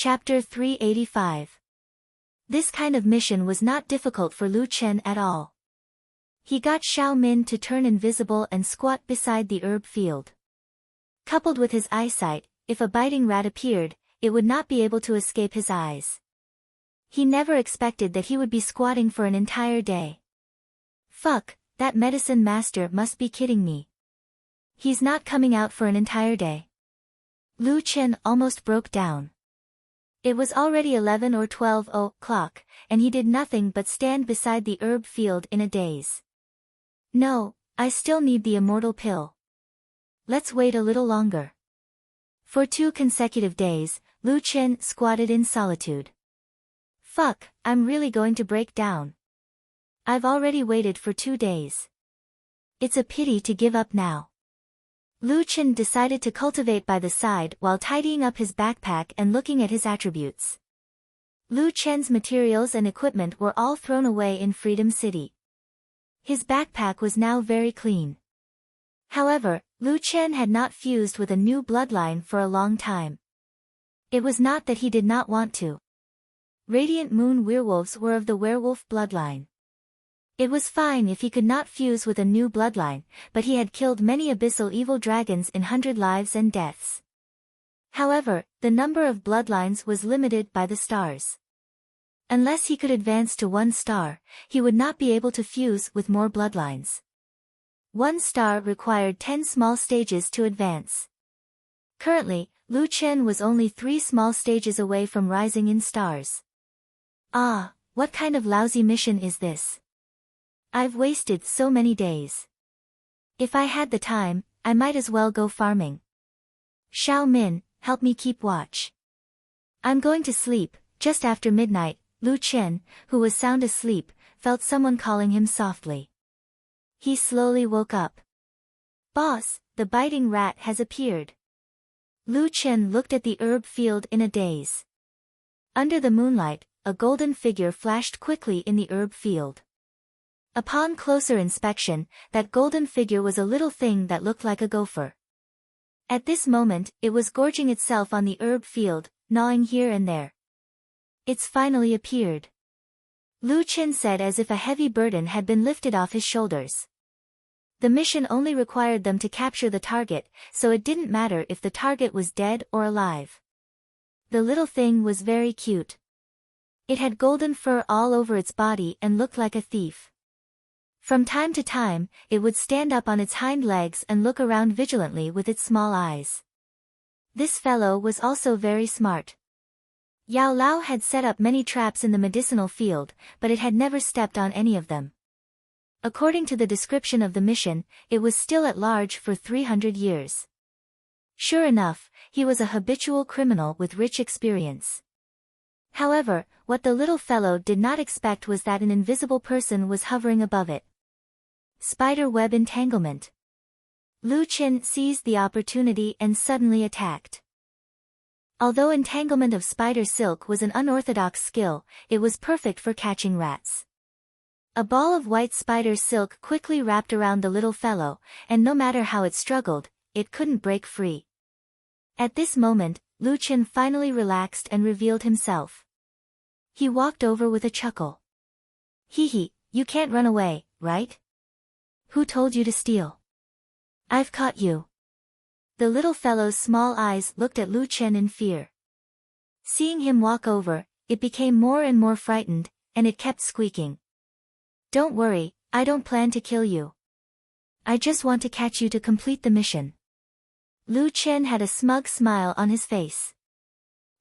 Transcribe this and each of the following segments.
Chapter 385. This kind of mission was not difficult for Lu Chen at all. He got Xiao Min to turn invisible and squat beside the herb field. Coupled with his eyesight, if a biting rat appeared, it would not be able to escape his eyes. He never expected that he would be squatting for an entire day. Fuck, that medicine master must be kidding me. He's not coming out for an entire day. Lu Chen almost broke down. It was already 11 or 12 o'clock, and he did nothing but stand beside the herb field in a daze. No, I still need the immortal pill. Let's wait a little longer. For 2 consecutive days, Lu Chen squatted in solitude. Fuck, I'm really going to break down. I've already waited for 2 days. It's a pity to give up now. Lu Chen decided to cultivate by the side while tidying up his backpack and looking at his attributes. Lu Chen's materials and equipment were all thrown away in Freedom City. His backpack was now very clean. However, Lu Chen had not fused with a new bloodline for a long time. It was not that he did not want to. Radiant Moon werewolves were of the werewolf bloodline. It was fine if he could not fuse with a new bloodline, but he had killed many abyssal evil dragons in 100 lives and deaths. However, the number of bloodlines was limited by the stars. Unless he could advance to 1 star, he would not be able to fuse with more bloodlines. 1 star required 10 small stages to advance. Currently, Lu Chen was only 3 small stages away from rising in stars. Ah, what kind of lousy mission is this? I've wasted so many days. If I had the time, I might as well go farming. Xiao Min, help me keep watch. I'm going to sleep. Just after midnight, Lu Chen, who was sound asleep, felt someone calling him softly. He slowly woke up. Boss, the biting rat has appeared. Lu Chen looked at the herb field in a daze. Under the moonlight, a golden figure flashed quickly in the herb field. Upon closer inspection, that golden figure was a little thing that looked like a gopher. At this moment, it was gorging itself on the herb field, gnawing here and there. It's finally appeared. Lu Chen said as if a heavy burden had been lifted off his shoulders. The mission only required them to capture the target, so it didn't matter if the target was dead or alive. The little thing was very cute. It had golden fur all over its body and looked like a thief. From time to time, it would stand up on its hind legs and look around vigilantly with its small eyes. This fellow was also very smart. Yao Lao had set up many traps in the medicinal field, but it had never stepped on any of them. According to the description of the mission, it was still at large for 300 years. Sure enough, he was a habitual criminal with rich experience. However, what the little fellow did not expect was that an invisible person was hovering above it. Spider web entanglement. Lu Chen seized the opportunity and suddenly attacked. Although entanglement of spider silk was an unorthodox skill, it was perfect for catching rats. A ball of white spider silk quickly wrapped around the little fellow, and no matter how it struggled, it couldn't break free. At this moment, Lu Chen finally relaxed and revealed himself. He walked over with a chuckle. Hee hee, you can't run away, right? Who told you to steal? I've caught you. The little fellow's small eyes looked at Lu Chen in fear. Seeing him walk over, it became more and more frightened, and it kept squeaking. Don't worry, I don't plan to kill you. I just want to catch you to complete the mission. Lu Chen had a smug smile on his face.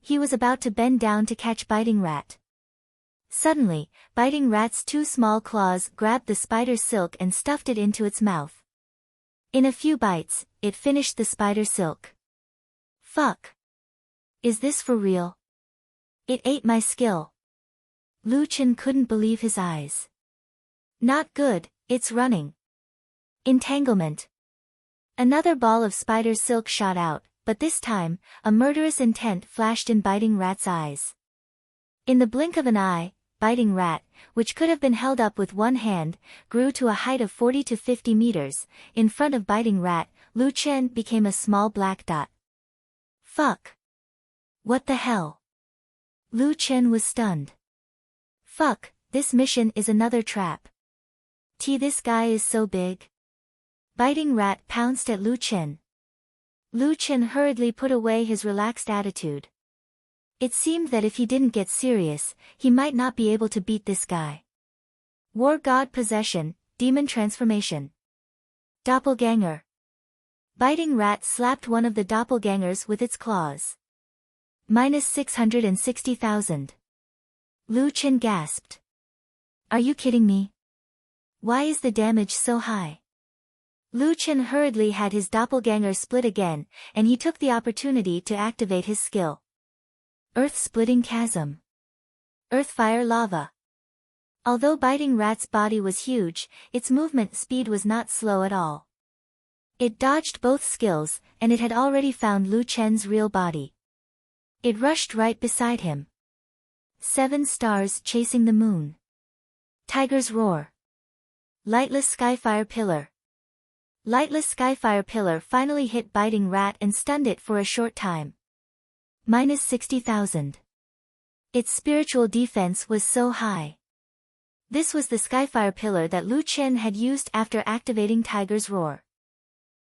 He was about to bend down to catch Biting Rat. Suddenly, Biting Rat's 2 small claws grabbed the spider silk and stuffed it into its mouth. In a few bites, it finished the spider silk. Fuck. Is this for real? It ate my skill. Lu Chen couldn't believe his eyes. Not good, it's running. Entanglement. Another ball of spider silk shot out, but this time, a murderous intent flashed in Biting Rat's eyes. In the blink of an eye, Biting Rat, which could have been held up with one hand, grew to a height of 40 to 50 meters. In front of Biting Rat, Lu Chen became a small black dot. Fuck. What the hell? Lu Chen was stunned. Fuck, this mission is another trap. This guy is so big. Biting rat pounced at Lu Chen. Lu Chen hurriedly put away his relaxed attitude. It seemed that if he didn't get serious, he might not be able to beat this guy. War God Possession, Demon Transformation. Doppelganger. Biting rat slapped one of the doppelgangers with its claws. Minus 660,000. Lu Chen gasped. Are you kidding me? Why is the damage so high? Lu Chen hurriedly had his doppelganger split again, and he took the opportunity to activate his skill. Earth-splitting chasm. Earth-fire lava. Although Biting Rat's body was huge, its movement speed was not slow at all. It dodged both skills, and it had already found Lu Chen's real body. It rushed right beside him. 7 stars chasing the moon. Tiger's roar. Lightless Skyfire Pillar. Lightless Skyfire Pillar finally hit Biting Rat and stunned it for a short time. Minus 60,000. Its spiritual defense was so high. This was the Skyfire Pillar that Lu Chen had used after activating Tiger's Roar.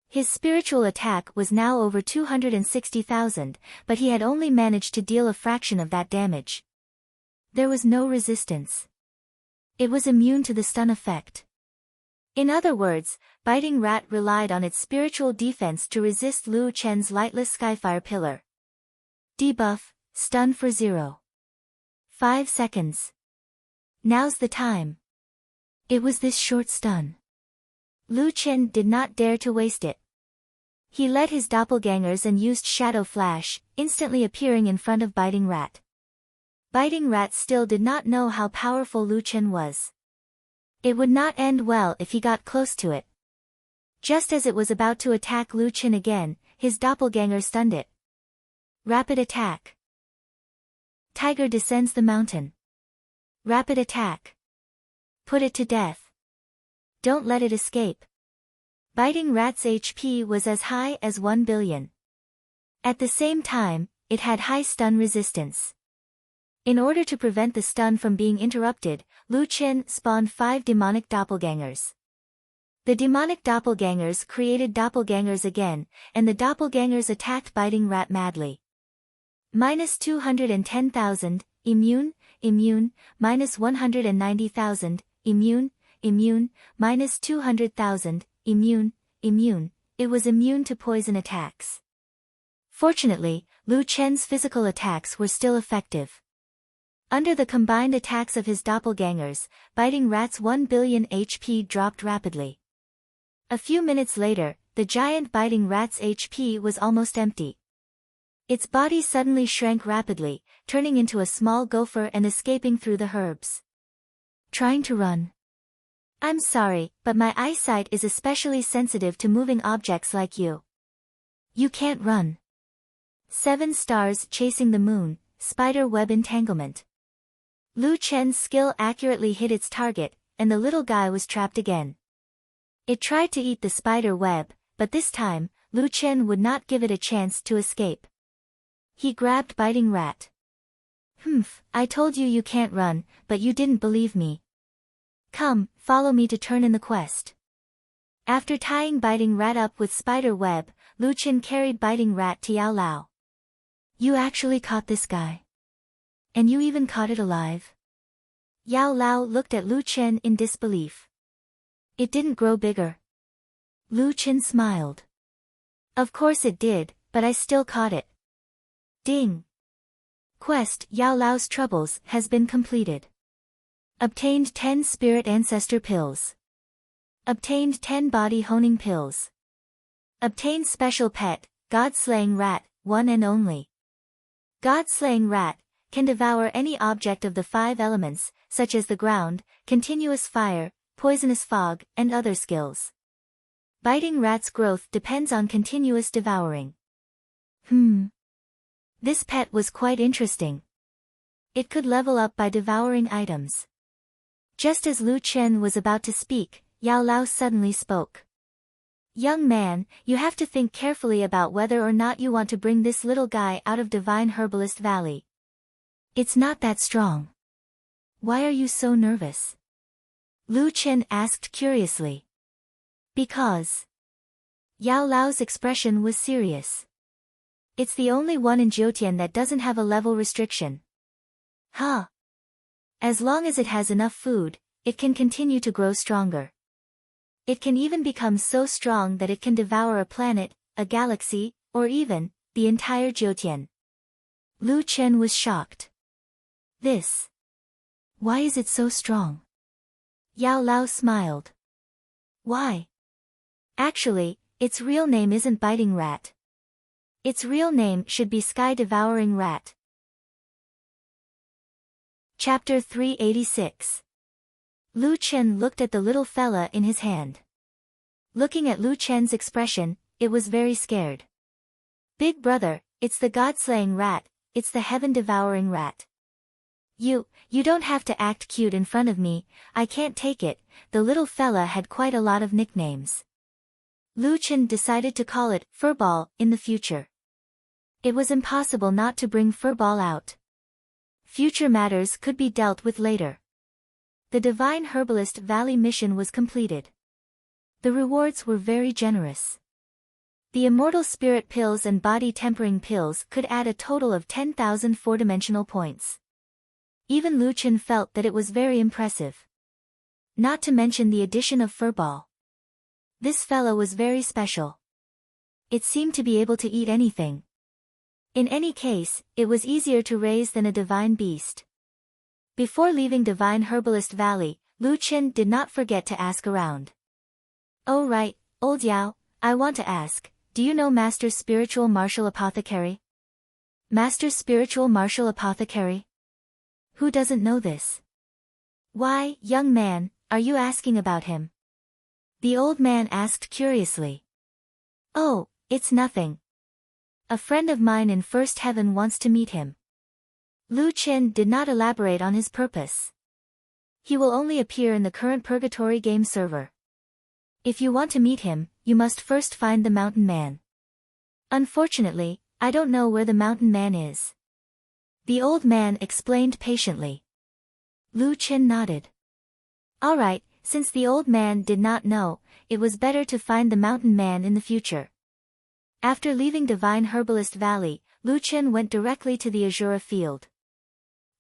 His spiritual attack was now over 260,000, but he had only managed to deal a fraction of that damage. There was no resistance. It was immune to the stun effect. In other words, Biting Rat relied on its spiritual defense to resist Lu Chen's lightless Skyfire Pillar. Debuff, stun for 0.5 seconds. Now's the time. It was this short stun. Lu Chen did not dare to waste it. He led his doppelgangers and used Shadow Flash, instantly appearing in front of Biting Rat. Biting Rat still did not know how powerful Lu Chen was. It would not end well if he got close to it. Just as it was about to attack Lu Chen again, his doppelganger stunned it. Rapid attack. Tiger descends the mountain. Rapid attack. Put it to death. Don't let it escape. Biting Rat's HP was as high as 1 billion. At the same time, it had high stun resistance. In order to prevent the stun from being interrupted, Lu Chen spawned 5 demonic doppelgangers. The demonic doppelgangers created doppelgangers again, and the doppelgangers attacked Biting Rat madly. Minus 210,000, immune, immune, minus 190,000, immune, immune, minus 200,000, immune, immune, it was immune to poison attacks. Fortunately, Lu Chen's physical attacks were still effective. Under the combined attacks of his doppelgangers, Biting Rat's 1 billion HP dropped rapidly. A few minutes later, the giant Biting Rat's HP was almost empty. Its body suddenly shrank rapidly, turning into a small gopher and escaping through the herbs. Trying to run. I'm sorry, but my eyesight is especially sensitive to moving objects like you. You can't run. 7 stars chasing the moon, spider web entanglement. Lu Chen's skill accurately hit its target, and the little guy was trapped again. It tried to eat the spider web, but this time, Lu Chen would not give it a chance to escape. He grabbed Biting Rat. I told you can't run, but you didn't believe me. Come, follow me to turn in the quest. After tying Biting Rat up with spider web, Lu Chen carried Biting Rat to Yao Lao. You actually caught this guy. And you even caught it alive? Yao Lao looked at Lu Chen in disbelief. It didn't grow bigger. Lu Chen smiled. Of course it did, but I still caught it. Ding. Quest Yao Lao's Troubles has been completed. Obtained 10 Spirit Ancestor Pills. Obtained 10 Body Honing Pills. Obtained Special Pet, God-Slaying Rat, one and only. God-Slaying Rat can devour any object of the 5 elements, such as the ground, continuous fire, poisonous fog, and other skills. Biting Rat's growth depends on continuous devouring. This pet was quite interesting. It could level up by devouring items. Just as Lu Chen was about to speak, Yao Lao suddenly spoke. Young man, you have to think carefully about whether or not you want to bring this little guy out of Divine Herbalist Valley. It's not that strong. Why are you so nervous? Lu Chen asked curiously. Because. Yao Lao's expression was serious. It's the only one in Jiutian that doesn't have a level restriction. Huh? As long as it has enough food, it can continue to grow stronger. It can even become so strong that it can devour a planet, a galaxy, or even, the entire Jiutian. Lu Chen was shocked. This. Why is it so strong? Yao Lao smiled. Why? Actually, its real name isn't Biting Rat. Its real name should be Sky-Devouring Rat. Chapter 386. Lu Chen looked at the little fella in his hand. Looking at Lu Chen's expression, it was very scared. Big brother, it's the god-slaying rat, it's the heaven-devouring rat. You don't have to act cute in front of me, I can't take it. The little fella had quite a lot of nicknames. Lu Chen decided to call it Furball in the future. It was impossible not to bring Furball out. Future matters could be dealt with later. The Divine Herbalist Valley mission was completed. The rewards were very generous. The Immortal Spirit Pills and Body Tempering Pills could add a total of 10,000 four-dimensional points. Even Lu Chen felt that it was very impressive. Not to mention the addition of Furball. This fellow was very special. It seemed to be able to eat anything. In any case, it was easier to raise than a divine beast. Before leaving Divine Herbalist Valley, Lu Chen did not forget to ask around. Oh right, old Yao, I want to ask, do you know Master Spiritual Martial Apothecary? Master Spiritual Martial Apothecary? Who doesn't know this? Why, young man, are you asking about him? The old man asked curiously. Oh, it's nothing. A friend of mine in First Heaven wants to meet him. Lu Chen did not elaborate on his purpose. He will only appear in the current Purgatory game server. If you want to meet him, you must first find the Mountain Man. Unfortunately, I don't know where the Mountain Man is. The old man explained patiently. Lu Chen nodded. Alright, since the old man did not know, it was better to find the Mountain Man in the future. After leaving Divine Herbalist Valley, Lu Chen went directly to the Azura Field.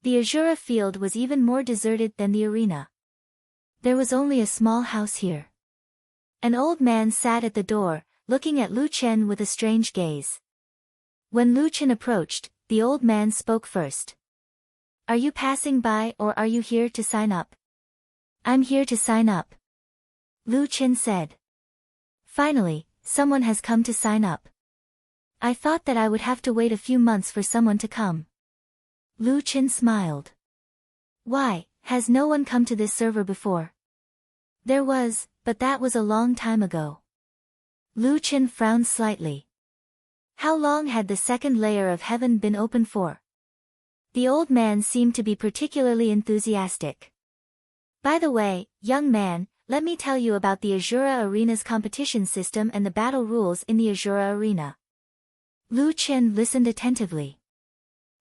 The Azura Field was even more deserted than the arena. There was only a small house here. An old man sat at the door, looking at Lu Chen with a strange gaze. When Lu Chen approached, the old man spoke first. Are you passing by or are you here to sign up? I'm here to sign up. Lu Chen said. Finally, someone has come to sign up. I thought that I would have to wait a few months for someone to come. Lu Chen smiled. Why, has no one come to this server before? There was, but that was a long time ago. Lu Chen frowned slightly. How long had the second layer of heaven been open for? The old man seemed to be particularly enthusiastic. By the way, young man, let me tell you about the Azura Arena's competition system and the battle rules in the Azura Arena. Lu Chen listened attentively.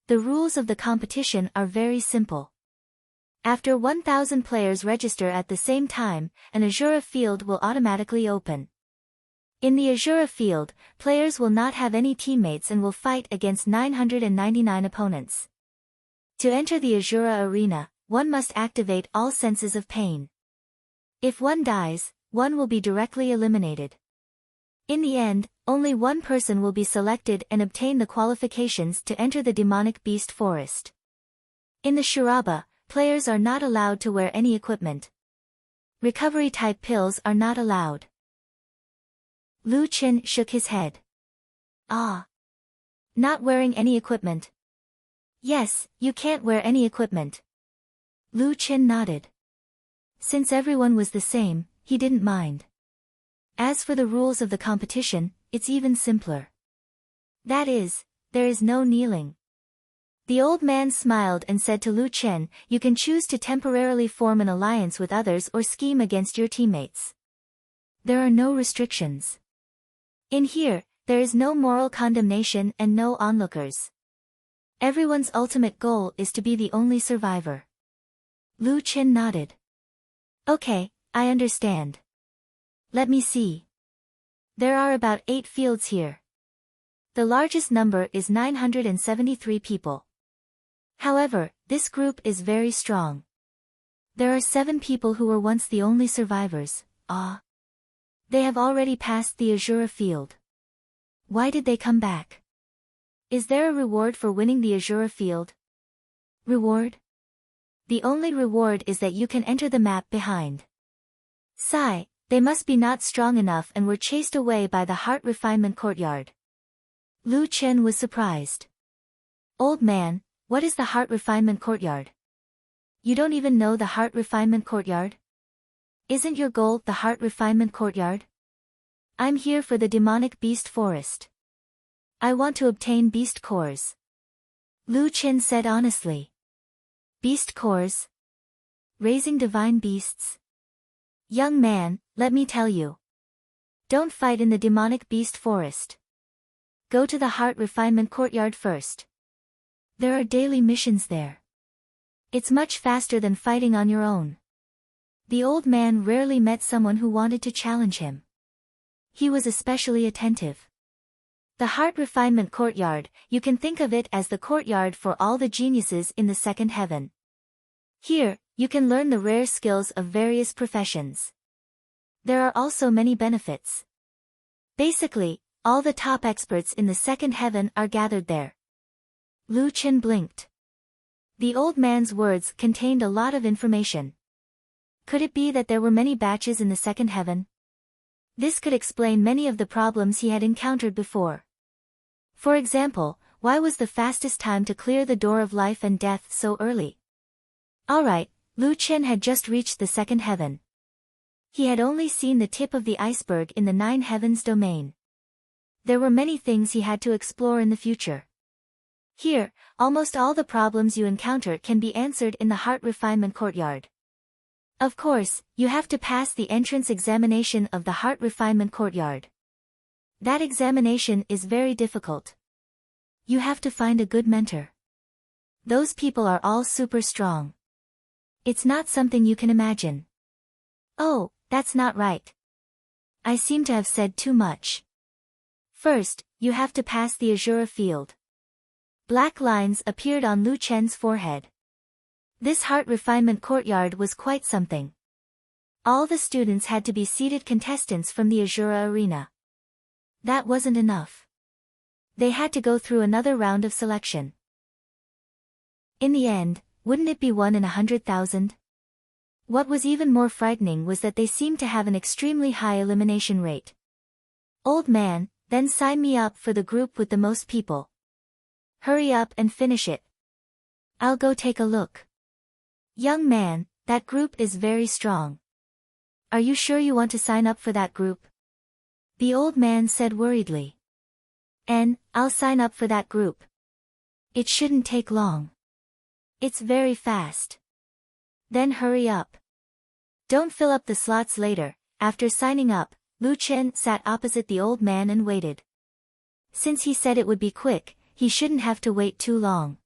The rules of the competition are very simple. After 1,000 players register at the same time, an Azura field will automatically open. In the Azura field, players will not have any teammates and will fight against 999 opponents. To enter the Azura Arena, one must activate all senses of pain. If one dies, one will be directly eliminated. In the end, only one person will be selected and obtain the qualifications to enter the demonic beast forest. In the Shiraba, players are not allowed to wear any equipment. Recovery-type pills are not allowed. Lu Chen shook his head. Ah. Not wearing any equipment. Yes, you can't wear any equipment. Lu Chen nodded. Since everyone was the same, he didn't mind. As for the rules of the competition, it's even simpler. That is, there is no kneeling. The old man smiled and said to Lu Chen, you can choose to temporarily form an alliance with others or scheme against your teammates. There are no restrictions. In here, there is no moral condemnation and no onlookers. Everyone's ultimate goal is to be the only survivor. Lu Chen nodded. Okay, I understand. Let me see. There are about 8 fields here. The largest number is 973 people. However, this group is very strong. There are 7 people who were once the only survivors. They have already passed the Azura field. Why did they come back? Is there a reward for winning the Azura field? Reward? The only reward is that you can enter the map behind. Sigh, they must be not strong enough and were chased away by the Heart Refinement Courtyard. Lu Chen was surprised. Old man, what is the Heart Refinement Courtyard? You don't even know the Heart Refinement Courtyard? Isn't your goal the Heart Refinement Courtyard? I'm here for the demonic beast forest. I want to obtain beast cores. Lu Chen said honestly. Beast cores? Raising divine beasts? Young man, let me tell you. Don't fight in the demonic beast forest. Go to the Heart Refinement Courtyard first. There are daily missions there. It's much faster than fighting on your own. The old man rarely met someone who wanted to challenge him. He was especially attentive. The Heart Refinement Courtyard, you can think of it as the courtyard for all the geniuses in the second heaven. Here, you can learn the rare skills of various professions. There are also many benefits. Basically, all the top experts in the second heaven are gathered there. Lu Chen blinked. The old man's words contained a lot of information. Could it be that there were many batches in the second heaven? This could explain many of the problems he had encountered before. For example, why was the fastest time to clear the door of life and death so early? Alright, Lu Chen had just reached the second heaven. He had only seen the tip of the iceberg in the 9 heavens domain. There were many things he had to explore in the future. Here, almost all the problems you encounter can be answered in the Heart Refinement Courtyard. Of course, you have to pass the entrance examination of the Heart Refinement Courtyard. That examination is very difficult. You have to find a good mentor. Those people are all super strong. It's not something you can imagine. Oh, that's not right. I seem to have said too much. First, you have to pass the Azura field. Black lines appeared on Lu Chen's forehead. This Heart Refinement Courtyard was quite something. All the students had to be seated contestants from the Azura arena. That wasn't enough. They had to go through another round of selection. In the end, wouldn't it be 1 in 100,000? What was even more frightening was that they seemed to have an extremely high elimination rate. Old man, then sign me up for the group with the most people. Hurry up and finish it. I'll go take a look. Young man, that group is very strong. Are you sure you want to sign up for that group? The old man said worriedly. I'll sign up for that group. It shouldn't take long. It's very fast. Then hurry up. Don't fill up the slots later. After signing up, Lu Chen sat opposite the old man and waited. Since he said it would be quick, he shouldn't have to wait too long.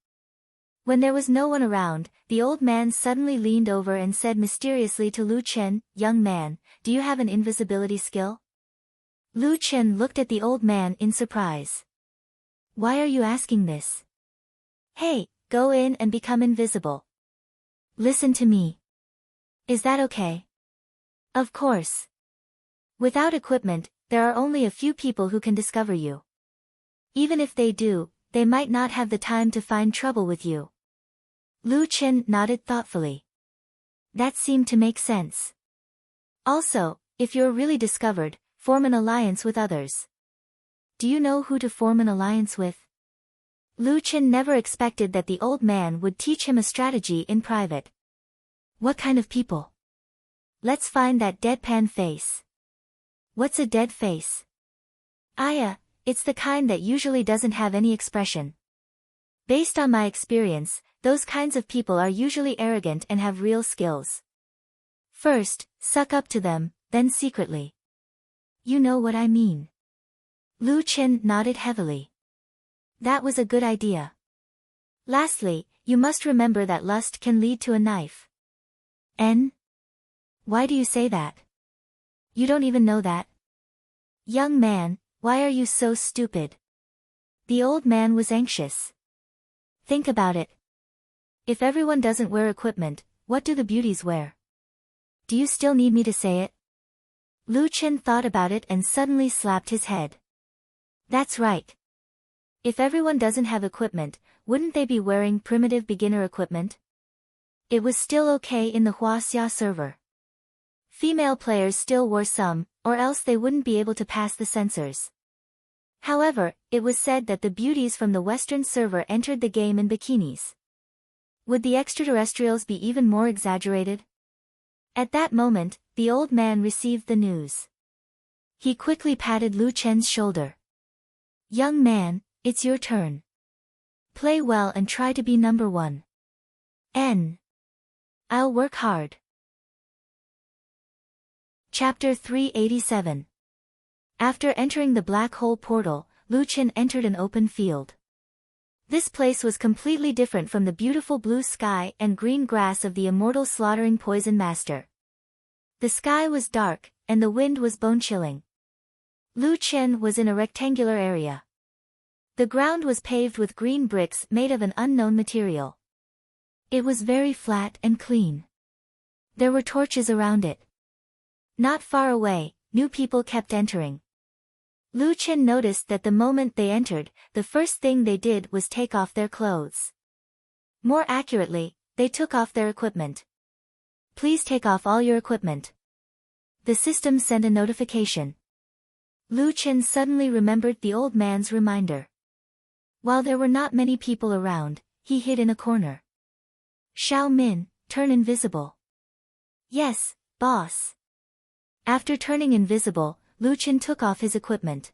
When there was no one around, the old man suddenly leaned over and said mysteriously to Lu Chen, "Young man, do you have an invisibility skill?" Lu Chen looked at the old man in surprise. Why are you asking this? Hey, go in and become invisible. Listen to me. Is that okay? Of course. Without equipment, there are only a few people who can discover you. Even if they do, they might not have the time to find trouble with you. Lu Chen nodded thoughtfully. That seemed to make sense. Also, if you're really discovered, form an alliance with others. Do you know who to form an alliance with? Lu Chen never expected that the old man would teach him a strategy in private. What kind of people? Let's find that deadpan face. What's a dead face? It's the kind that usually doesn't have any expression. Based on my experience, those kinds of people are usually arrogant and have real skills. First, suck up to them, then secretly. You know what I mean. Lu Chen nodded heavily. That was a good idea. Lastly, you must remember that lust can lead to a knife. N? Why do you say that? You don't even know that. Young man, why are you so stupid? The old man was anxious. Think about it. If everyone doesn't wear equipment, what do the beauties wear? Do you still need me to say it? Lu Chen thought about it and suddenly slapped his head. That's right. If everyone doesn't have equipment, wouldn't they be wearing primitive beginner equipment? It was still okay in the Huaxia server. Female players still wore some, or else they wouldn't be able to pass the censors. However, it was said that the beauties from the Western server entered the game in bikinis. Would the extraterrestrials be even more exaggerated? At that moment, the old man received the news. He quickly patted Lu Chen's shoulder. Young man, it's your turn. Play well and try to be number one. I'll work hard. Chapter 387. After entering the black hole portal, Lu Chen entered an open field. This place was completely different from the beautiful blue sky and green grass of the immortal slaughtering poison master. The sky was dark, and the wind was bone-chilling. Lu Chen was in a rectangular area. The ground was paved with green bricks made of an unknown material. It was very flat and clean. There were torches around it. Not far away, new people kept entering. Lu Chen noticed that the moment they entered, the first thing they did was take off their clothes. More accurately, they took off their equipment. Please take off all your equipment. The system sent a notification. Lu Chen suddenly remembered the old man's reminder. While there were not many people around, he hid in a corner. Xiao Min, turn invisible. Yes, boss. After turning invisible, Lu Chen took off his equipment.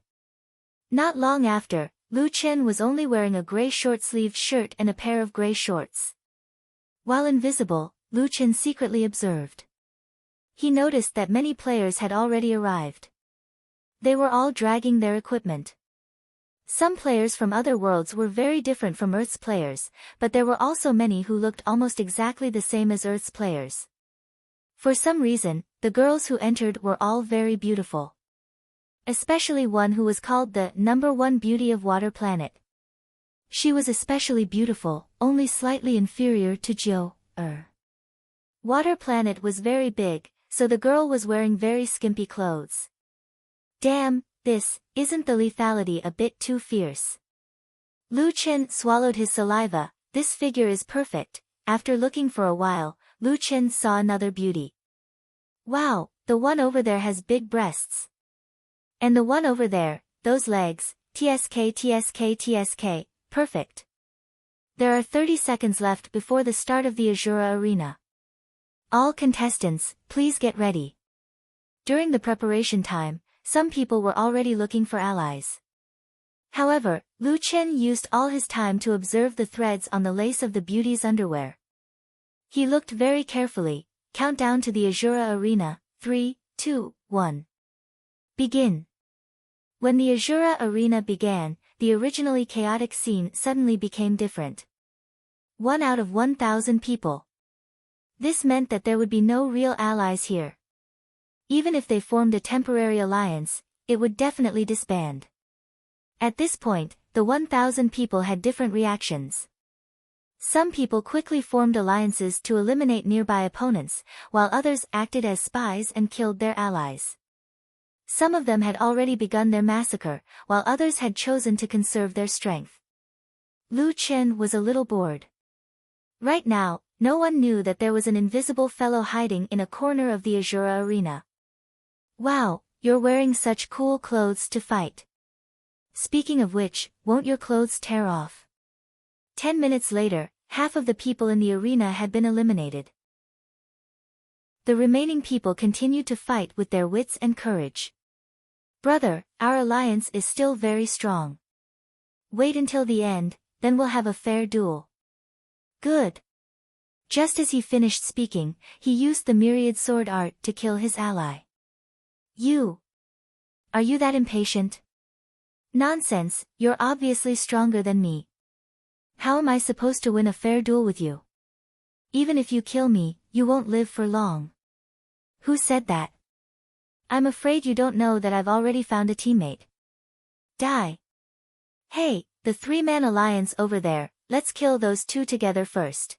Not long after, Lu Chen was only wearing a gray short-sleeved shirt and a pair of gray shorts. While invisible, Lu Chen secretly observed. He noticed that many players had already arrived. They were all dragging their equipment. Some players from other worlds were very different from Earth's players, but there were also many who looked almost exactly the same as Earth's players. For some reason, the girls who entered were all very beautiful. Especially one who was called the #1 beauty of Water Planet. She was especially beautiful, only slightly inferior to Jiu. Water Planet was very big, so the girl was wearing very skimpy clothes. Damn, isn't the lethality a bit too fierce? Lu Chen swallowed his saliva. This figure is perfect. After looking for a while, Lu Chen saw another beauty. Wow, the one over there has big breasts. And the one over there, those legs, tsk, perfect. There are 30 seconds left before the start of the Azura Arena. All contestants, please get ready. During the preparation time, some people were already looking for allies. However, Lu Chen used all his time to observe the threads on the lace of the beauty's underwear. He looked very carefully. Countdown to the Azura Arena, 3, 2, 1. Begin. When the Azura Arena began, the originally chaotic scene suddenly became different. 1 out of 1,000 people. This meant that there would be no real allies here. Even if they formed a temporary alliance, it would definitely disband. At this point, the 1,000 people had different reactions. Some people quickly formed alliances to eliminate nearby opponents, while others acted as spies and killed their allies. Some of them had already begun their massacre, while others had chosen to conserve their strength. Lu Chen was a little bored. Right now, no one knew that there was an invisible fellow hiding in a corner of the Azura Arena. Wow, you're wearing such cool clothes to fight. Speaking of which, won't your clothes tear off? 10 minutes later, half of the people in the arena had been eliminated. The remaining people continued to fight with their wits and courage. Brother, our alliance is still very strong. Wait until the end, then we'll have a fair duel. Good. Just as he finished speaking, he used the myriad sword art to kill his ally. Are you that impatient? Nonsense, you're obviously stronger than me. How am I supposed to win a fair duel with you? Even if you kill me, you won't live for long. Who said that? I'm afraid you don't know that I've already found a teammate. Die. Hey, the three-man alliance over there, let's kill those two together first.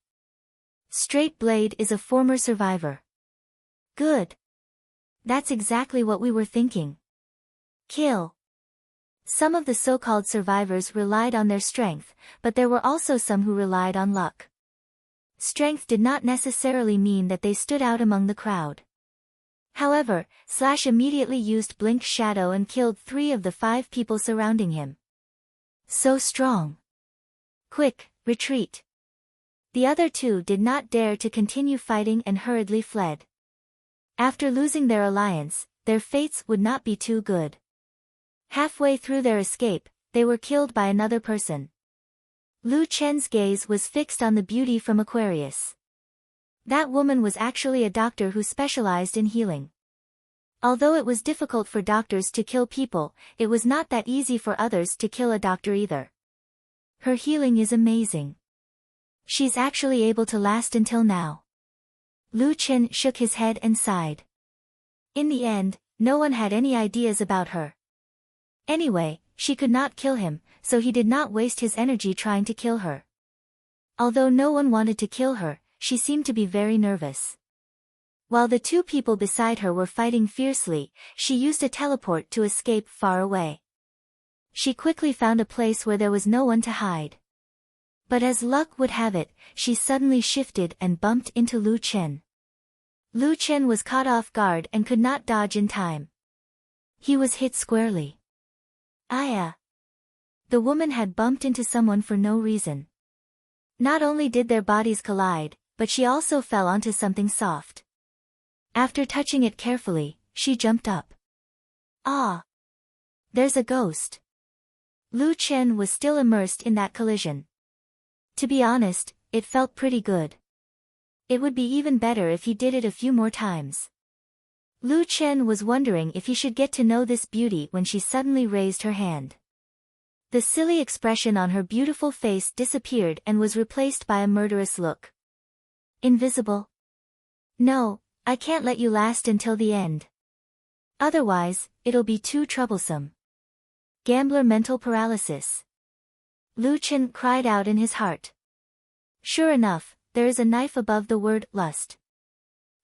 Straight Blade is a former survivor. Good. That's exactly what we were thinking. Kill. Some of the so-called survivors relied on their strength, but there were also some who relied on luck. Strength did not necessarily mean that they stood out among the crowd. However, Slash immediately used Blink's shadow and killed 3 of the 5 people surrounding him. So strong. Quick, retreat. The other 2 did not dare to continue fighting and hurriedly fled. After losing their alliance, their fates would not be too good. Halfway through their escape, they were killed by another person. Lu Chen's gaze was fixed on the beauty from Aquarius. That woman was actually a doctor who specialized in healing. Although it was difficult for doctors to kill people, it was not that easy for others to kill a doctor either. Her healing is amazing. She's actually able to last until now. Lu Chen shook his head and sighed. In the end, no one had any ideas about her. Anyway, she could not kill him, so he did not waste his energy trying to kill her. Although no one wanted to kill her, she seemed to be very nervous. While the 2 people beside her were fighting fiercely, she used a teleport to escape far away. She quickly found a place where there was no one to hide. But as luck would have it, she suddenly shifted and bumped into Lu Chen. Lu Chen was caught off guard and could not dodge in time. He was hit squarely. Aya. The woman had bumped into someone for no reason. Not only did their bodies collide, but she also fell onto something soft. After touching it carefully, she jumped up. Ah! There's a ghost. Lu Chen was still immersed in that collision. To be honest, it felt pretty good. It would be even better if he did it a few more times. Lu Chen was wondering if he should get to know this beauty when she suddenly raised her hand. The silly expression on her beautiful face disappeared and was replaced by a murderous look. Invisible? No, I can't let you last until the end. Otherwise, it'll be too troublesome. Gambler mental paralysis. Lu Chen cried out in his heart. Sure enough, there is a knife above the word lust.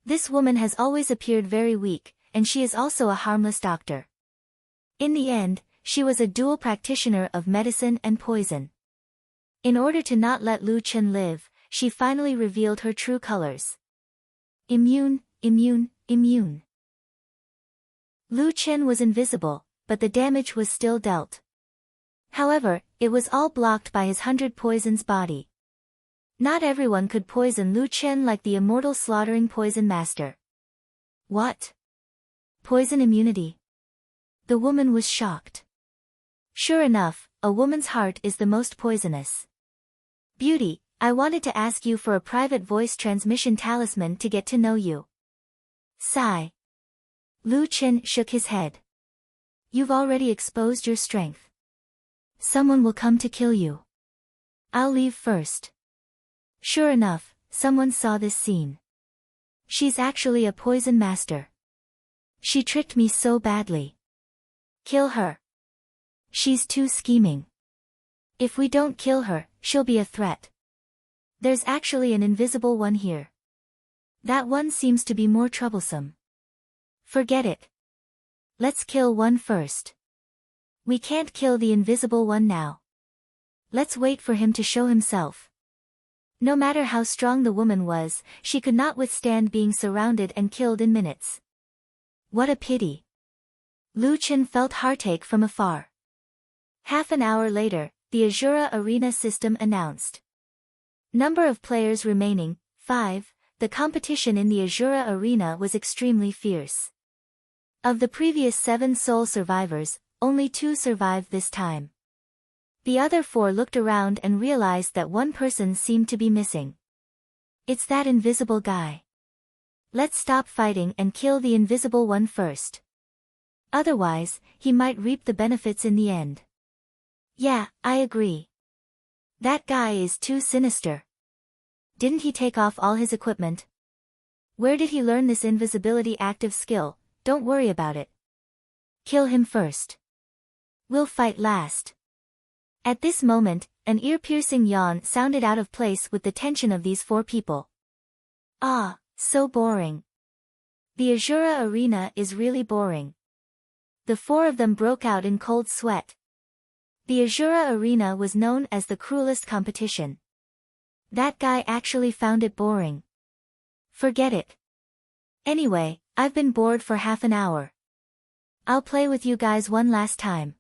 This woman has always appeared very weak, and she is also a harmless doctor. In the end, she was a dual practitioner of medicine and poison. In order to not let Lu Chen live, she finally revealed her true colors. Immune, immune, immune. Lu Chen was invisible, but the damage was still dealt. However, it was all blocked by his 100 poisons body. Not everyone could poison Lu Chen like the immortal slaughtering poison master. What? Poison immunity? The woman was shocked. Sure enough, a woman's heart is the most poisonous. Beauty, I wanted to ask you for a private voice transmission talisman to get to know you. Sigh. Lu Chen shook his head. You've already exposed your strength. Someone will come to kill you. I'll leave first. Sure enough, someone saw this scene. She's actually a poison master. She tricked me so badly. Kill her. She's too scheming. If we don't kill her, she'll be a threat. There's actually an invisible one here. That one seems to be more troublesome. Forget it. Let's kill one first. We can't kill the invisible one now. Let's wait for him to show himself. No matter how strong the woman was, she could not withstand being surrounded and killed in minutes. What a pity. Lu Chen felt heartache from afar. Half an hour later, the Azura Arena system announced. Number of players remaining, 5. The competition in the Azura Arena was extremely fierce. Of the previous 7 soul survivors, only 2 survived this time. The other 4 looked around and realized that one person seemed to be missing. It's that invisible guy. Let's stop fighting and kill the invisible one first. Otherwise, he might reap the benefits in the end. Yeah, I agree. That guy is too sinister. Didn't he take off all his equipment? Where did he learn this invisibility active skill? Don't worry about it. Kill him first. We'll fight last. At this moment, an ear-piercing yawn sounded out of place with the tension of these four people. Ah, so boring. The Azura arena is really boring. The four of them broke out in cold sweat. The Azura arena was known as the cruelest competition. That guy actually found it boring. Forget it. Anyway, I've been bored for half an hour. I'll play with you guys one last time.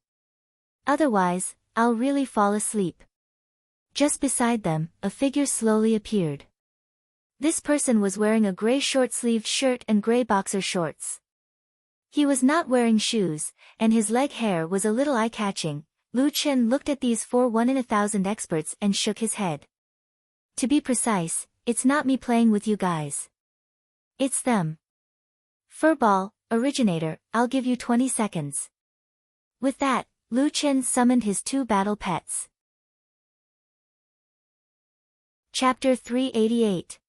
Otherwise, I'll really fall asleep. Just beside them, a figure slowly appeared. This person was wearing a gray short-sleeved shirt and gray boxer shorts. He was not wearing shoes, and his leg hair was a little eye-catching. Lu Chen looked at these four 1 in 1,000 experts and shook his head. To be precise, it's not me playing with you guys. It's them. Furball, originator, I'll give you 20 seconds. With that, Lu Chen summoned his two battle pets. Chapter 388.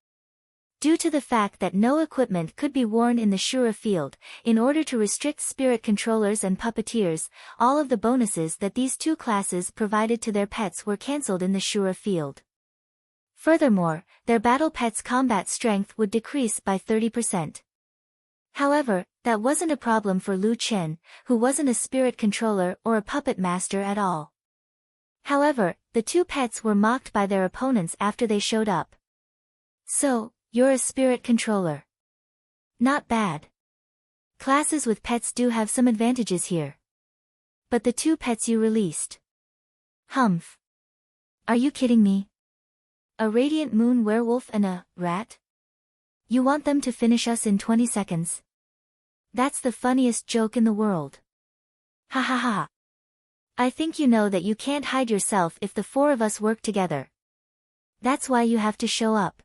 Due to the fact that no equipment could be worn in the Shura field, in order to restrict spirit controllers and puppeteers, all of the bonuses that these two classes provided to their pets were cancelled in the Shura field. Furthermore, their battle pets' combat strength would decrease by 30%. However, that wasn't a problem for Lu Chen, who wasn't a spirit controller or a puppet master at all. However, the two pets were mocked by their opponents after they showed up. So, you're a spirit controller. Not bad. Classes with pets do have some advantages here. But the two pets you released. Humph. Are you kidding me? A radiant moon werewolf and a rat? You want them to finish us in 20 seconds? That's the funniest joke in the world. Ha ha ha. I think you know that you can't hide yourself if the four of us work together. That's why you have to show up.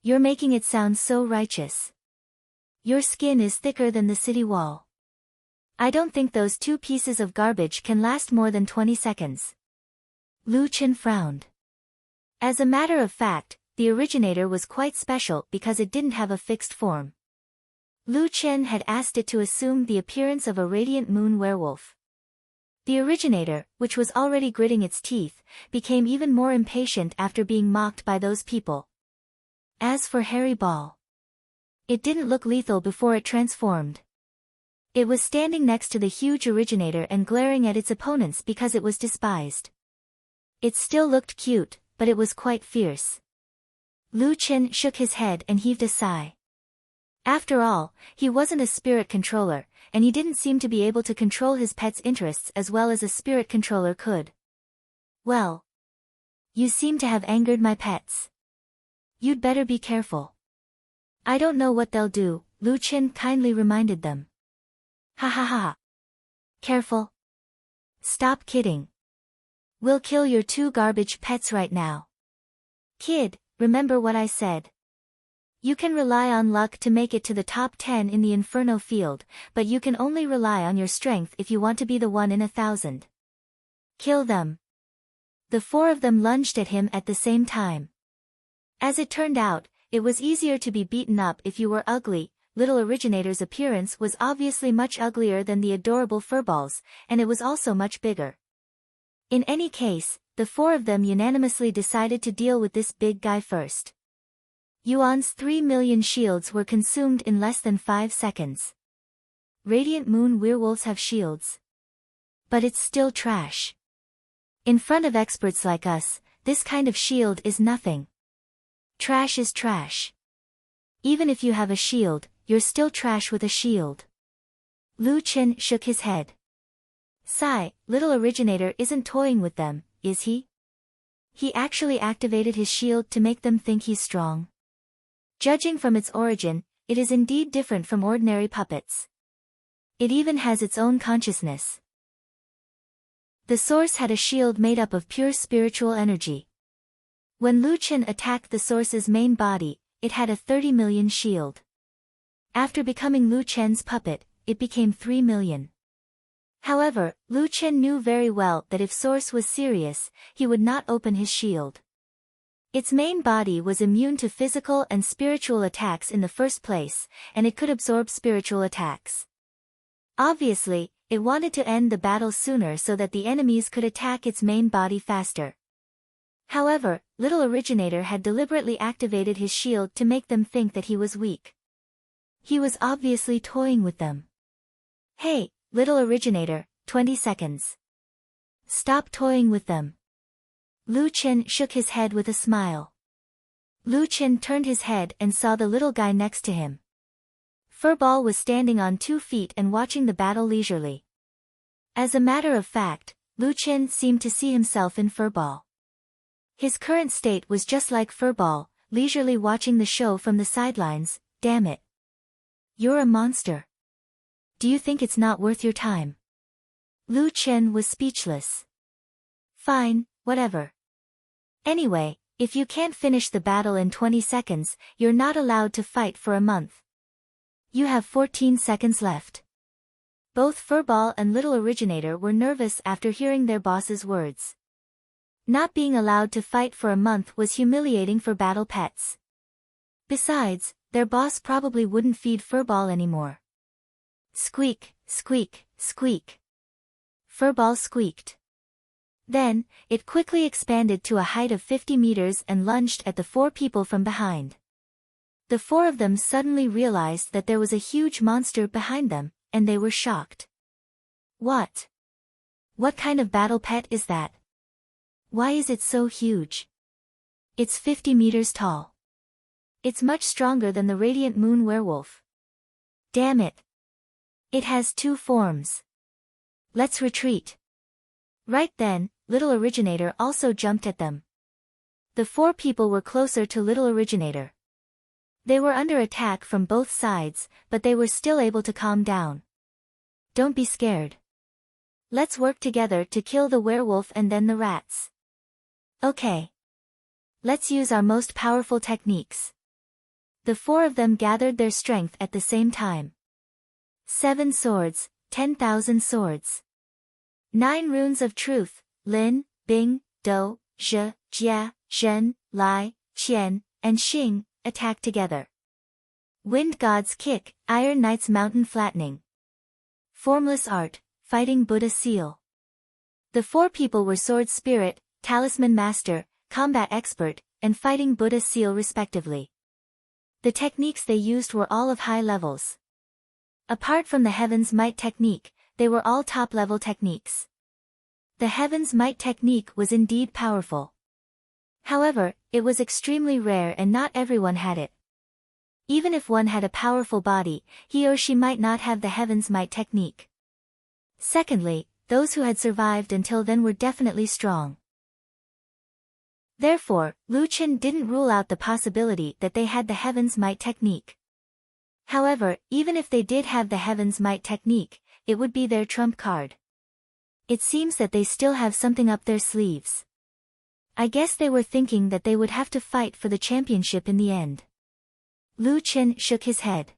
You're making it sound so righteous. Your skin is thicker than the city wall. I don't think those two pieces of garbage can last more than 20 seconds. Lu Chen frowned. As a matter of fact, the originator was quite special because it didn't have a fixed form. Lu Chen had asked it to assume the appearance of a radiant moon werewolf. The originator, which was already gritting its teeth, became even more impatient after being mocked by those people. As for Harry Ball, it didn't look lethal before it transformed. It was standing next to the huge originator and glaring at its opponents because it was despised. It still looked cute, but it was quite fierce. Lu Chen shook his head and heaved a sigh. After all, he wasn't a spirit controller, and he didn't seem to be able to control his pet's interests as well as a spirit controller could. Well, you seem to have angered my pets. You'd better be careful. I don't know what they'll do, Lu Chen kindly reminded them. Ha ha ha. Careful. Stop kidding. We'll kill your two garbage pets right now. Kid, remember what I said. You can rely on luck to make it to the top 10 in the Inferno field, but you can only rely on your strength if you want to be the 1 in 1,000. Kill them. The four of them lunged at him at the same time. As it turned out, it was easier to be beaten up if you were ugly. Little Originator's appearance was obviously much uglier than the adorable furballs, and it was also much bigger. In any case, the four of them unanimously decided to deal with this big guy first. Yuan's 3 million shields were consumed in less than 5 seconds. Radiant Moon werewolves have shields. But it's still trash. In front of experts like us, this kind of shield is nothing. Trash is trash. Even if you have a shield, you're still trash with a shield. Lu Chen shook his head. Sigh, Little Originator isn't toying with them, is he? He actually activated his shield to make them think he's strong. Judging from its origin, it is indeed different from ordinary puppets. It even has its own consciousness. The source had a shield made up of pure spiritual energy. When Lu Chen attacked the source's main body, it had a 30 million shield. After becoming Lu Chen's puppet, it became 3 million. However, Lu Chen knew very well that if Source was serious, he would not open his shield. Its main body was immune to physical and spiritual attacks in the first place, and it could absorb spiritual attacks. Obviously, it wanted to end the battle sooner so that the enemies could attack its main body faster. However, Little Originator had deliberately activated his shield to make them think that he was weak. He was obviously toying with them. Hey, Little Originator, 20 seconds. Stop toying with them. Lu Chen shook his head with a smile. Lu Chen turned his head and saw the little guy next to him. Furball was standing on 2 feet and watching the battle leisurely. As a matter of fact, Lu Chen seemed to see himself in Furball. His current state was just like Furball, leisurely watching the show from the sidelines. Damn it. You're a monster. Do you think it's not worth your time? Lu Chen was speechless. Fine, whatever. Anyway, if you can't finish the battle in 20 seconds, you're not allowed to fight for a month. You have 14 seconds left. Both Furball and Little Originator were nervous after hearing their boss's words. Not being allowed to fight for a month was humiliating for battle pets. Besides, their boss probably wouldn't feed Furball anymore. Squeak, squeak, squeak. Furball squeaked. Then, it quickly expanded to a height of 50 meters and lunged at the 4 people from behind. The 4 of them suddenly realized that there was a huge monster behind them, and they were shocked. What? What kind of battle pet is that? Why is it so huge? It's 50 meters tall. It's much stronger than the Radiant Moon Werewolf. Damn it. It has 2 forms. Let's retreat. Right then, Little Originator also jumped at them. The 4 people were closer to Little Originator. They were under attack from both sides, but they were still able to calm down. Don't be scared. Let's work together to kill the werewolf and then the rats. Okay. Let's use our most powerful techniques. The 4 of them gathered their strength at the same time. 7 swords, 10,000 swords. 9 runes of truth, Lin, Bing, Do, Zhe, Jia, Zhen, Lai, Qian, and Xing, attack together. Wind God's Kick, Iron Knight's Mountain Flattening. Formless Art, Fighting Buddha Seal. The 4 people were Sword Spirit, Talisman Master, Combat Expert, and Fighting Buddha Seal respectively. The techniques they used were all of high levels. Apart from the Heaven's Might technique, they were all top-level techniques. The Heaven's Might technique was indeed powerful. However, it was extremely rare and not everyone had it. Even if one had a powerful body, he or she might not have the Heaven's Might technique. Secondly, those who had survived until then were definitely strong. Therefore, Lu Chen didn't rule out the possibility that they had the Heaven's Might technique. However, even if they did have the Heaven's Might technique, it would be their trump card. It seems that they still have something up their sleeves. I guess they were thinking that they would have to fight for the championship in the end. Lu Chen shook his head.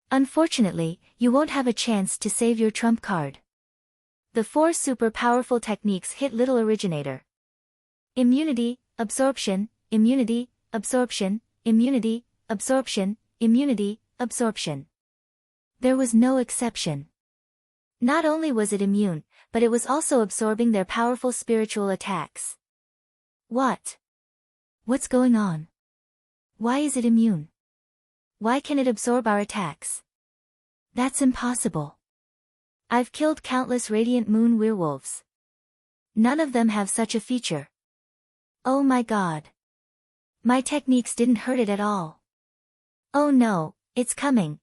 Unfortunately, you won't have a chance to save your trump card. The 4 super powerful techniques hit Little Originator. Immunity, absorption, immunity, absorption, immunity, absorption, immunity, absorption. There was no exception. Not only was it immune, but it was also absorbing their powerful spiritual attacks. What? What's going on? Why is it immune? Why can it absorb our attacks? That's impossible. I've killed countless Radiant Moon werewolves. None of them have such a feature. Oh my god. My techniques didn't hurt it at all. Oh no, it's coming.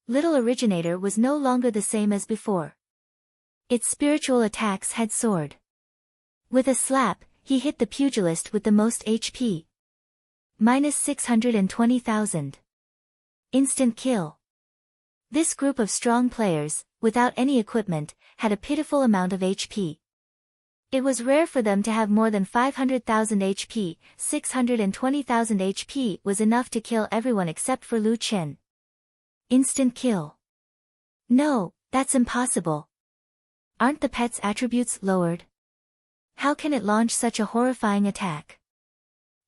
Little Originator was no longer the same as before. Its spiritual attacks had soared. With a slap, he hit the pugilist with the most HP. Minus 620,000. Instant kill. This group of strong players, without any equipment, had a pitiful amount of HP. It was rare for them to have more than 500,000 HP, 620,000 HP was enough to kill everyone except for Lu Chen. Instant kill. No, that's impossible. Aren't the pet's attributes lowered? How can it launch such a horrifying attack?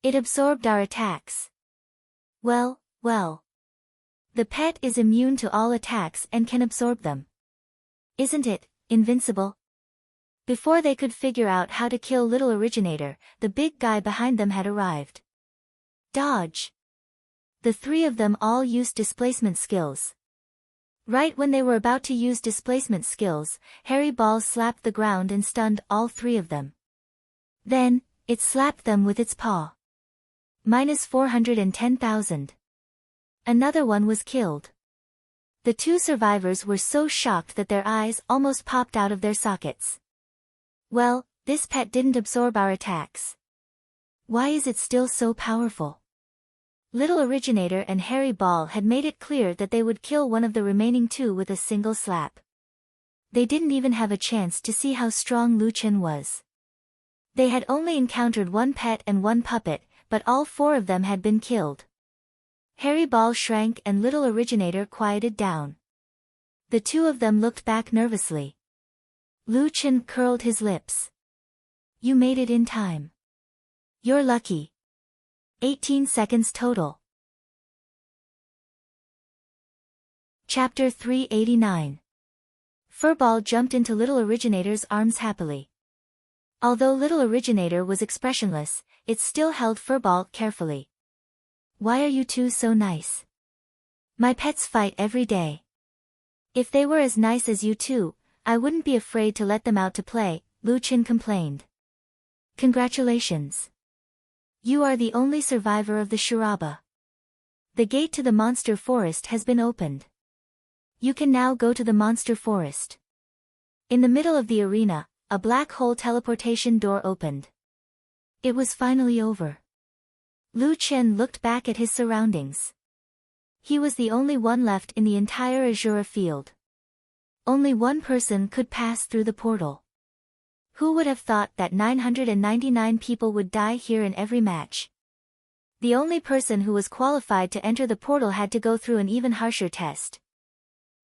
It absorbed our attacks. Well. The pet is immune to all attacks and can absorb them. Isn't it invincible? Before they could figure out how to kill Little Originator, the big guy behind them had arrived. Dodge! The three of them all used displacement skills. Right when they were about to use displacement skills, Hairy Ball slapped the ground and stunned all three of them. Then, it slapped them with its paw. Minus 410,000. Another one was killed. The two survivors were so shocked that their eyes almost popped out of their sockets. Well, this pet didn't absorb our attacks. Why is it still so powerful? Little Originator and Hairy Ball had made it clear that they would kill one of the remaining two with a single slap. They didn't even have a chance to see how strong Lu Chen was. They had only encountered one pet and one puppet, but all four of them had been killed. Hairy Ball shrank and Little Originator quieted down. The two of them looked back nervously. Lu Chen curled his lips. You made it in time. You're lucky. 18 seconds total. Chapter 389. Furball jumped into Little Originator's arms happily. Although Little Originator was expressionless, it still held Furball carefully. Why are you two so nice? My pets fight every day. If they were as nice as you two, I wouldn't be afraid to let them out to play, Lu Chen complained. Congratulations. You are the only survivor of the Shuraba. The gate to the monster forest has been opened. You can now go to the monster forest. In the middle of the arena, a black hole teleportation door opened. It was finally over. Lu Chen looked back at his surroundings. He was the only one left in the entire Azura field. Only one person could pass through the portal. Who would have thought that 999 people would die here in every match? The only person who was qualified to enter the portal had to go through an even harsher test.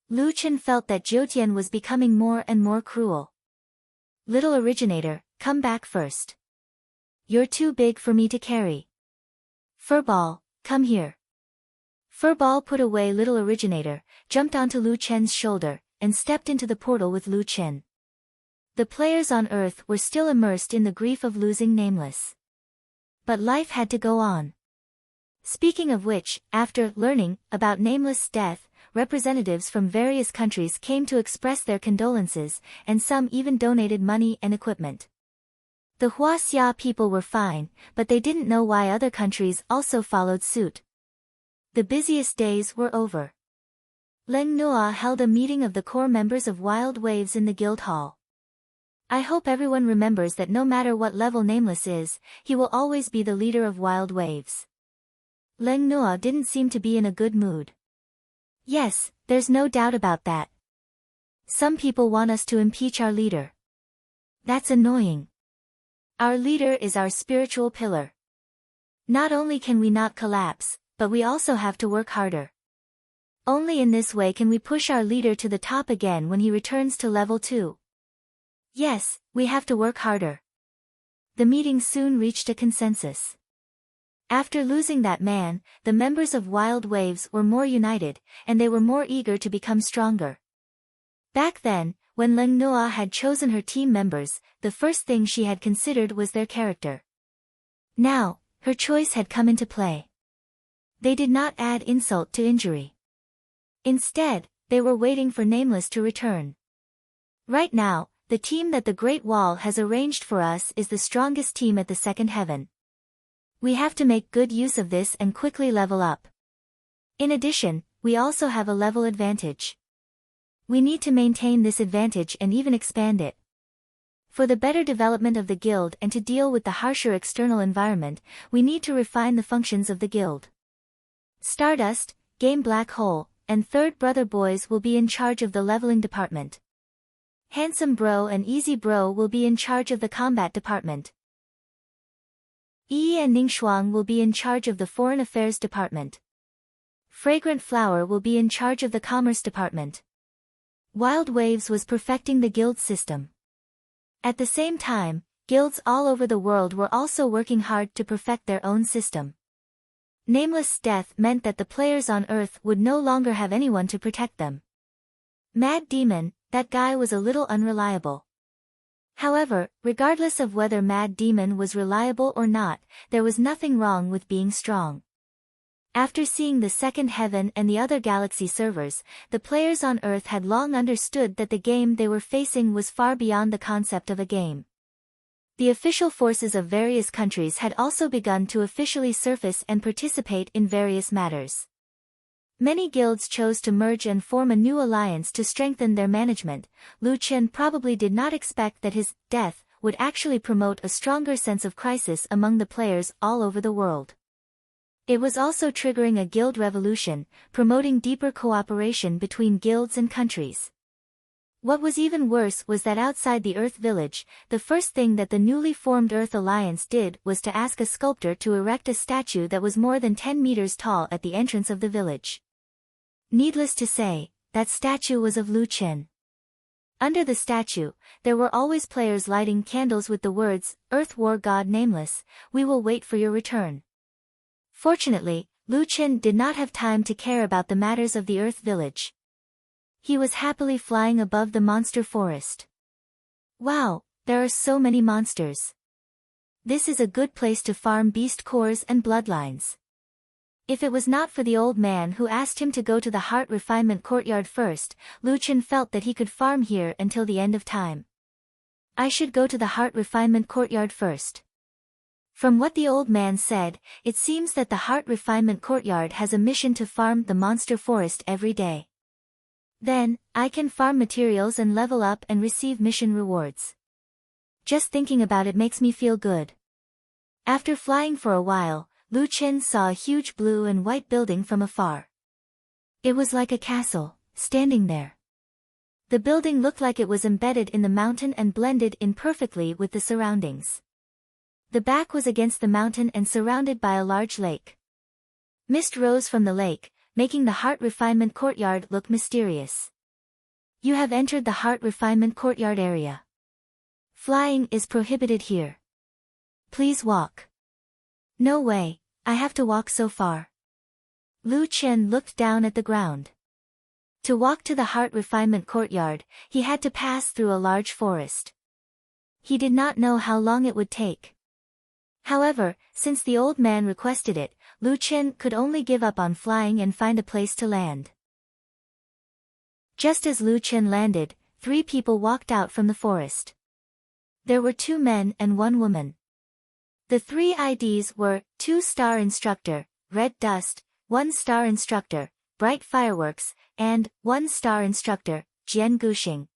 Lu Chen felt that Jiutian was becoming more and more cruel. Little Originator, come back first. You're too big for me to carry. Furball, come here. Furball put away Little Originator, jumped onto Lu Chen's shoulder, and stepped into the portal with Lu Chen. The players on Earth were still immersed in the grief of losing Nameless. But life had to go on. Speaking of which, after learning about Nameless' death, representatives from various countries came to express their condolences, and some even donated money and equipment. The Huaxia people were fine, but they didn't know why other countries also followed suit. The busiest days were over. Leng Nua held a meeting of the core members of Wild Waves in the guild hall. I hope everyone remembers that no matter what level Nameless is, he will always be the leader of Wild Waves. Leng Nua didn't seem to be in a good mood. Yes, there's no doubt about that. Some people want us to impeach our leader. That's annoying. Our leader is our spiritual pillar. Not only can we not collapse, but we also have to work harder. Only in this way can we push our leader to the top again when he returns to level 2. Yes, we have to work harder. The meeting soon reached a consensus. After losing that man, the members of Wild Waves were more united, and they were more eager to become stronger. Back then, when Leng Nua had chosen her team members, the first thing she had considered was their character. Now, her choice had come into play. They did not add insult to injury. Instead, they were waiting for Nameless to return. Right now, the team that the Great Wall has arranged for us is the strongest team at the Second Heaven. We have to make good use of this and quickly level up. In addition, we also have a level advantage. We need to maintain this advantage and even expand it. For the better development of the guild and to deal with the harsher external environment, we need to refine the functions of the guild. Stardust, Game Black Hole, and Third Brother Boys will be in charge of the leveling department. Handsome Bro and Easy Bro will be in charge of the combat department. Yi and Ningxuang will be in charge of the foreign affairs department. Fragrant Flower will be in charge of the commerce department. Wild Waves was perfecting the guild system. At the same time, guilds all over the world were also working hard to perfect their own system. Nameless death meant that the players on Earth would no longer have anyone to protect them. Mad Demon, that guy was a little unreliable. However, regardless of whether Mad Demon was reliable or not, there was nothing wrong with being strong. After seeing the second heaven and the other galaxy servers, the players on Earth had long understood that the game they were facing was far beyond the concept of a game. The official forces of various countries had also begun to officially surface and participate in various matters. Many guilds chose to merge and form a new alliance to strengthen their management. Lu Chen probably did not expect that his death would actually promote a stronger sense of crisis among the players all over the world. It was also triggering a guild revolution, promoting deeper cooperation between guilds and countries. What was even worse was that outside the Earth Village, the first thing that the newly formed Earth Alliance did was to ask a sculptor to erect a statue that was more than 10 meters tall at the entrance of the village. Needless to say, that statue was of Lu Chen. Under the statue, there were always players lighting candles with the words, "Earth War God Nameless, we will wait for your return." Fortunately, Lu Chen did not have time to care about the matters of the Earth Village. He was happily flying above the monster forest. Wow, there are so many monsters. This is a good place to farm beast cores and bloodlines. If it was not for the old man who asked him to go to the Heart Refinement Courtyard first, Lu Chen felt that he could farm here until the end of time. I should go to the Heart Refinement Courtyard first. From what the old man said, it seems that the Heart Refinement Courtyard has a mission to farm the monster forest every day. Then, I can farm materials and level up and receive mission rewards. Just thinking about it makes me feel good. After flying for a while, Lu Chen saw a huge blue and white building from afar. It was like a castle, standing there. The building looked like it was embedded in the mountain and blended in perfectly with the surroundings. The back was against the mountain and surrounded by a large lake. Mist rose from the lake, making the Heart Refinement Courtyard look mysterious. You have entered the Heart Refinement Courtyard area. Flying is prohibited here. Please walk. No way, I have to walk so far. Lu Chen looked down at the ground. To walk to the Heart Refinement Courtyard, he had to pass through a large forest. He did not know how long it would take. However, since the old man requested it, Lu Chen could only give up on flying and find a place to land. Just as Lu Chen landed, 3 people walked out from the forest. There were 2 men and 1 woman. The 3 IDs were 2-star instructor, Red Dust, 1-star instructor, Bright Fireworks, and 1-star instructor, Jian Guxing.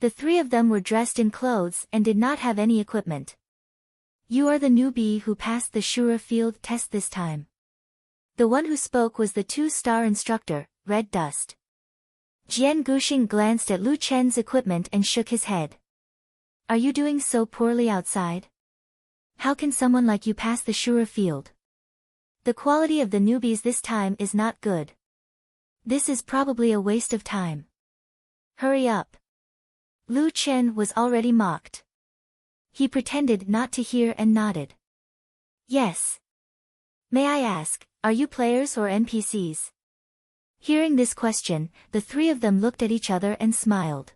The 3 of them were dressed in clothes and did not have any equipment. You are the newbie who passed the Shura field test this time. The one who spoke was the 2-star instructor, Red Dust. Jian Guxing glanced at Lu Chen's equipment and shook his head. Are you doing so poorly outside? How can someone like you pass the Shura field? The quality of the newbies this time is not good. This is probably a waste of time. Hurry up. Lu Chen was already mocked. He pretended not to hear and nodded. Yes. May I ask, are you players or NPCs? Hearing this question, the 3 of them looked at each other and smiled.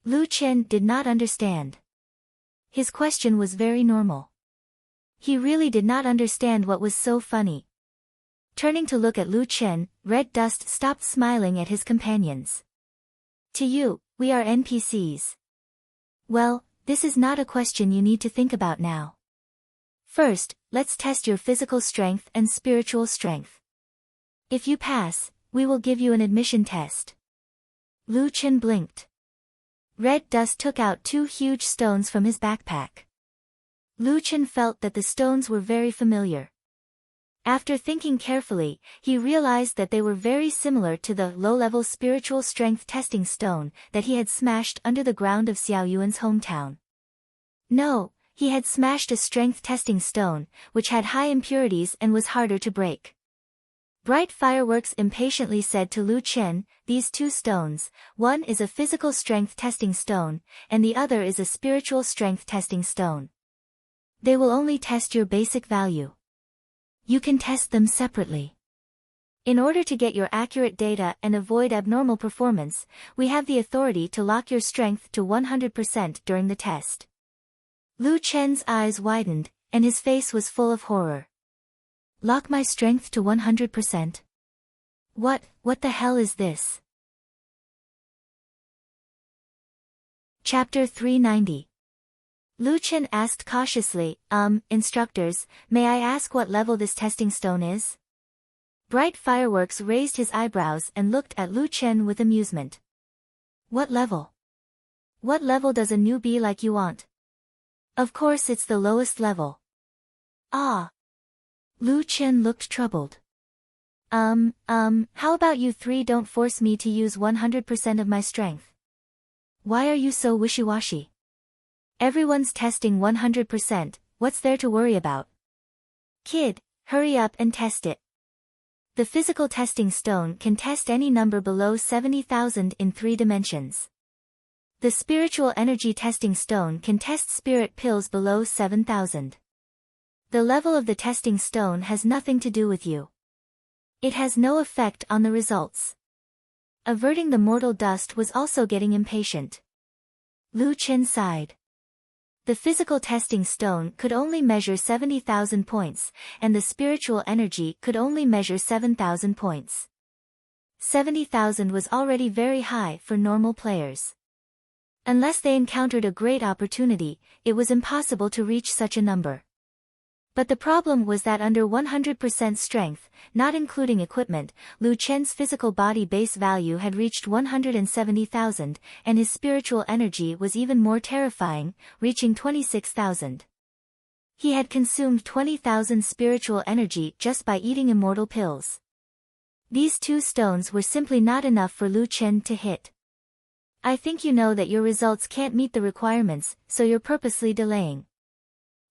Lu Chen did not understand. His question was very normal. He really did not understand what was so funny. Turning to look at Lu Chen, Red Dust stopped smiling at his companions. To you, we are NPCs. Well, this is not a question you need to think about now. First, let's test your physical strength and spiritual strength. If you pass, we will give you an admission test. Lu Chen blinked. Red Dust took out 2 huge stones from his backpack. Lu Chen felt that the stones were very familiar. After thinking carefully, he realized that they were very similar to the low-level spiritual strength testing stone that he had smashed under the ground of Xiao Yuan's hometown. No, he had smashed a strength testing stone, which had high impurities and was harder to break. Bright Fireworks impatiently said to Lu Chen, "These two stones, one is a physical strength testing stone, and the other is a spiritual strength testing stone. They will only test your basic value. You can test them separately. In order to get your accurate data and avoid abnormal performance, we have the authority to lock your strength to 100% during the test." Lu Chen's eyes widened, and his face was full of horror. "Lock my strength to 100%? What the hell is this?" Chapter 390. Lu Chen asked cautiously, "Instructors, may I ask what level this testing stone is?" Bright Fireworks raised his eyebrows and looked at Lu Chen with amusement. "What level? What level does a newbie like you want?" "Of course it's the lowest level." "Ah." Lu Chen looked troubled. How about you three don't force me to use 100% of my strength? Why are you so wishy-washy? Everyone's testing 100%, what's there to worry about? Kid, hurry up and test it. The physical testing stone can test any number below 70,000 in 3 dimensions. The spiritual energy testing stone can test spirit pills below 7,000. The level of the testing stone has nothing to do with you. It has no effect on the results. Averting the mortal dust was also getting impatient. Lu Chen sighed. The physical testing stone could only measure 70,000 points, and the spiritual energy could only measure 7,000 points. 70,000 was already very high for normal players. Unless they encountered a great opportunity, it was impossible to reach such a number. But the problem was that under 100% strength, not including equipment, Lu Chen's physical body base value had reached 170,000, and his spiritual energy was even more terrifying, reaching 26,000. He had consumed 20,000 spiritual energy just by eating immortal pills. These 2 stones were simply not enough for Lu Chen to hit. "I think you know that your results can't meet the requirements, so you're purposely delaying.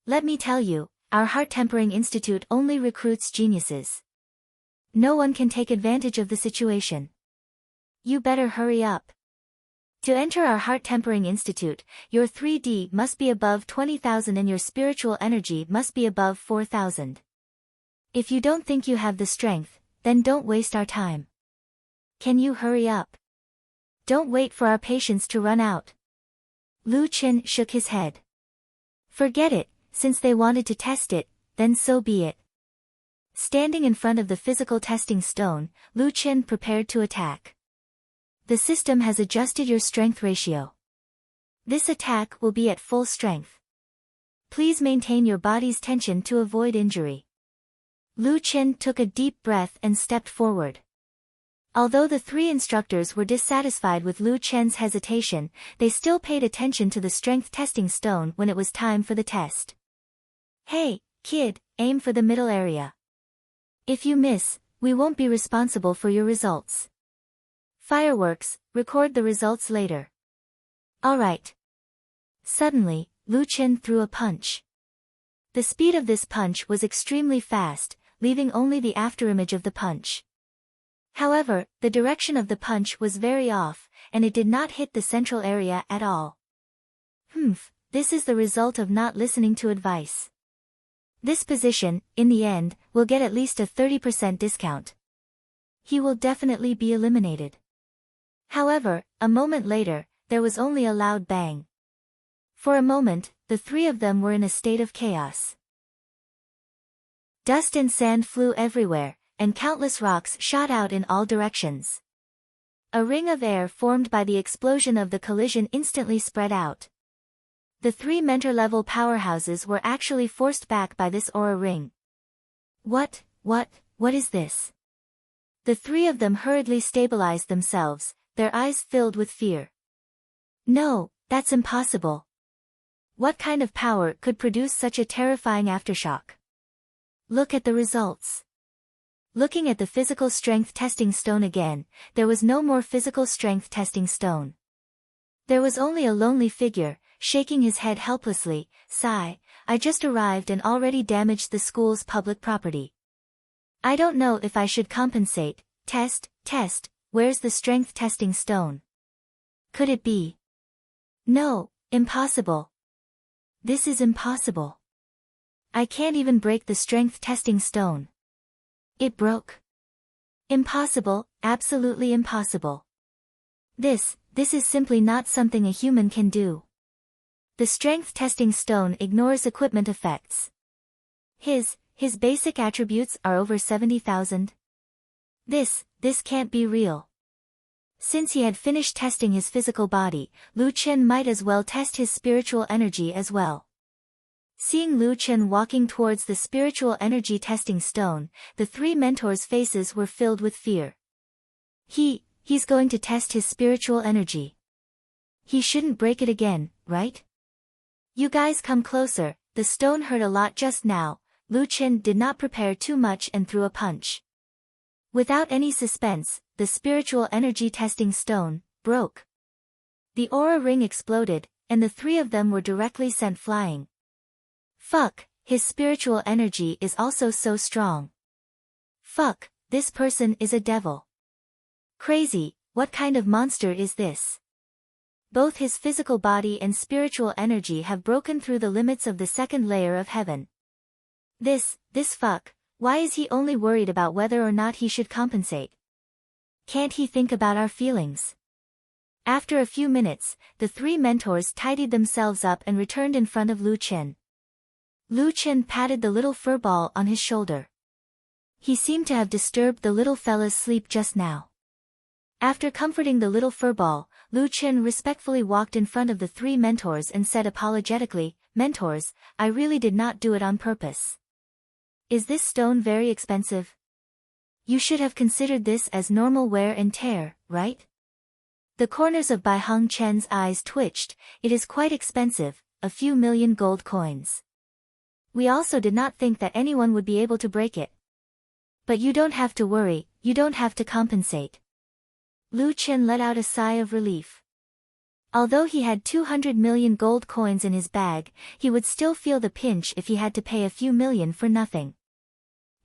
Let me tell you, our Heart-Tempering Institute only recruits geniuses. No one can take advantage of the situation. You better hurry up. To enter our Heart-Tempering Institute, your 3D must be above 20,000 and your spiritual energy must be above 4,000. If you don't think you have the strength, then don't waste our time. Can you hurry up? Don't wait for our patience to run out." Lu Chen shook his head. "Forget it. Since they wanted to test it, then so be it." Standing in front of the physical testing stone, Lu Chen prepared to attack. "The system has adjusted your strength ratio. This attack will be at full strength. Please maintain your body's tension to avoid injury." Lu Chen took a deep breath and stepped forward. Although the 3 instructors were dissatisfied with Lu Chen's hesitation, they still paid attention to the strength testing stone when it was time for the test. "Hey, kid, aim for the middle area. If you miss, we won't be responsible for your results. Fireworks, record the results later." "Alright." Suddenly, Lu Chen threw a punch. The speed of this punch was extremely fast, leaving only the afterimage of the punch. However, the direction of the punch was very off, and it did not hit the central area at all. This is the result of not listening to advice. This position, in the end, will get at least a 30% discount. He will definitely be eliminated. However, a moment later, there was only a loud bang. For a moment, the 3 of them were in a state of chaos. Dust and sand flew everywhere, and countless rocks shot out in all directions. A ring of air formed by the explosion of the collision instantly spread out. The 3 mentor-level powerhouses were actually forced back by this aura ring. What is this? The 3 of them hurriedly stabilized themselves, their eyes filled with fear. "No, that's impossible. What kind of power could produce such a terrifying aftershock? Look at the results." Looking at the physical strength testing stone again, there was no more physical strength testing stone. There was only a lonely figure, shaking his head helplessly. "Sigh, I just arrived and already damaged the school's public property. I don't know if I should compensate. Test, where's the strength testing stone? Could it be? No, impossible. This is impossible. I can't even break the strength testing stone. It broke. Impossible, absolutely impossible. This is simply not something a human can do. The strength testing stone ignores equipment effects. His basic attributes are over 70,000. This can't be real. Since he had finished testing his physical body, Lu Chen might as well test his spiritual energy as well. Seeing Lu Chen walking towards the spiritual energy testing stone, the three mentors' faces were filled with fear. He's going to test his spiritual energy. He shouldn't break it again, right? You guys come closer, the stone hurt a lot just now. Lu Chen did not prepare too much and threw a punch. Without any suspense, the spiritual energy testing stone broke. The aura ring exploded, and the three of them were directly sent flying. Fuck, his spiritual energy is also so strong. Fuck, this person is a devil. Crazy, what kind of monster is this? Both his physical body and spiritual energy have broken through the limits of the second layer of heaven. This fuck, why is he only worried about whether or not he should compensate? Can't he think about our feelings? After a few minutes, the three mentors tidied themselves up and returned in front of Lu Chen. Lu Chen patted the little fur ball on his shoulder. He seemed to have disturbed the little fella's sleep just now. After comforting the little furball, Lu Chen respectfully walked in front of the three mentors and said apologetically, "Mentors, I really did not do it on purpose. Is this stone very expensive? You should have considered this as normal wear and tear, right?" The corners of Bai Hong Chen's eyes twitched. It is quite expensive, a few million gold coins. We also did not think that anyone would be able to break it. But you don't have to worry, you don't have to compensate. Lu Chen let out a sigh of relief. Although he had 200 million gold coins in his bag, he would still feel the pinch if he had to pay a few million for nothing.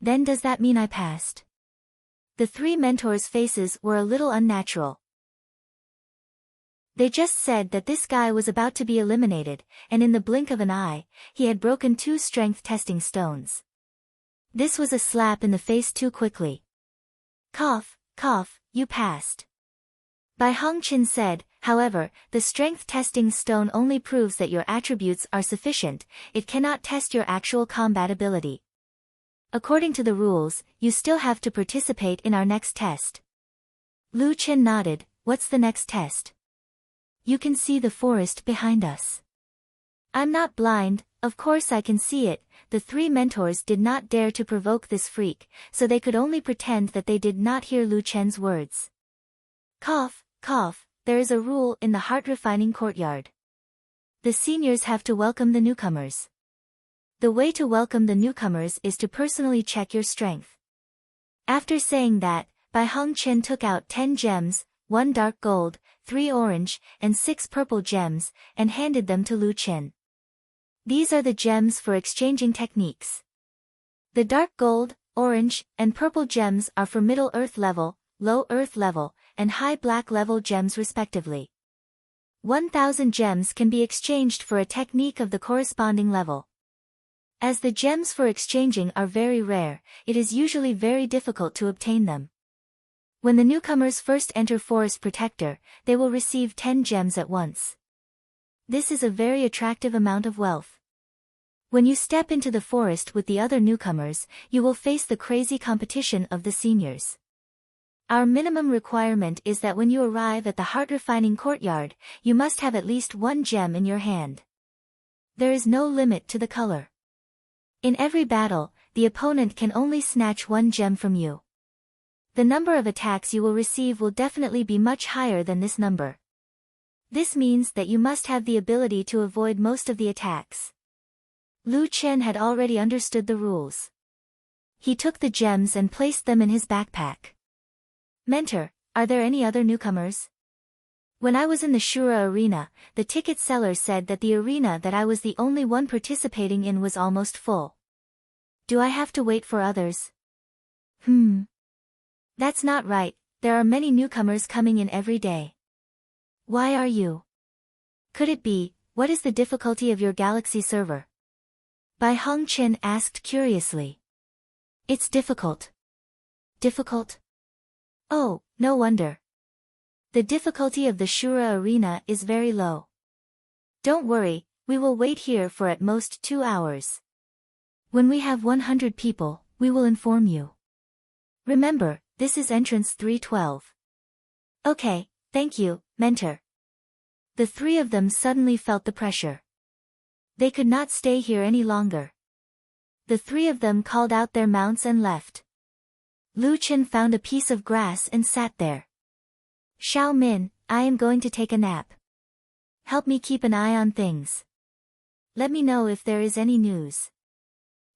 Then does that mean I passed? The three mentors' faces were a little unnatural. They just said that this guy was about to be eliminated, and in the blink of an eye, he had broken 2 strength testing stones. This was a slap in the face too quickly. Cough, you passed. Bai Hongqin said, however, the strength testing stone only proves that your attributes are sufficient, it cannot test your actual combat ability. According to the rules, you still have to participate in our next test. Lu Chen nodded. What's the next test? You can see the forest behind us. I'm not blind, of course I can see it. The 3 mentors did not dare to provoke this freak, so they could only pretend that they did not hear Lu Chen's words. Cough, there is a rule in the heart-refining courtyard. The seniors have to welcome the newcomers. The way to welcome the newcomers is to personally check your strength. After saying that, Bai Hongqian took out 10 gems, 1 dark gold, 3 orange, and 6 purple gems, and handed them to Lu Chen. These are the gems for exchanging techniques. The dark gold, orange, and purple gems are for middle earth level, low earth level, and high black level gems respectively. 1,000 gems can be exchanged for a technique of the corresponding level. As the gems for exchanging are very rare, it is usually very difficult to obtain them. When the newcomers first enter Forest Protector, they will receive 10 gems at once. This is a very attractive amount of wealth. When you step into the forest with the other newcomers, you will face the crazy competition of the seniors. Our minimum requirement is that when you arrive at the heart-refining courtyard, you must have at least 1 gem in your hand. There is no limit to the color. In every battle, the opponent can only snatch 1 gem from you. The number of attacks you will receive will definitely be much higher than this number. This means that you must have the ability to avoid most of the attacks. Lu Chen had already understood the rules. He took the gems and placed them in his backpack. Mentor, are there any other newcomers? When I was in the Shura arena, the ticket seller said that the arena that I was the only one participating in was almost full. Do I have to wait for others? That's not right, there are many newcomers coming in every day. Why are you? Could it be, what is the difficulty of your galaxy server? Bai Hongqin asked curiously. It's difficult. Difficult? Oh, no wonder. The difficulty of the Shura arena is very low. Don't worry, we will wait here for at most 2 hours. When we have 100 people, we will inform you. Remember, this is entrance 312. Okay, thank you, mentor. The three of them suddenly felt the pressure. They could not stay here any longer. The three of them called out their mounts and left. Lu Chen found a piece of grass and sat there. Xiao Min, I am going to take a nap. Help me keep an eye on things. Let me know if there is any news.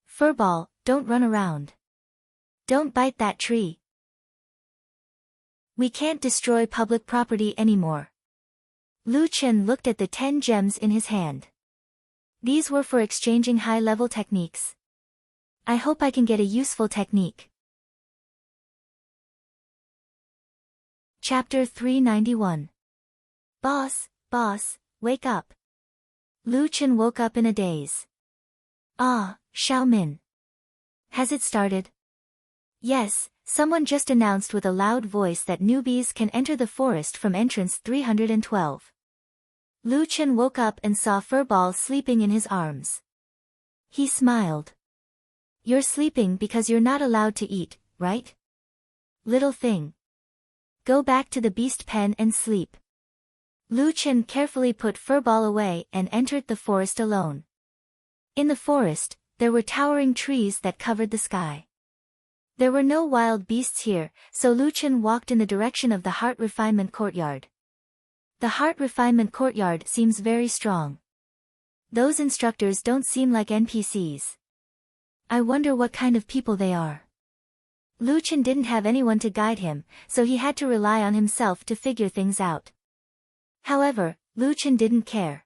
Furball, don't run around. Don't bite that tree. We can't destroy public property anymore. Lu Chen looked at the 10 gems in his hand. These were for exchanging high-level techniques. I hope I can get a useful technique. Chapter 391. Boss, wake up. Lu Chen woke up in a daze. Ah, Xiao Min. Has it started? Yes, someone just announced with a loud voice that newbies can enter the forest from entrance 312. Lu Chen woke up and saw Furball sleeping in his arms. He smiled. You're sleeping because you're not allowed to eat, right? Little thing. Go back to the beast pen and sleep. Lu Chen carefully put Furball away and entered the forest alone. In the forest, there were towering trees that covered the sky. There were no wild beasts here, so Lu Chen walked in the direction of the Heart Refinement Courtyard. The Heart Refinement Courtyard seems very strong. Those instructors don't seem like NPCs. I wonder what kind of people they are. Lu Chen didn't have anyone to guide him, so he had to rely on himself to figure things out. However, Lu Chen didn't care.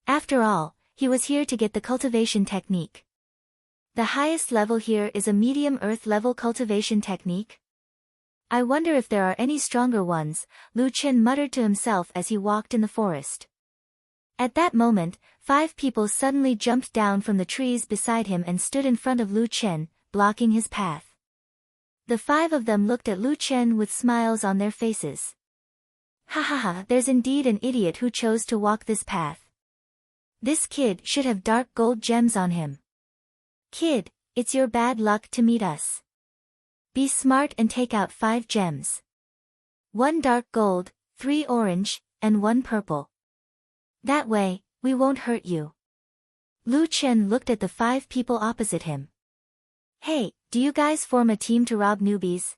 After all, he was here to get the cultivation technique. The highest level here is a medium earth level cultivation technique. I wonder if there are any stronger ones, Lu Chen muttered to himself as he walked in the forest. At that moment, 5 people suddenly jumped down from the trees beside him and stood in front of Lu Chen, blocking his path. The 5 of them looked at Lu Chen with smiles on their faces. Ha ha ha, there's indeed an idiot who chose to walk this path. This kid should have dark gold gems on him. Kid, it's your bad luck to meet us. Be smart and take out 5 gems. 1 dark gold, 3 orange, and 1 purple. That way, we won't hurt you. Lu Chen looked at the 5 people opposite him. Hey, do you guys form a team to rob newbies?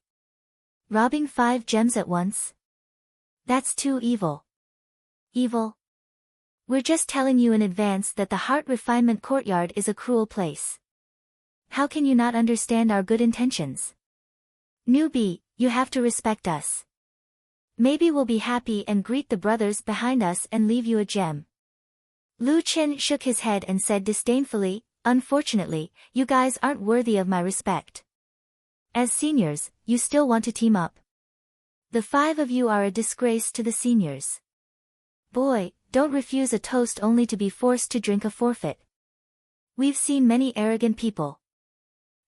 Robbing 5 gems at once? That's too evil. Evil? We're just telling you in advance that the Heart Refinement Courtyard is a cruel place. How can you not understand our good intentions? Newbie, you have to respect us. Maybe we'll be happy and greet the brothers behind us and leave you a gem. Lu Chen shook his head and said disdainfully, unfortunately, you guys aren't worthy of my respect. As seniors, you still want to team up. The 5 of you are a disgrace to the seniors. Boy, don't refuse a toast only to be forced to drink a forfeit. We've seen many arrogant people.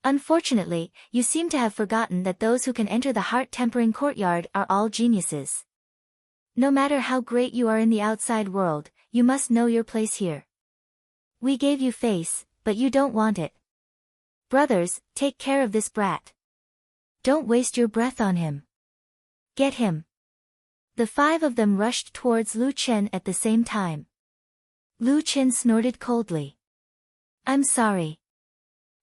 Unfortunately, you seem to have forgotten that those who can enter the heart-tempering courtyard are all geniuses. No matter how great you are in the outside world, you must know your place here. We gave you face, but you don't want it. Brothers, take care of this brat. Don't waste your breath on him. Get him. The 5 of them rushed towards Lu Chen at the same time. Lu Chen snorted coldly. I'm sorry.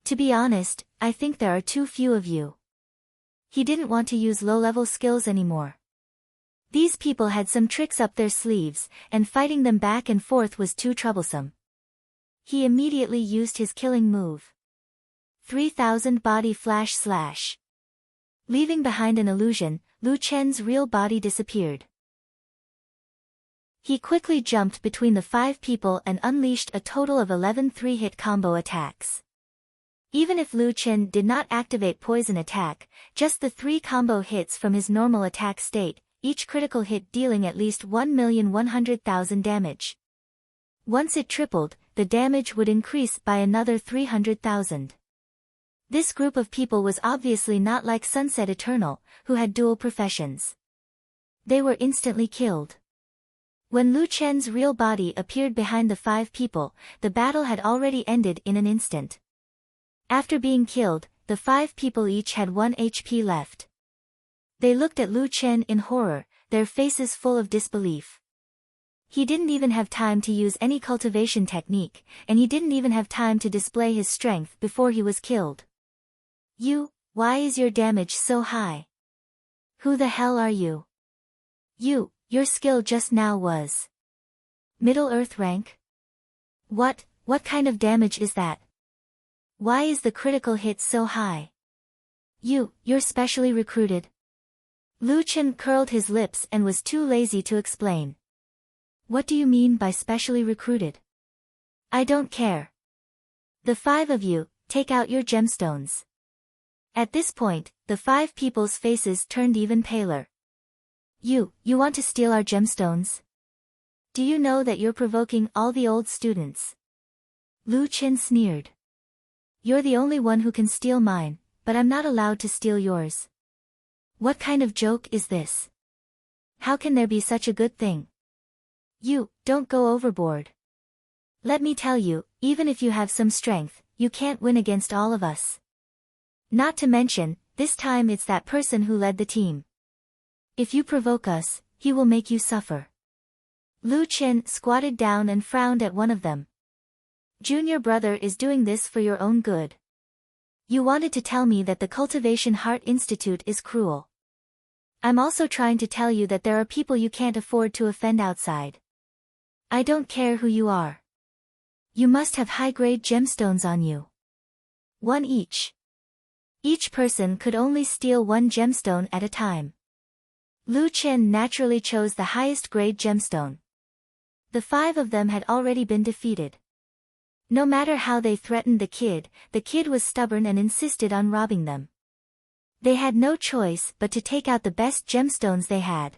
To be honest, I think there are too few of you. He didn't want to use low-level skills anymore. These people had some tricks up their sleeves, and fighting them back and forth was too troublesome. He immediately used his killing move. 3000 body flash slash. Leaving behind an illusion, Lu Chen's real body disappeared. He quickly jumped between the 5 people and unleashed a total of 11 3-hit combo attacks. Even if Lu Chen did not activate poison attack, just the 3 combo hits from his normal attack state, each critical hit dealing at least 1,100,000 damage. Once it tripled, the damage would increase by another 300,000. This group of people was obviously not like Sunset Eternal, who had dual professions. They were instantly killed. When Lu Chen's real body appeared behind the 5 people, the battle had already ended in an instant. After being killed, the 5 people each had 1 HP left. They looked at Lu Chen in horror, their faces full of disbelief. He didn't even have time to use any cultivation technique, and he didn't even have time to display his strength before he was killed. Why is your damage so high? Who the hell are you? Your skill just now was Middle Earth rank? What kind of damage is that? Why is the critical hit so high? You're specially recruited? Lu Chen curled his lips and was too lazy to explain. What do you mean by specially recruited? I don't care. The 5 of you, take out your gemstones. At this point, the 5 people's faces turned even paler. You want to steal our gemstones? Do you know that you're provoking all the old students? Lu Chen sneered. You're the only one who can steal mine, but I'm not allowed to steal yours. What kind of joke is this? How can there be such a good thing? Don't go overboard. Let me tell you, even if you have some strength, you can't win against all of us. Not to mention, this time it's that person who led the team. If you provoke us, he will make you suffer. Lu Chen squatted down and frowned at one of them. Junior brother is doing this for your own good. You wanted to tell me that the Cultivation Heart Institute is cruel. I'm also trying to tell you that there are people you can't afford to offend outside. I don't care who you are. You must have high-grade gemstones on you. 1 each. Each person could only steal 1 gemstone at a time. Lu Chen naturally chose the highest grade gemstone. The 5 of them had already been defeated. No matter how they threatened the kid was stubborn and insisted on robbing them. They had no choice but to take out the best gemstones they had.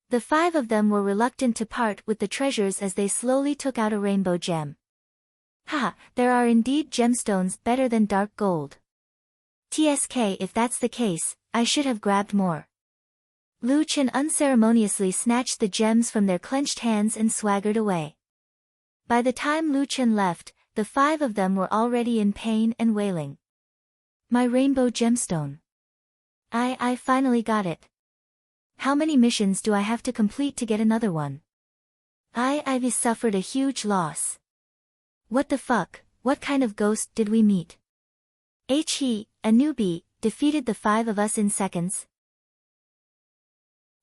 The 5 of them were reluctant to part with the treasures as they slowly took out a rainbow gem. There are indeed gemstones better than dark gold. TSK, if that's the case, I should have grabbed more. Lu Chen unceremoniously snatched the gems from their clenched hands and swaggered away. By the time Lu Chen left, the 5 of them were already in pain and wailing. My rainbow gemstone. I finally got it. How many missions do I have to complete to get another one? I've suffered a huge loss. What the fuck, what kind of ghost did we meet? He, a newbie, defeated the 5 of us in seconds.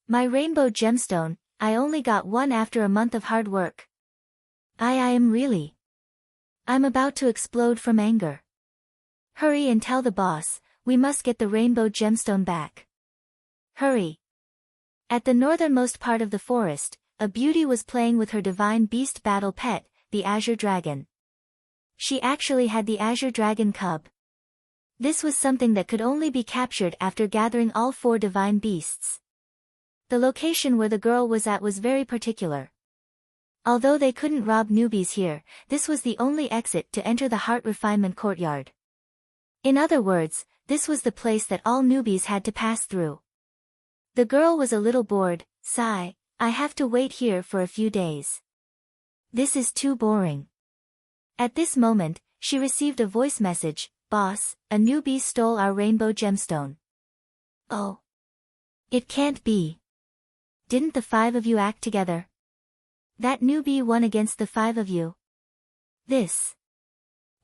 My rainbow gemstone, I only got 1 after a month of hard work. I am really. I'm about to explode from anger. Hurry and tell the boss, we must get the rainbow gemstone back. Hurry. At the northernmost part of the forest, a beauty was playing with her divine beast battle pet, the Azure Dragon. She actually had the Azure Dragon cub. This was something that could only be captured after gathering all 4 divine beasts. The location where the girl was at was very particular. Although they couldn't rob newbies here, this was the only exit to enter the Heart Refinement Courtyard. In other words, this was the place that all newbies had to pass through. The girl was a little bored. Sigh, I have to wait here for a few days. This is too boring. At this moment, she received a voice message, Boss, a newbie stole our rainbow gemstone. Oh. It can't be. Didn't the 5 of you act together? That newbie won against the 5 of you.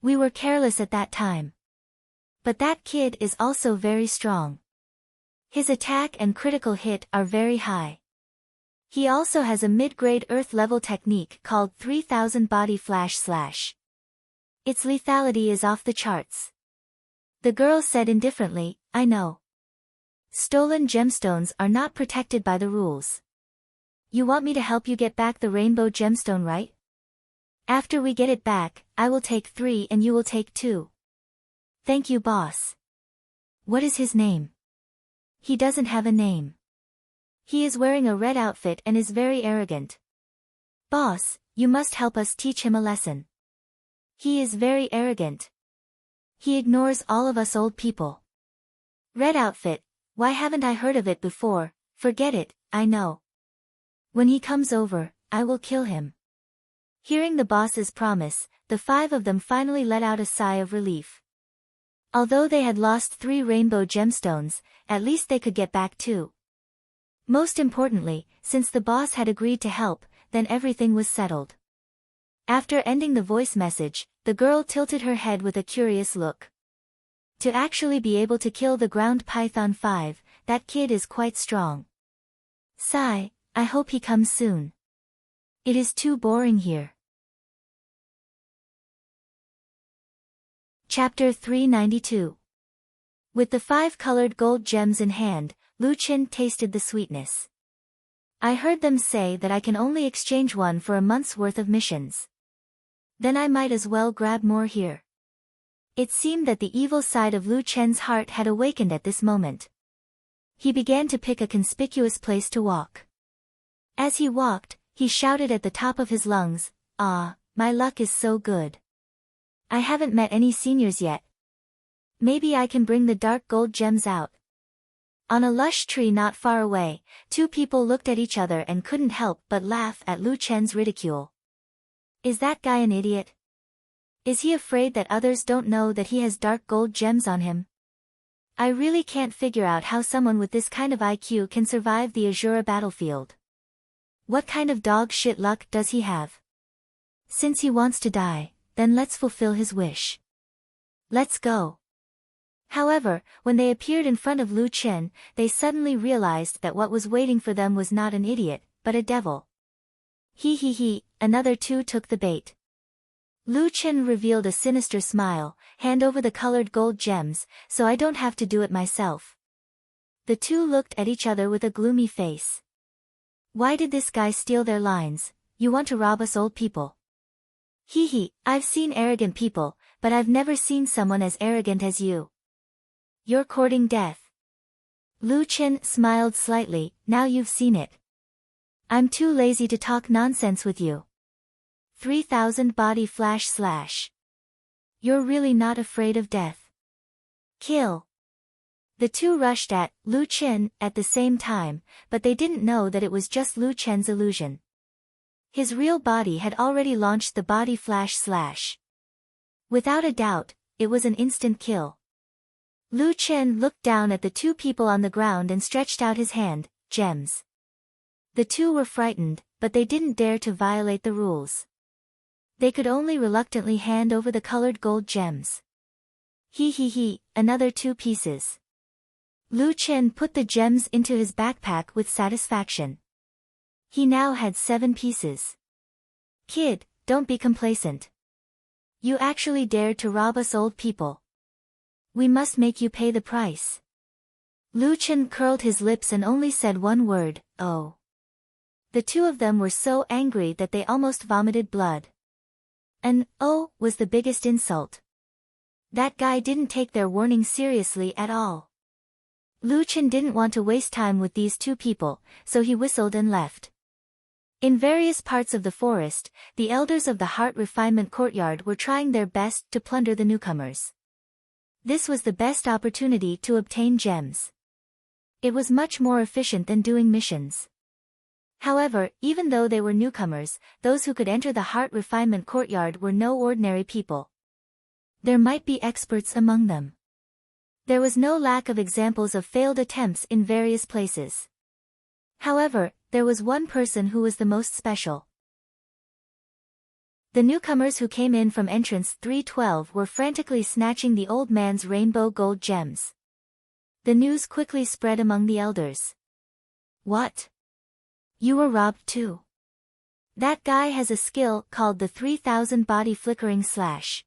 We were careless at that time. But that kid is also very strong. His attack and critical hit are very high. He also has a mid-grade earth-level technique called 3000 Body Flash / Its lethality is off the charts. The girl said indifferently, I know. Stolen gemstones are not protected by the rules. You want me to help you get back the rainbow gemstone, right? After we get it back, I will take 3 and you will take 2. Thank you, boss. What is his name? He doesn't have a name. He is wearing a red outfit and is very arrogant. Boss, you must help us teach him a lesson. He is very arrogant. He ignores all of us old people. Red outfit, why haven't I heard of it before? Forget it, I know. When he comes over, I will kill him. Hearing the boss's promise, the 5 of them finally let out a sigh of relief. Although they had lost 3 rainbow gemstones, at least they could get back 2. Most importantly, since the boss had agreed to help, then everything was settled. After ending the voice message, the girl tilted her head with a curious look. To actually be able to kill the ground python 5, that kid is quite strong. Sigh, I hope he comes soon. It is too boring here. Chapter 392. With the 5 colored gold gems in hand, Lu Qin tasted the sweetness. I heard them say that I can only exchange one for a month's worth of missions. Then I might as well grab more here. It seemed that the evil side of Lu Chen's heart had awakened at this moment. He began to pick a conspicuous place to walk. As he walked, he shouted at the top of his lungs, "Ah, my luck is so good. I haven't met any seniors yet. Maybe I can bring the dark gold gems out." On a lush tree not far away, 2 people looked at each other and couldn't help but laugh at Lu Chen's ridicule. Is that guy an idiot? Is he afraid that others don't know that he has dark gold gems on him? I really can't figure out how someone with this kind of IQ can survive the Azura battlefield. What kind of dog shit luck does he have? Since he wants to die, then let's fulfill his wish. Let's go. However, when they appeared in front of Lu Chen, they suddenly realized that what was waiting for them was not an idiot, but a devil. He, another 2 took the bait. Lu Chen revealed a sinister smile, hand over the colored gold gems, so I don't have to do it myself. The 2 looked at each other with a gloomy face. Why did this guy steal their lines? You want to rob us old people? I've seen arrogant people, but I've never seen someone as arrogant as you. You're courting death. Lu Chen smiled slightly, now you've seen it. I'm too lazy to talk nonsense with you. 3000 body flash. You're really not afraid of death. Kill. The 2 rushed at Lu Chen at the same time, but they didn't know that it was just Lu Chen's illusion. His real body had already launched the body flash. Without a doubt, it was an instant kill. Lu Chen looked down at the 2 people on the ground and stretched out his hand, gems. The 2 were frightened, but they didn't dare to violate the rules. They could only reluctantly hand over the colored gold gems. Another 2 pieces. Lu Chen put the gems into his backpack with satisfaction. He now had 7 pieces. Kid, don't be complacent. You actually dared to rob us old people. We must make you pay the price. Lu Chen curled his lips and only said one word, "Oh." The 2 of them were so angry that they almost vomited blood. An "oh" was the biggest insult. That guy didn't take their warning seriously at all. Lu Chen didn't want to waste time with these 2 people, so he whistled and left. In various parts of the forest, the elders of the Heart Refinement Courtyard were trying their best to plunder the newcomers. This was the best opportunity to obtain gems. It was much more efficient than doing missions. However, even though they were newcomers, those who could enter the Heart Refinement Courtyard were no ordinary people. There might be experts among them. There was no lack of examples of failed attempts in various places. However, there was one person who was the most special. The newcomers who came in from entrance 312 were frantically snatching the old man's rainbow gold gems. The news quickly spread among the elders. What? You were robbed too? That guy has a skill called the 3000 body flickering slash.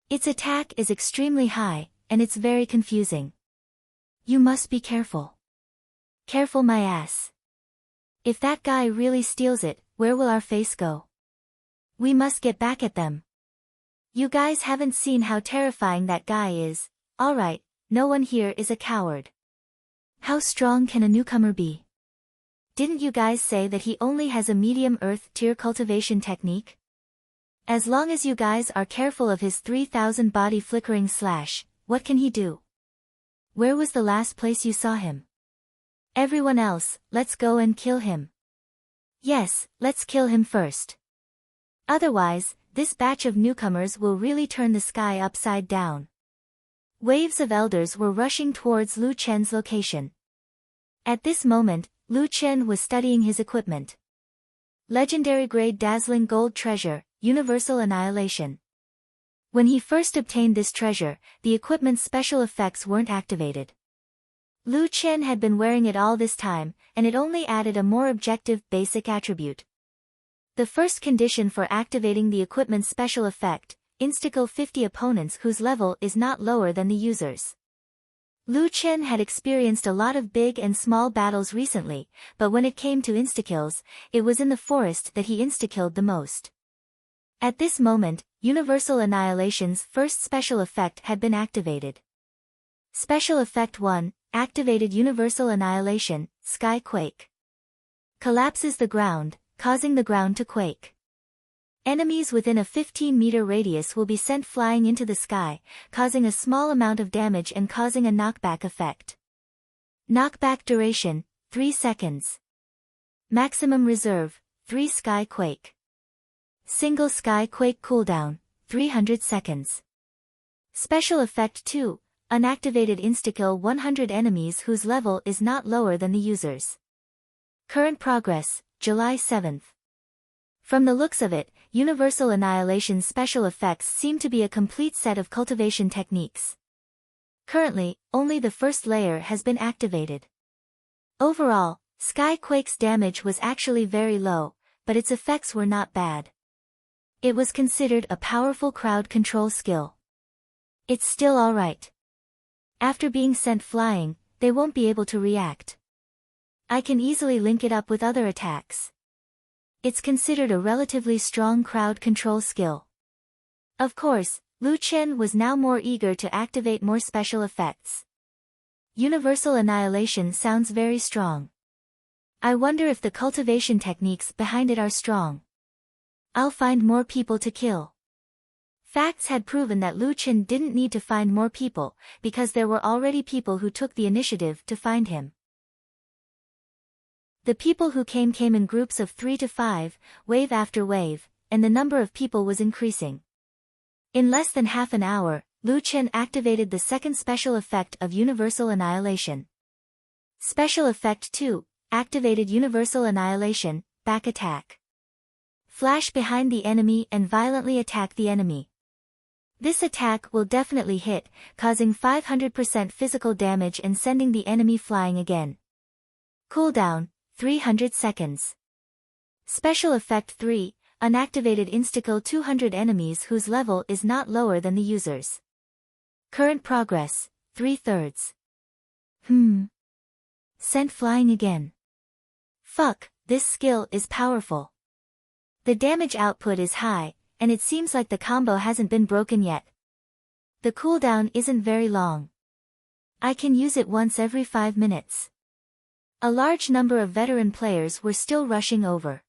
Its attack is extremely high, and it's very confusing. You must be careful. Careful my ass. If that guy really steals it, where will our face go? We must get back at them. You guys haven't seen how terrifying that guy is. Alright, no one here is a coward. How strong can a newcomer be? Didn't you guys say that he only has a medium earth tier cultivation technique? As long as you guys are careful of his 3000 body flickering slash, what can he do? Where was the last place you saw him? Everyone else, let's go and kill him. Yes, let's kill him first. Otherwise, this batch of newcomers will really turn the sky upside down. Waves of elders were rushing towards Lu Chen's location. At this moment, Lu Chen was studying his equipment. Legendary grade dazzling gold treasure, universal annihilation. When he first obtained this treasure, the equipment's special effects weren't activated. Lu Chen had been wearing it all this time, and it only added a more objective, basic attribute. The first condition for activating the equipment's special effect, insta-kill 50 opponents whose level is not lower than the user's. Lu Chen had experienced a lot of big and small battles recently, but when it came to insta-kills, it was in the forest that he insta-killed the most. At this moment, Universal Annihilation's first special effect had been activated. Special Effect 1, Activated Universal Annihilation, Sky Quake. Collapses the ground, causing the ground to quake. Enemies within a 15-meter radius will be sent flying into the sky, causing a small amount of damage and causing a knockback effect. Knockback duration, 3 seconds. Maximum reserve, 3 Sky Quake. Single Sky Quake cooldown, 300 seconds. Special Effect 2, Unactivated Insta-kill 100 enemies whose level is not lower than the user's. Current progress, July 7th. From the looks of it, Universal Annihilation's special effects seem to be a complete set of cultivation techniques. Currently, only the first layer has been activated. Overall, Sky Quake's damage was actually very low, but its effects were not bad. It was considered a powerful crowd control skill. It's still alright. After being sent flying, they won't be able to react. I can easily link it up with other attacks. It's considered a relatively strong crowd control skill. Of course, Lu Chen was now more eager to activate more special effects. Universal Annihilation sounds very strong. I wonder if the cultivation techniques behind it are strong. I'll find more people to kill. Facts had proven that Lu Chen didn't need to find more people, because there were already people who took the initiative to find him. The people who came in groups of 3 to 5, wave after wave, and the number of people was increasing. In less than half an hour, Lu Chen activated the second special effect of Universal Annihilation. Special Effect 2, Activated Universal Annihilation, Back Attack. Flash behind the enemy and violently attack the enemy. This attack will definitely hit, causing 500% physical damage and sending the enemy flying again. Cooldown, 300 seconds. Special Effect 3, Unactivated Insta-kill 200 enemies whose level is not lower than the user's. Current progress, 3/3. Sent flying again. Fuck, this skill is powerful. The damage output is high, and it seems like the combo hasn't been broken yet. The cooldown isn't very long. I can use it once every 5 minutes. A large number of veteran players were still rushing over.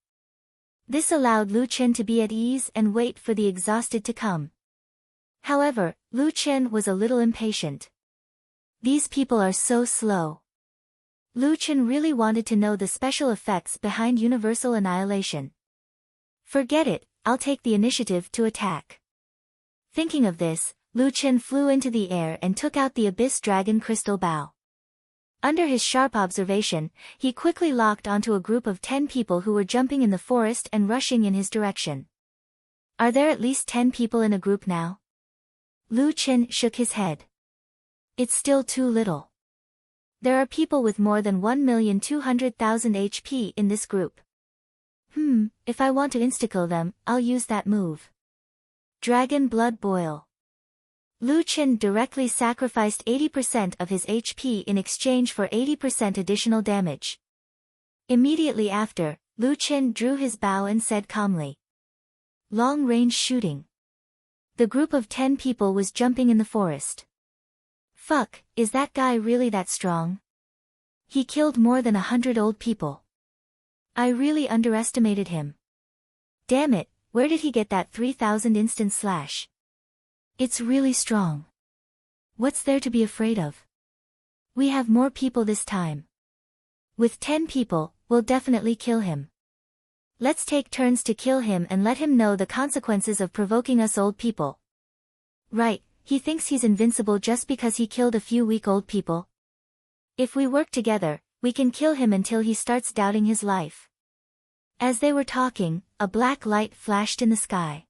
This allowed Lu Chen to be at ease and wait for the exhausted to come. However, Lu Chen was a little impatient. These people are so slow. Lu Chen really wanted to know the special effects behind Universal Annihilation. Forget it, I'll take the initiative to attack. Thinking of this, Lu Chen flew into the air and took out the Abyss Dragon Crystal Bow. Under his sharp observation, he quickly locked onto a group of 10 people who were jumping in the forest and rushing in his direction. Are there at least 10 people in a group now? Lu Chen shook his head. It's still too little. There are people with more than 1,200,000 HP in this group. If I want to insta-kill them, I'll use that move. Dragon Blood Boil. Lu Chen directly sacrificed 80% of his HP in exchange for 80% additional damage. Immediately after, Lu Chen drew his bow and said calmly. Long-range shooting. The group of 10 people was jumping in the forest. Fuck, is that guy really that strong? He killed more than 100 old people. I really underestimated him. Damn it, where did he get that 3000 instant slash? It's really strong. What's there to be afraid of? We have more people this time. With 10 people, we'll definitely kill him. Let's take turns to kill him and let him know the consequences of provoking us old people. Right, he thinks he's invincible just because he killed a few weak old people. If we work together, we can kill him until he starts doubting his life. As they were talking, a black light flashed in the sky.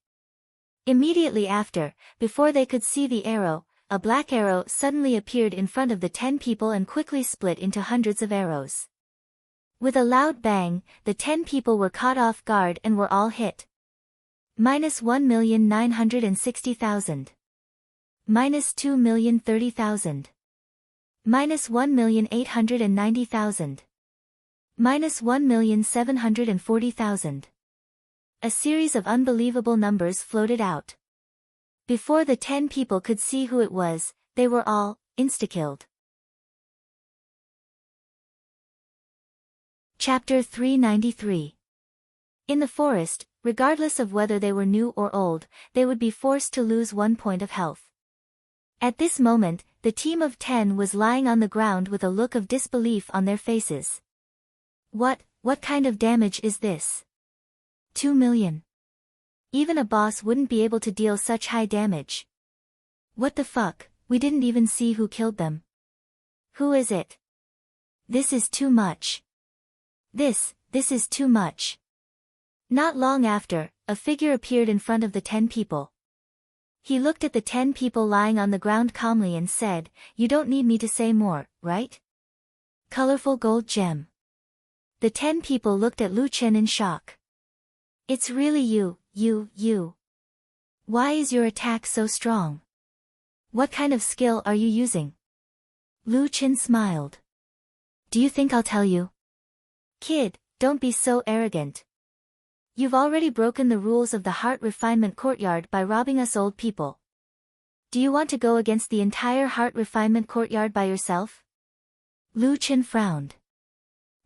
Immediately after, before they could see the arrow, a black arrow suddenly appeared in front of the 10 people and quickly split into hundreds of arrows. With a loud bang, the 10 people were caught off guard and were all hit. -1,960,000. -2,030,000. -1,890,000. -1,740,000. A series of unbelievable numbers floated out. Before the 10 people could see who it was, they were all insta-killed. Chapter 393. In the forest, regardless of whether they were new or old, they would be forced to lose 1 point of health. At this moment, the team of 10 was lying on the ground with a look of disbelief on their faces. What kind of damage is this? 2 million. Even a boss wouldn't be able to deal such high damage. What the fuck, we didn't even see who killed them. Who is it? This is too much. This is too much. Not long after, a figure appeared in front of the 10 people. He looked at the 10 people lying on the ground calmly and said, "You don't need me to say more, right?" Colorful gold gem. The 10 people looked at Lu Chen in shock. It's really you. Why is your attack so strong? What kind of skill are you using? Lu Chen smiled. Do you think I'll tell you? Kid, don't be so arrogant. You've already broken the rules of the Heart Refinement Courtyard by robbing us old people. Do you want to go against the entire Heart Refinement Courtyard by yourself? Lu Chen frowned.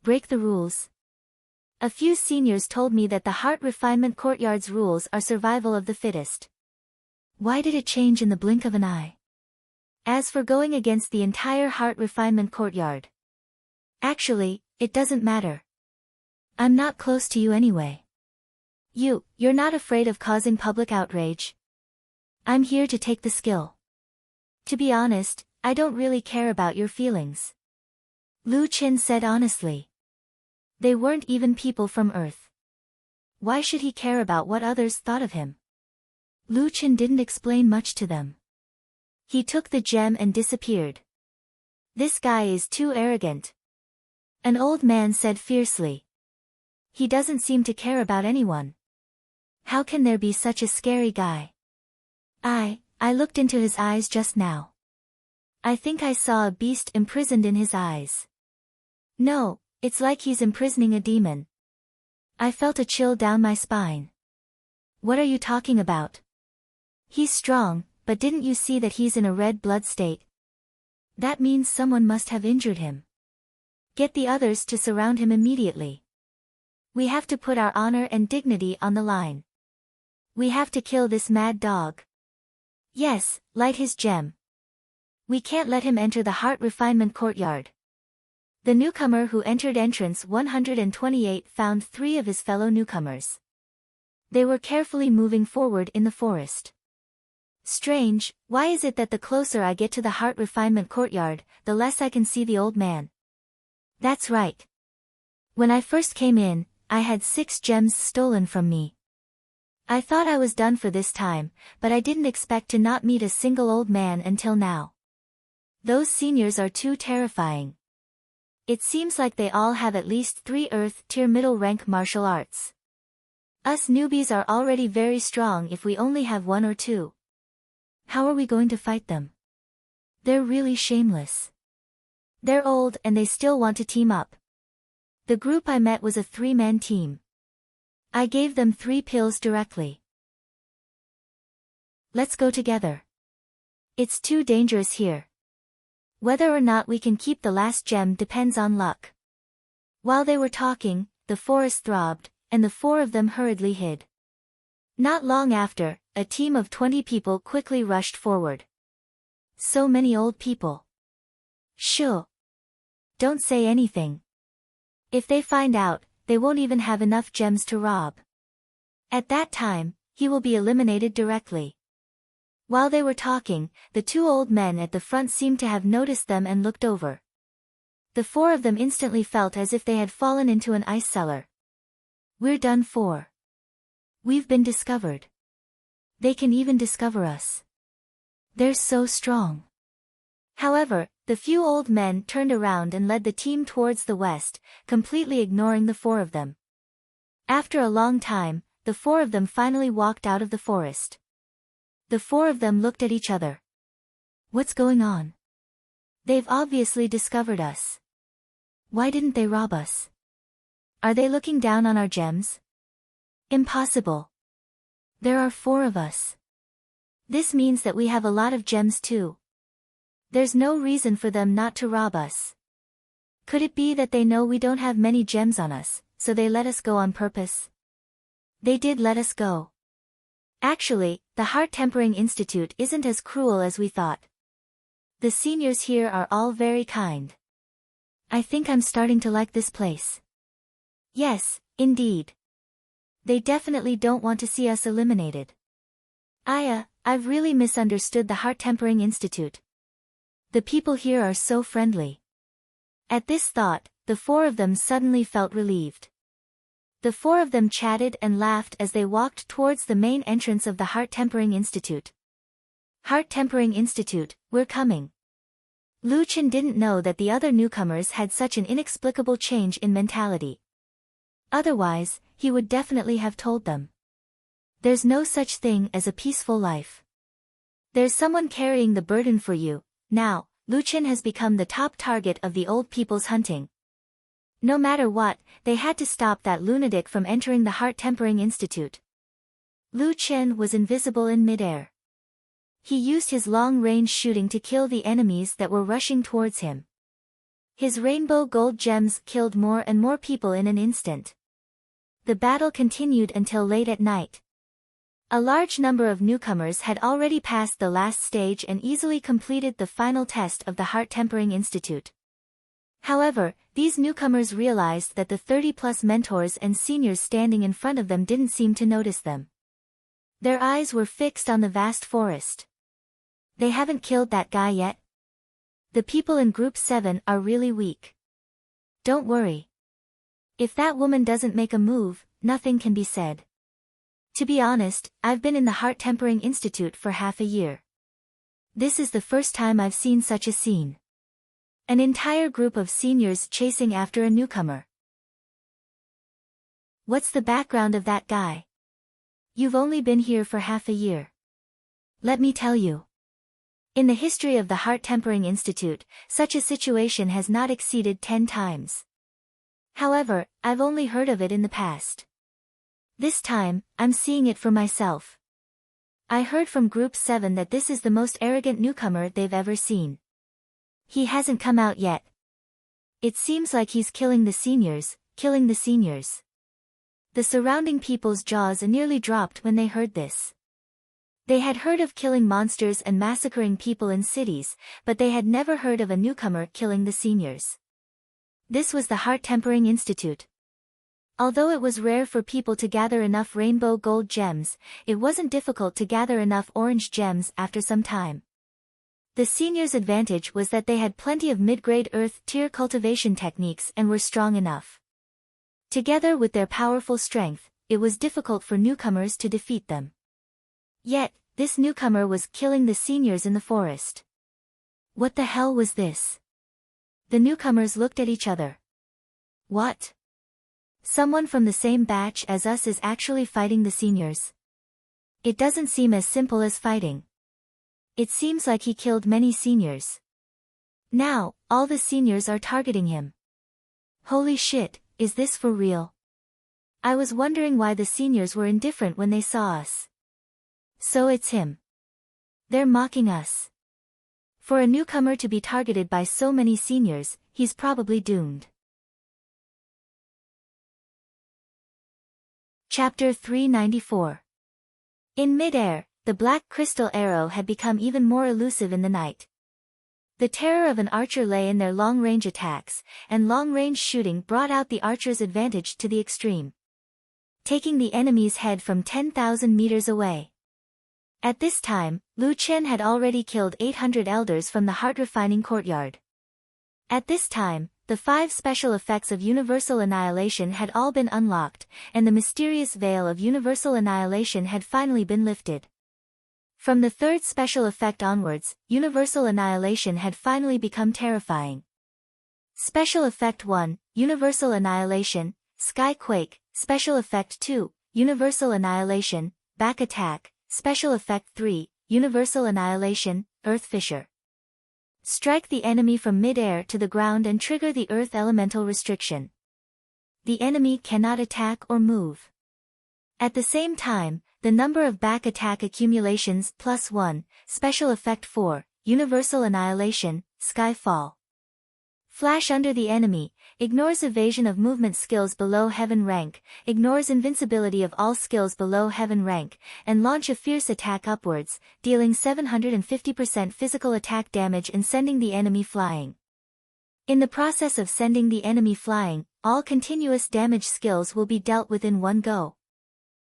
Break the rules. A few seniors told me that the Heart Refinement Courtyard's rules are survival of the fittest. Why did it change in the blink of an eye? As for going against the entire Heart Refinement Courtyard. Actually, it doesn't matter. I'm not close to you anyway. You're not afraid of causing public outrage? I'm here to take the skill. To be honest, I don't really care about your feelings. Lu Chen said honestly. They weren't even people from Earth. Why should he care about what others thought of him? Lu Chen didn't explain much to them. He took the gem and disappeared. This guy is too arrogant. An old man said fiercely. He doesn't seem to care about anyone. How can there be such a scary guy? I looked into his eyes just now. I think I saw a beast imprisoned in his eyes. No, it's like he's imprisoning a demon. I felt a chill down my spine. What are you talking about? He's strong, but didn't you see that he's in a red blood state? That means someone must have injured him. Get the others to surround him immediately. We have to put our honor and dignity on the line. We have to kill this mad dog. Yes, light his gem. We can't let him enter the Heart Refinement Courtyard. The newcomer who entered entrance 128 found 3 of his fellow newcomers. They were carefully moving forward in the forest. Strange, why is it that the closer I get to the Heart Refinement Courtyard, the less I can see the old man? That's right. When I first came in, I had 6 gems stolen from me. I thought I was done for this time, but I didn't expect to not meet a single old man until now. Those seniors are too terrifying. It seems like they all have at least 3 Earth-tier middle-rank martial arts. Us newbies are already very strong if we only have 1 or 2. How are we going to fight them? They're really shameless. They're old and they still want to team up. The group I met was a 3-man team. I gave them 3 pills directly. Let's go together. It's too dangerous here. Whether or not we can keep the last gem depends on luck. While they were talking, the forest throbbed, and the four of them hurriedly hid. Not long after, a team of 20 people quickly rushed forward. So many old people. Shoo. Don't say anything. If they find out, they won't even have enough gems to rob. At that time, he will be eliminated directly. While they were talking, the two old men at the front seemed to have noticed them and looked over. The four of them instantly felt as if they had fallen into an ice cellar. We're done for. We've been discovered. They can even discover us. They're so strong. However, the few old men turned around and led the team towards the west, completely ignoring the four of them. After a long time, the four of them finally walked out of the forest. The four of them looked at each other. What's going on? They've obviously discovered us. Why didn't they rob us? Are they looking down on our gems? Impossible. There are four of us. This means that we have a lot of gems too. There's no reason for them not to rob us. Could it be that they know we don't have many gems on us, so they let us go on purpose? They did let us go. Actually, the Heart Tempering Institute isn't as cruel as we thought. The seniors here are all very kind. I think I'm starting to like this place. Yes, indeed. They definitely don't want to see us eliminated. I've really misunderstood the Heart Tempering Institute. The people here are so friendly. At this thought, the four of them suddenly felt relieved. The four of them chatted and laughed as they walked towards the main entrance of the Heart Tempering Institute. Heart Tempering Institute, we're coming. Lu Chen didn't know that the other newcomers had such an inexplicable change in mentality. Otherwise, he would definitely have told them. There's no such thing as a peaceful life. There's someone carrying the burden for you. Now, Lu Chen has become the top target of the old people's hunting. No matter what, they had to stop that lunatic from entering the Heart Tempering Institute. Lu Chen was invisible in midair. He used his long-range shooting to kill the enemies that were rushing towards him. His rainbow gold gems killed more and more people in an instant. The battle continued until late at night. A large number of newcomers had already passed the last stage and easily completed the final test of the Heart Tempering Institute. However, these newcomers realized that the 30-plus mentors and seniors standing in front of them didn't seem to notice them. Their eyes were fixed on the vast forest. They haven't killed that guy yet? The people in Group 7 are really weak. Don't worry. If that woman doesn't make a move, nothing can be said. To be honest, I've been in the Heart Tempering Institute for half a year. This is the first time I've seen such a scene. An entire group of seniors chasing after a newcomer. What's the background of that guy? You've only been here for half a year. Let me tell you. In the history of the Heart Tempering Institute, such a situation has not exceeded 10 times. However, I've only heard of it in the past. This time, I'm seeing it for myself. I heard from Group 7 that this is the most arrogant newcomer they've ever seen. He hasn't come out yet. It seems like he's killing the seniors. The surrounding people's jaws nearly dropped when they heard this. They had heard of killing monsters and massacring people in cities, but they had never heard of a newcomer killing the seniors. This was the Heart Tempering Institute. Although it was rare for people to gather enough rainbow gold gems, it wasn't difficult to gather enough orange gems after some time. The seniors' advantage was that they had plenty of mid-grade earth-tier cultivation techniques and were strong enough. Together with their powerful strength, it was difficult for newcomers to defeat them. Yet, this newcomer was killing the seniors in the forest. What the hell was this? The newcomers looked at each other. What? Someone from the same batch as us is actually fighting the seniors. It doesn't seem as simple as fighting. It seems like he killed many seniors. Now, all the seniors are targeting him. Holy shit, is this for real? I was wondering why the seniors were indifferent when they saw us. So it's him. They're mocking us. For a newcomer to be targeted by so many seniors, he's probably doomed. Chapter 394. In mid-air, the black crystal arrow had become even more elusive in the night. The terror of an archer lay in their long-range attacks, and long-range shooting brought out the archer's advantage to the extreme, taking the enemy's head from 10,000 meters away. At this time, Lu Chen had already killed 800 elders from the heart-refining courtyard. At this time, the 5 special effects of universal annihilation had all been unlocked, and the mysterious veil of universal annihilation had finally been lifted. From the 3rd special effect onwards, universal annihilation had finally become terrifying. Special Effect 1, Universal Annihilation, Sky Quake. Special Effect 2, Universal Annihilation, Back Attack. Special Effect 3, Universal Annihilation, Earth Fissure. Strike the enemy from mid-air to the ground and trigger the Earth Elemental Restriction. The enemy cannot attack or move. At the same time, the number of back attack accumulations +1, Special Effect 4, Universal Annihilation, Skyfall. Flash under the enemy, ignores evasion of movement skills below heaven rank, ignores invincibility of all skills below heaven rank, and launch a fierce attack upwards, dealing 750% physical attack damage and sending the enemy flying. In the process of sending the enemy flying, all continuous damage skills will be dealt with in one go.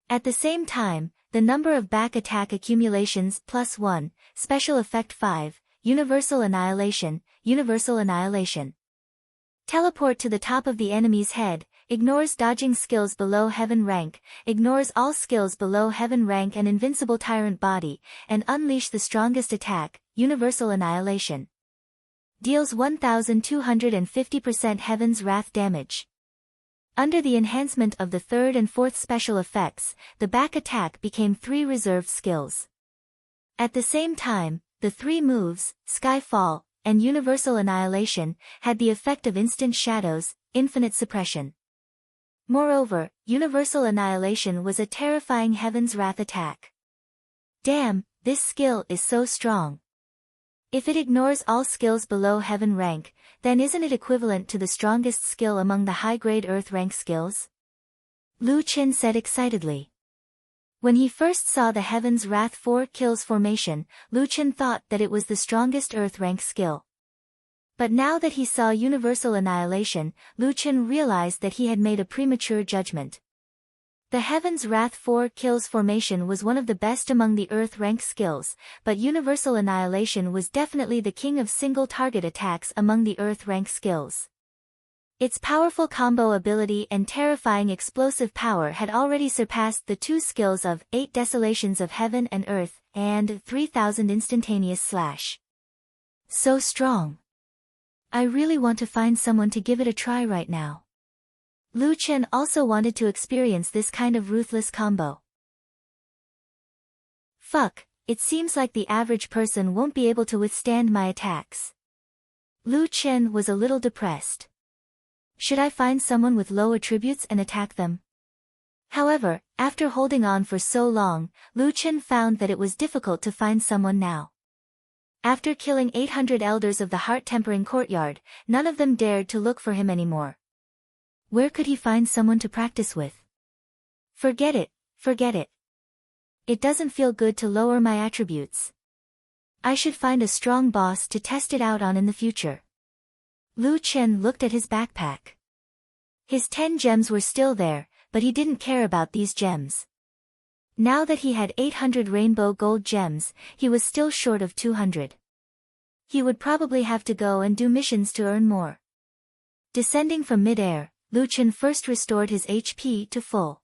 At the same time, the number of back attack accumulations +1, Special Effect 5, Universal Annihilation, Universal Annihilation. Teleport to the top of the enemy's head, ignores dodging skills below heaven rank, ignores all skills below heaven rank and invincible tyrant body, and unleash the strongest attack, Universal Annihilation. Deals 1250% Heaven's Wrath damage. Under the enhancement of the 3rd and 4th special effects, the back attack became 3 reserved skills. At the same time, the 3 moves, Skyfall, and Universal Annihilation, had the effect of instant shadows, infinite suppression. Moreover, Universal Annihilation was a terrifying Heaven's Wrath attack. Damn, this skill is so strong. If it ignores all skills below heaven rank, then isn't it equivalent to the strongest skill among the high-grade Earth rank skills? Lu Chen said excitedly. When he first saw the Heaven's Wrath 4 kills formation, Lu Chen thought that it was the strongest Earth rank skill. But now that he saw Universal Annihilation, Lu Chen realized that he had made a premature judgment. The Heaven's Wrath 4 kills formation was one of the best among the Earth rank skills, but Universal Annihilation was definitely the king of single-target attacks among the Earth rank skills. Its powerful combo ability and terrifying explosive power had already surpassed the 2 skills of 8 Desolations of Heaven and Earth, and 3000 Instantaneous Slash. So strong. I really want to find someone to give it a try right now. Lu Chen also wanted to experience this kind of ruthless combo. Fuck, it seems like the average person won't be able to withstand my attacks. Lu Chen was a little depressed. Should I find someone with low attributes and attack them? However, after holding on for so long, Lu Chen found that it was difficult to find someone now. After killing 800 elders of the heart-tempering courtyard, none of them dared to look for him anymore. Where could he find someone to practice with? Forget it, forget it. It doesn't feel good to lower my attributes. I should find a strong boss to test it out on in the future. Lu Chen looked at his backpack. His 10 gems were still there, but he didn't care about these gems. Now that he had 800 rainbow gold gems, he was still short of 200. He would probably have to go and do missions to earn more. Descending from mid-air, Lu Chen first restored his HP to full.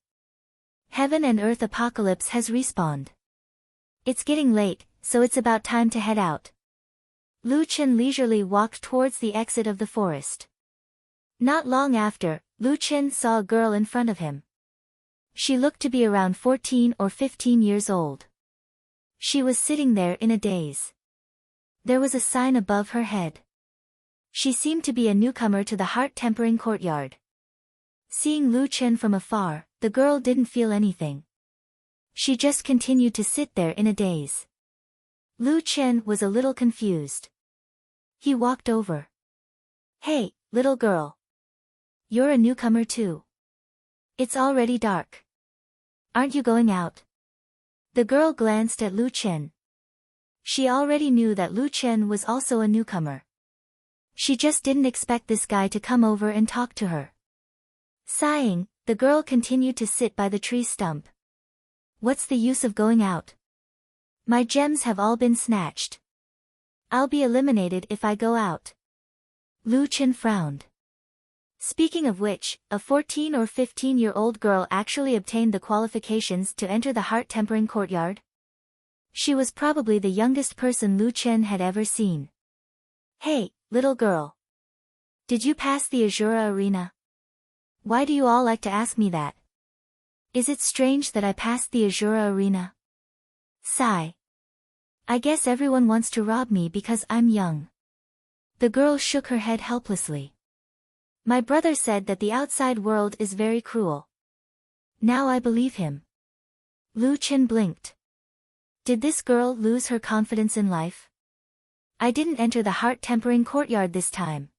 Heaven and Earth Apocalypse has respawned. It's getting late, so it's about time to head out. Lu Chen leisurely walked towards the exit of the forest. Not long after, Lu Chen saw a girl in front of him. She looked to be around 14 or 15 years old. She was sitting there in a daze. There was a sign above her head. She seemed to be a newcomer to the heart-tempering courtyard. Seeing Lu Chen from afar, the girl didn't feel anything. She just continued to sit there in a daze. Lu Chen was a little confused. He walked over. Hey, little girl. You're a newcomer too. It's already dark. Aren't you going out? The girl glanced at Lu Chen. She already knew that Lu Chen was also a newcomer. She just didn't expect this guy to come over and talk to her. Sighing, the girl continued to sit by the tree stump. What's the use of going out? My gems have all been snatched. I'll be eliminated if I go out. Lu Chen frowned. Speaking of which, a 14 or 15-year-old girl actually obtained the qualifications to enter the heart-tempering courtyard. She was probably the youngest person Lu Chen had ever seen. Hey, little girl. Did you pass the Azura arena? Why do you all like to ask me that? Is it strange that I passed the Azura arena? Sigh. I guess everyone wants to rob me because I'm young. The girl shook her head helplessly. My brother said that the outside world is very cruel. Now I believe him. Lu Chen blinked. Did this girl lose her confidence in life? I didn't enter the heart-tempering courtyard this time.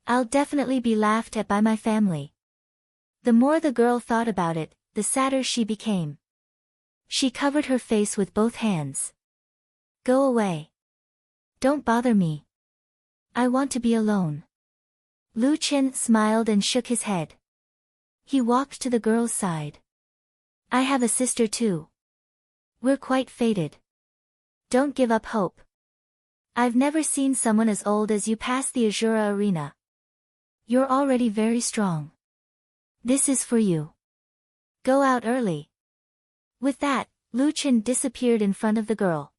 I'll definitely be laughed at by my family. The more the girl thought about it, the sadder she became. She covered her face with both hands. Go away. Don't bother me. I want to be alone. Lu Chen smiled and shook his head. He walked to the girl's side. I have a sister too. We're quite fated. Don't give up hope. I've never seen someone as old as you pass the Azura arena. You're already very strong. This is for you. Go out early. With that, Lu Chen disappeared in front of the girl.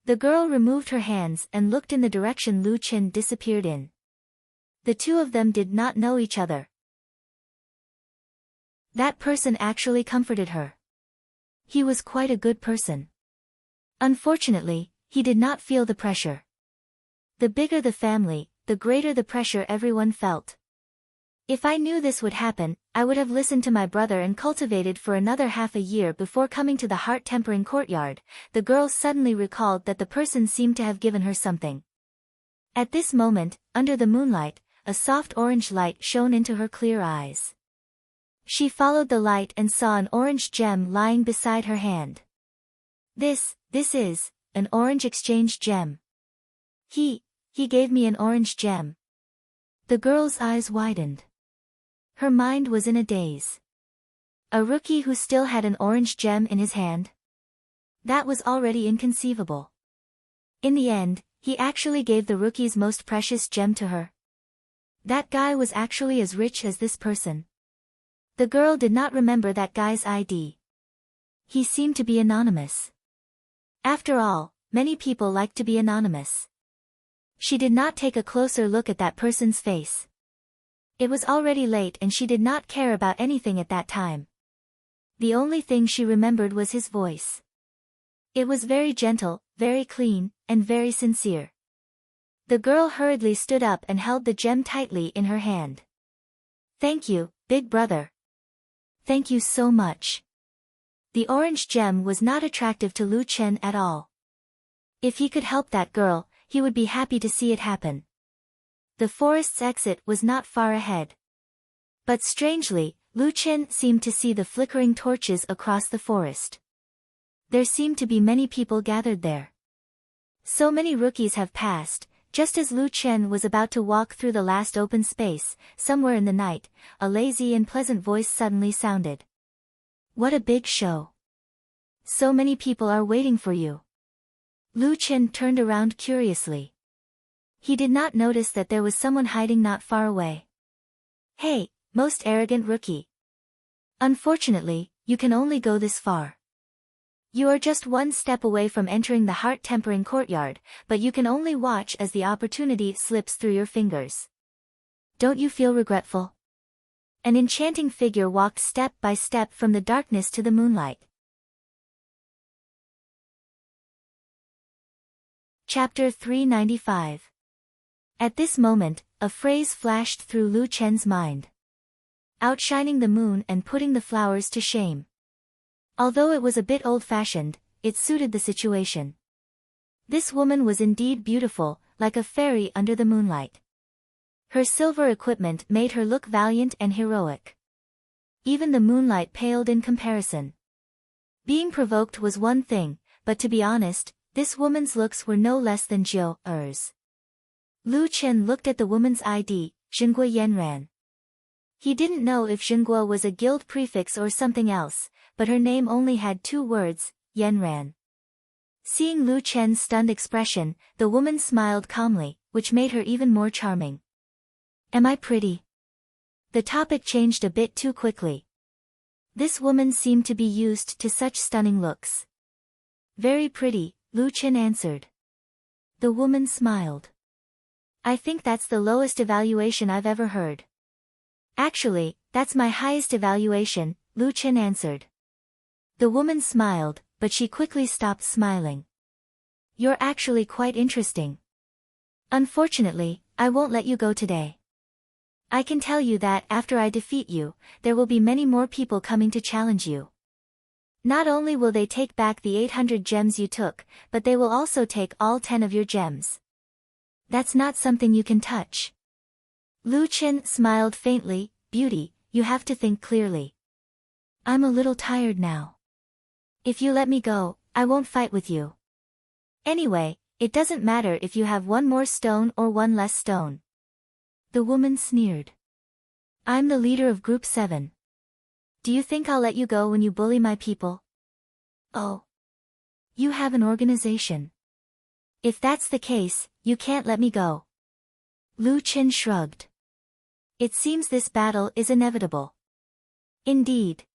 The girl removed her hands and looked in the direction Lu Chen disappeared in. The two of them did not know each other. That person actually comforted her. He was quite a good person. Unfortunately, he did not feel the pressure. The bigger the family, the greater the pressure everyone felt. If I knew this would happen, I would have listened to my brother and cultivated for another half a year before coming to the heart-tempering courtyard. The girl suddenly recalled that the person seemed to have given her something. At this moment, under the moonlight, a soft orange light shone into her clear eyes. She followed the light and saw an orange gem lying beside her hand. This is an orange exchange gem. He gave me an orange gem. The girl's eyes widened. Her mind was in a daze. A rookie who still had an orange gem in his hand? That was already inconceivable. In the end, he actually gave the rookie's most precious gem to her. That guy was actually as rich as this person. The girl did not remember that guy's ID. He seemed to be anonymous. After all, many people like to be anonymous. She did not take a closer look at that person's face. It was already late and she did not care about anything at that time. The only thing she remembered was his voice. It was very gentle, very clean, and very sincere. The girl hurriedly stood up and held the gem tightly in her hand. Thank you, big brother. Thank you so much. The orange gem was not attractive to Lu Chen at all. If he could help that girl, he would be happy to see it happen. The forest's exit was not far ahead. But strangely, Lu Chen seemed to see the flickering torches across the forest. There seemed to be many people gathered there. So many rookies have passed. Just as Lu Chen was about to walk through the last open space, somewhere in the night, a lazy and pleasant voice suddenly sounded. What a big show. So many people are waiting for you. Lu Chen turned around curiously. He did not notice that there was someone hiding not far away. Hey, most arrogant rookie. Unfortunately, you can only go this far. You are just one step away from entering the heart-tempering courtyard, but you can only watch as the opportunity slips through your fingers. Don't you feel regretful? An enchanting figure walked step by step from the darkness to the moonlight. Chapter 395. At this moment, a phrase flashed through Lu Chen's mind. Outshining the moon and putting the flowers to shame. Although it was a bit old-fashioned, it suited the situation. This woman was indeed beautiful, like a fairy under the moonlight. Her silver equipment made her look valiant and heroic. Even the moonlight paled in comparison. Being provoked was one thing, but to be honest, this woman's looks were no less than Zhou-er's. Lu Chen looked at the woman's ID, Zhenguo Yanran. He didn't know if Zhenguo was a guild prefix or something else, but her name only had 2 words, Yanran. Seeing Lu Chen's stunned expression, the woman smiled calmly, which made her even more charming. Am I pretty? The topic changed a bit too quickly. This woman seemed to be used to such stunning looks. Very pretty, Lu Chen answered. The woman smiled. I think that's the lowest evaluation I've ever heard. Actually, that's my highest evaluation, Lu Chen answered. The woman smiled, but she quickly stopped smiling. You're actually quite interesting. Unfortunately, I won't let you go today. I can tell you that after I defeat you, there will be many more people coming to challenge you. Not only will they take back the 800 gems you took, but they will also take all 10 of your gems. That's not something you can touch. Lu Chen smiled faintly. Beauty, you have to think clearly. I'm a little tired now. If you let me go, I won't fight with you. Anyway, it doesn't matter if you have 1 more stone or 1 less stone. The woman sneered. I'm the leader of Group 7. Do you think I'll let you go when you bully my people? Oh. You have an organization. If that's the case, you can't let me go. Lu Chen shrugged. It seems this battle is inevitable. Indeed.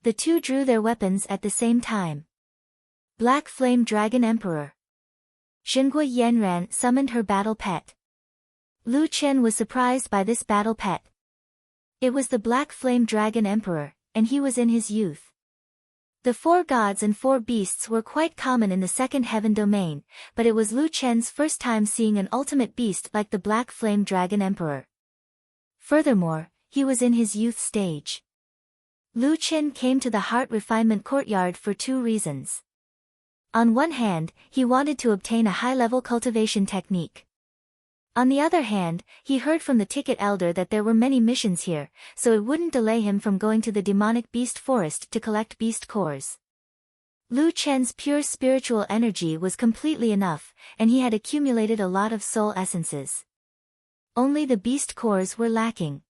The 2 drew their weapons at the same time. Black Flame Dragon Emperor. Zhenguo Yanran summoned her battle pet. Lu Chen was surprised by this battle pet. It was the Black Flame Dragon Emperor, and he was in his youth. The 4 gods and 4 beasts were quite common in the second heaven domain, but it was Lu Chen's first time seeing an ultimate beast like the Black Flame Dragon Emperor. Furthermore, he was in his youth stage. Lu Chen came to the Heart Refinement Courtyard for 2 reasons. On one hand, he wanted to obtain a high-level cultivation technique. On the other hand, he heard from the Ticket Elder that there were many missions here, so it wouldn't delay him from going to the demonic beast forest to collect beast cores. Lu Chen's pure spiritual energy was completely enough, and he had accumulated a lot of soul essences. Only the beast cores were lacking.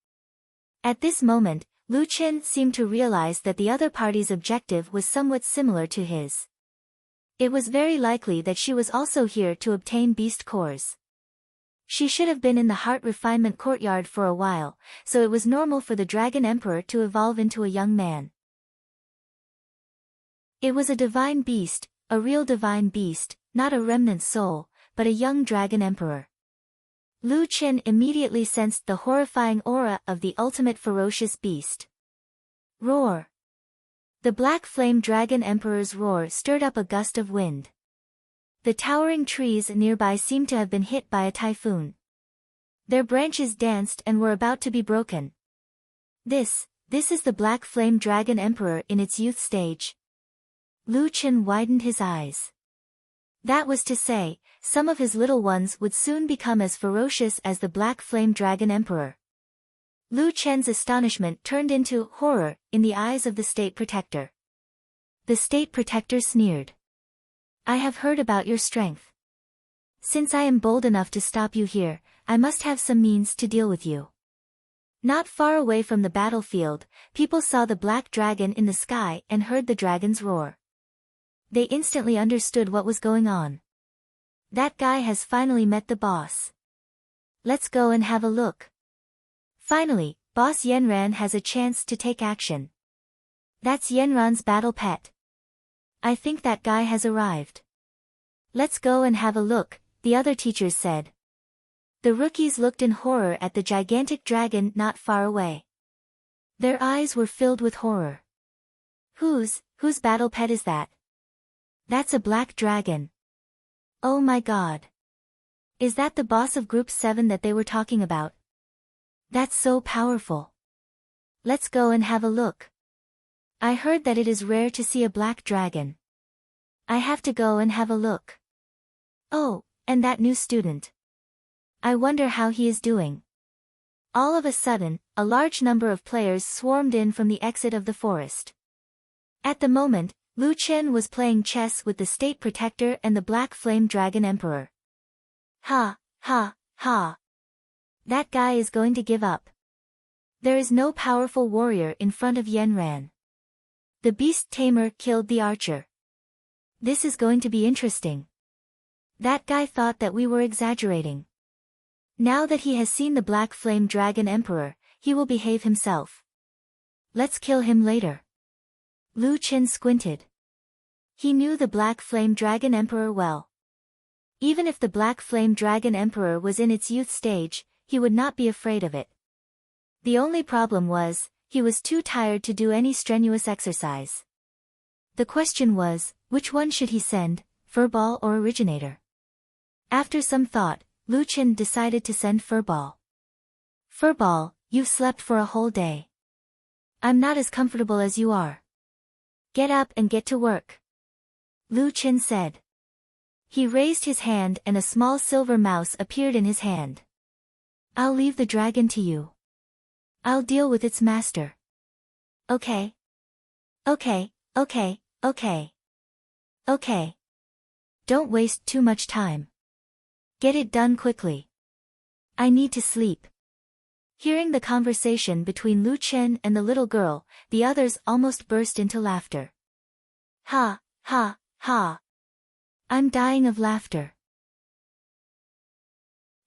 At this moment, Lu Chen seemed to realize that the other party's objective was somewhat similar to his. It was very likely that she was also here to obtain beast cores. She should have been in the Heart Refinement Courtyard for a while, so it was normal for the Dragon Emperor to evolve into a young man. It was a divine beast, a real divine beast, not a remnant soul, but a young Dragon Emperor. Lu Chen immediately sensed the horrifying aura of the ultimate ferocious beast. Roar! The Black Flame Dragon Emperor's roar stirred up a gust of wind. The towering trees nearby seemed to have been hit by a typhoon. Their branches danced and were about to be broken. This is the Black Flame Dragon Emperor in its youth stage. Lu Chen widened his eyes. That was to say, some of his little ones would soon become as ferocious as the Black Flame Dragon Emperor. Lu Chen's astonishment turned into horror in the eyes of the State Protector. The State Protector sneered. I have heard about your strength. Since I am bold enough to stop you here, I must have some means to deal with you. Not far away from the battlefield, people saw the black dragon in the sky and heard the dragon's roar. They instantly understood what was going on. That guy has finally met the boss. Let's go and have a look. Finally, Boss Yanran has a chance to take action. That's Yanran's battle pet. I think that guy has arrived. Let's go and have a look, the other teachers said. The rookies looked in horror at the gigantic dragon not far away. Their eyes were filled with horror. Whose battle pet is that? That's a black dragon. Oh my god. Is that the boss of Group 7 that they were talking about? That's so powerful. Let's go and have a look. I heard that it is rare to see a black dragon. I have to go and have a look. Oh, and that new student. I wonder how he is doing. All of a sudden, a large number of players swarmed in from the exit of the forest. At the moment, Lu Chen was playing chess with the State Protector and the Black Flame Dragon Emperor. Ha, ha, ha. That guy is going to give up. There is no powerful warrior in front of Yanran. The beast tamer killed the archer. This is going to be interesting. That guy thought that we were exaggerating. Now that he has seen the Black Flame Dragon Emperor, he will behave himself. Let's kill him later. Lu Chen squinted. He knew the Black Flame Dragon Emperor well. Even if the Black Flame Dragon Emperor was in its youth stage, he would not be afraid of it. The only problem was, he was too tired to do any strenuous exercise. The question was, which one should he send, Furball or Originator? After some thought, Lu Chen decided to send Furball. Furball, you've slept for a whole day. I'm not as comfortable as you are. Get up and get to work. Lu Chen said. He raised his hand and a small silver mouse appeared in his hand. I'll leave the dragon to you. I'll deal with its master. Okay. Okay, okay, okay. Okay. Don't waste too much time. Get it done quickly. I need to sleep. Hearing the conversation between Lu Chen and the little girl, the others almost burst into laughter. Ha, ha, ha. I'm dying of laughter.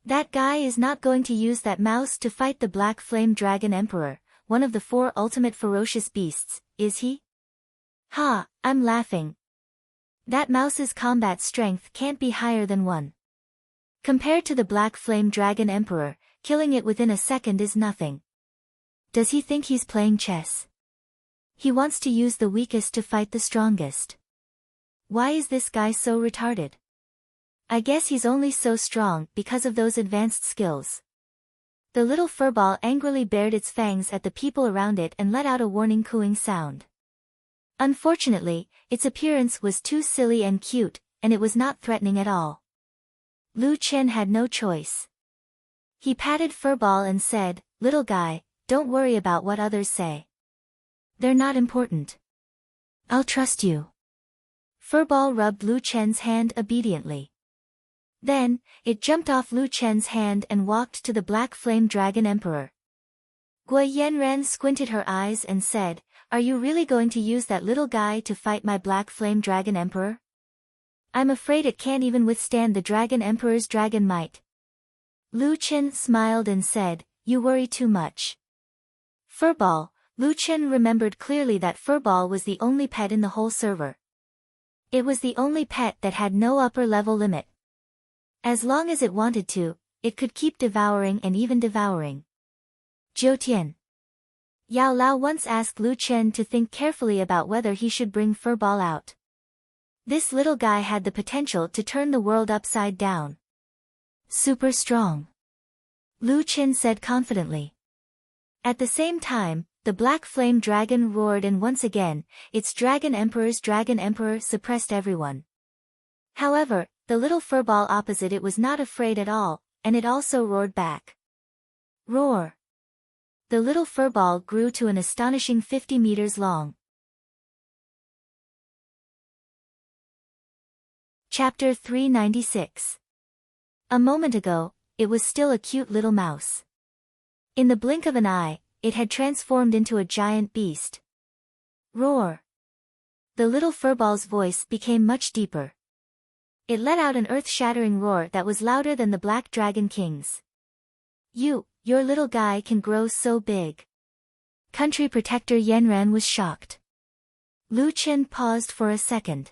That guy is not going to use that mouse to fight the Black Flame Dragon Emperor, one of the 4 ultimate ferocious beasts, is he? Ha, I'm laughing. That mouse's combat strength can't be higher than 1. Compared to the Black Flame Dragon Emperor, killing it within a second is nothing. Does he think he's playing chess? He wants to use the weakest to fight the strongest. Why is this guy so retarded? I guess he's only so strong because of those advanced skills. The little furball angrily bared its fangs at the people around it and let out a warning cooing sound. Unfortunately, its appearance was too silly and cute, and it was not threatening at all. Lu Chen had no choice. He patted Furball and said, "Little guy, don't worry about what others say. They're not important. I'll trust you." Furball rubbed Lu Chen's hand obediently. Then, it jumped off Lu Chen's hand and walked to the Black Flame Dragon Emperor. Gui Yanran squinted her eyes and said, "Are you really going to use that little guy to fight my Black Flame Dragon Emperor? I'm afraid it can't even withstand the Dragon Emperor's dragon might." Lu Chen smiled and said, "You worry too much." Furball, Lu Chen remembered clearly that Furball was the only pet in the whole server. It was the only pet that had no upper level limit. As long as it wanted to, it could keep devouring and even devouring. Jiutian. Yao Lao once asked Lu Chen to think carefully about whether he should bring Furball out. This little guy had the potential to turn the world upside down. Super strong. Lu Chen said confidently. At the same time, the Black Flame Dragon roared and once again, its Dragon Emperor suppressed everyone. However, the little furball opposite it was not afraid at all, and it also roared back. Roar. The little furball grew to an astonishing 50 meters long. Chapter 396. A moment ago, it was still a cute little mouse. In the blink of an eye, it had transformed into a giant beast. Roar. The little furball's voice became much deeper. It let out an earth-shattering roar that was louder than the Black Dragon King's. Your little guy can grow so big. Country Protector Yanran was shocked. Lu Chen paused for a second.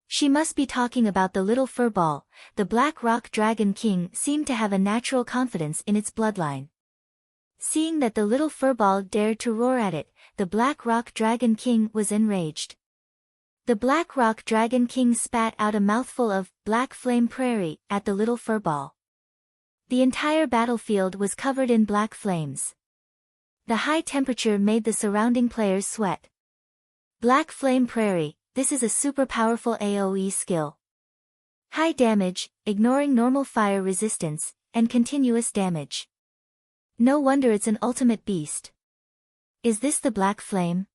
She must be talking about the little furball. The Black Rock Dragon King seemed to have a natural confidence in its bloodline. Seeing that the little furball dared to roar at it, the Black Rock Dragon King was enraged. The Black Rock Dragon King spat out a mouthful of Black Flame Prairie at the little furball. The entire battlefield was covered in black flames. The high temperature made the surrounding players sweat. Black Flame Prairie, this is a super powerful AoE skill. High damage, ignoring normal fire resistance, and continuous damage. No wonder it's an ultimate beast. Is this the black flame?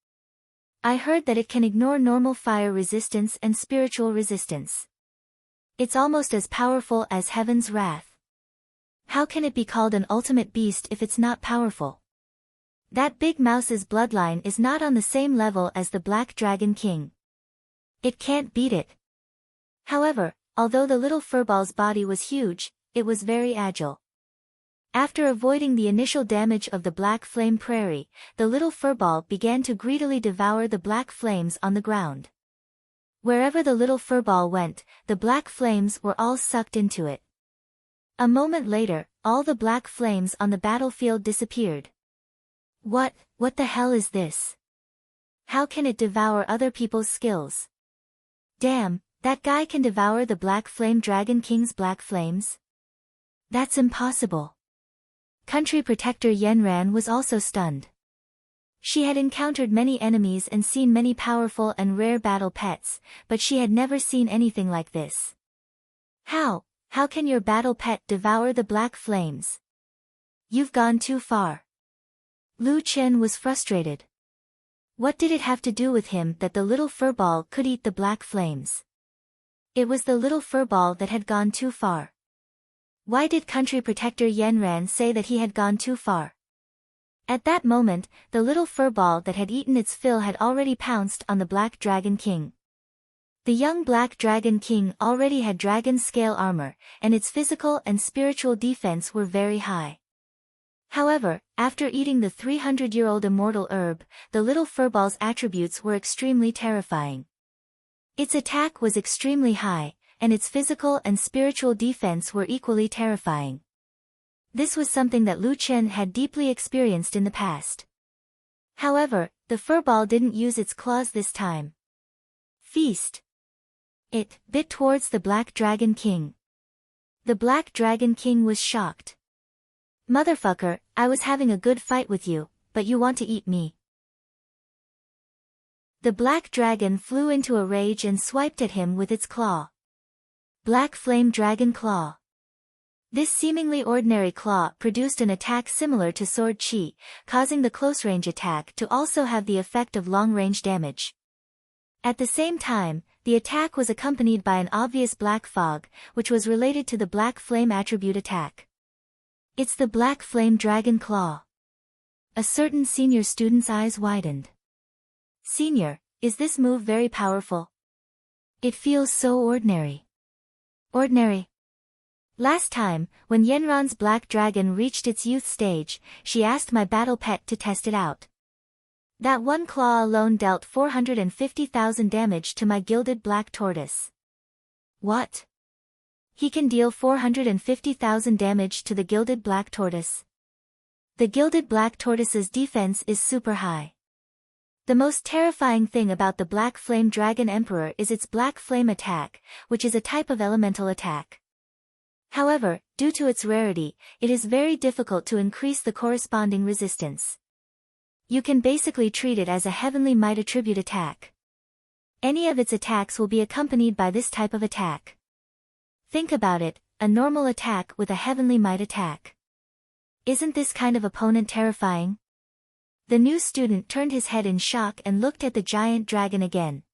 I heard that it can ignore normal fire resistance and spiritual resistance. It's almost as powerful as heaven's wrath. How can it be called an ultimate beast if it's not powerful? That big mouse's bloodline is not on the same level as the Black Dragon King. It can't beat it. However, although the little furball's body was huge, it was very agile. After avoiding the initial damage of the black flame prairie, the little furball began to greedily devour the black flames on the ground. Wherever the little furball went, the black flames were all sucked into it. A moment later, all the black flames on the battlefield disappeared. What the hell is this? How can it devour other people's skills? Damn, that guy can devour the Black Flame Dragon King's black flames? That's impossible. Country Protector Yenran was also stunned. She had encountered many enemies and seen many powerful and rare battle pets, but she had never seen anything like this. How can your battle pet devour the black flames? You've gone too far. Lu Chen was frustrated. What did it have to do with him that the little furball could eat the black flames? It was the little furball that had gone too far. Why did Country Protector Yenran say that he had gone too far? At that moment, the little furball that had eaten its fill had already pounced on the Black Dragon King. The young Black Dragon King already had dragon scale armor, and its physical and spiritual defense were very high. However, after eating the 300-year-old immortal herb, the little furball's attributes were extremely terrifying. Its attack was extremely high, and its physical and spiritual defense were equally terrifying. This was something that Lu Chen had deeply experienced in the past. However, the furball didn't use its claws this time. Feast! It bit towards the Black Dragon King. The Black Dragon King was shocked. Motherfucker, I was having a good fight with you, but you want to eat me. The black dragon flew into a rage and swiped at him with its claw. Black Flame Dragon Claw. This seemingly ordinary claw produced an attack similar to Sword Chi, causing the close-range attack to also have the effect of long-range damage. At the same time, the attack was accompanied by an obvious black fog, which was related to the Black Flame attribute attack. It's the Black Flame Dragon Claw. A certain senior student's eyes widened. Senior, is this move very powerful? It feels so ordinary. Ordinary. Last time, when Yenran's black dragon reached its youth stage, she asked my battle pet to test it out. That one claw alone dealt 450,000 damage to my gilded black tortoise. What? He can deal 450,000 damage to the gilded black tortoise. The gilded black tortoise's defense is super high. The most terrifying thing about the Black Flame Dragon Emperor is its Black Flame attack, which is a type of elemental attack. However, due to its rarity, it is very difficult to increase the corresponding resistance. You can basically treat it as a Heavenly Might attribute attack. Any of its attacks will be accompanied by this type of attack. Think about it, a normal attack with a Heavenly Might attack. Isn't this kind of opponent terrifying? The new student turned his head in shock and looked at the giant dragon again.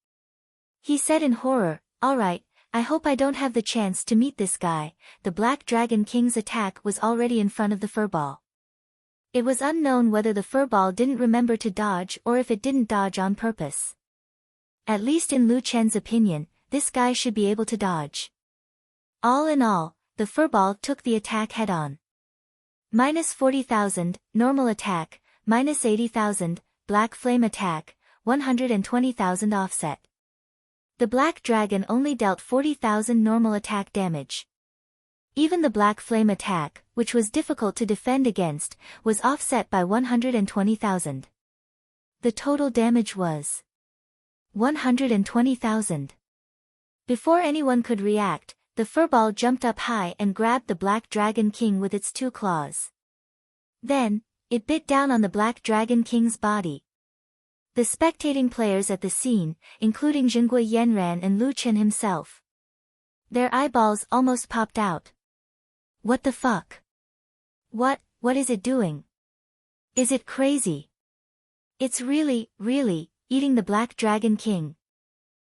He said in horror, "Alright, I hope I don't have the chance to meet this guy." The Black Dragon King's attack was already in front of the furball. It was unknown whether the furball didn't remember to dodge or if it didn't dodge on purpose. At least in Lu Chen's opinion, this guy should be able to dodge. All in all, the furball took the attack head-on. Minus 40,000, normal attack, minus 80,000, black flame attack, 120,000 offset. The black dragon only dealt 40,000 normal attack damage. Even the black flame attack, which was difficult to defend against, was offset by 120,000. The total damage was 120,000. Before anyone could react, the furball jumped up high and grabbed the Black Dragon King with its two claws. Then, it bit down on the Black Dragon King's body. The spectating players at the scene, including Jinggui Yenran and Lu Chen himself, Their eyeballs almost popped out. What the fuck? What is it doing? Is it crazy? It's really, eating the Black Dragon King.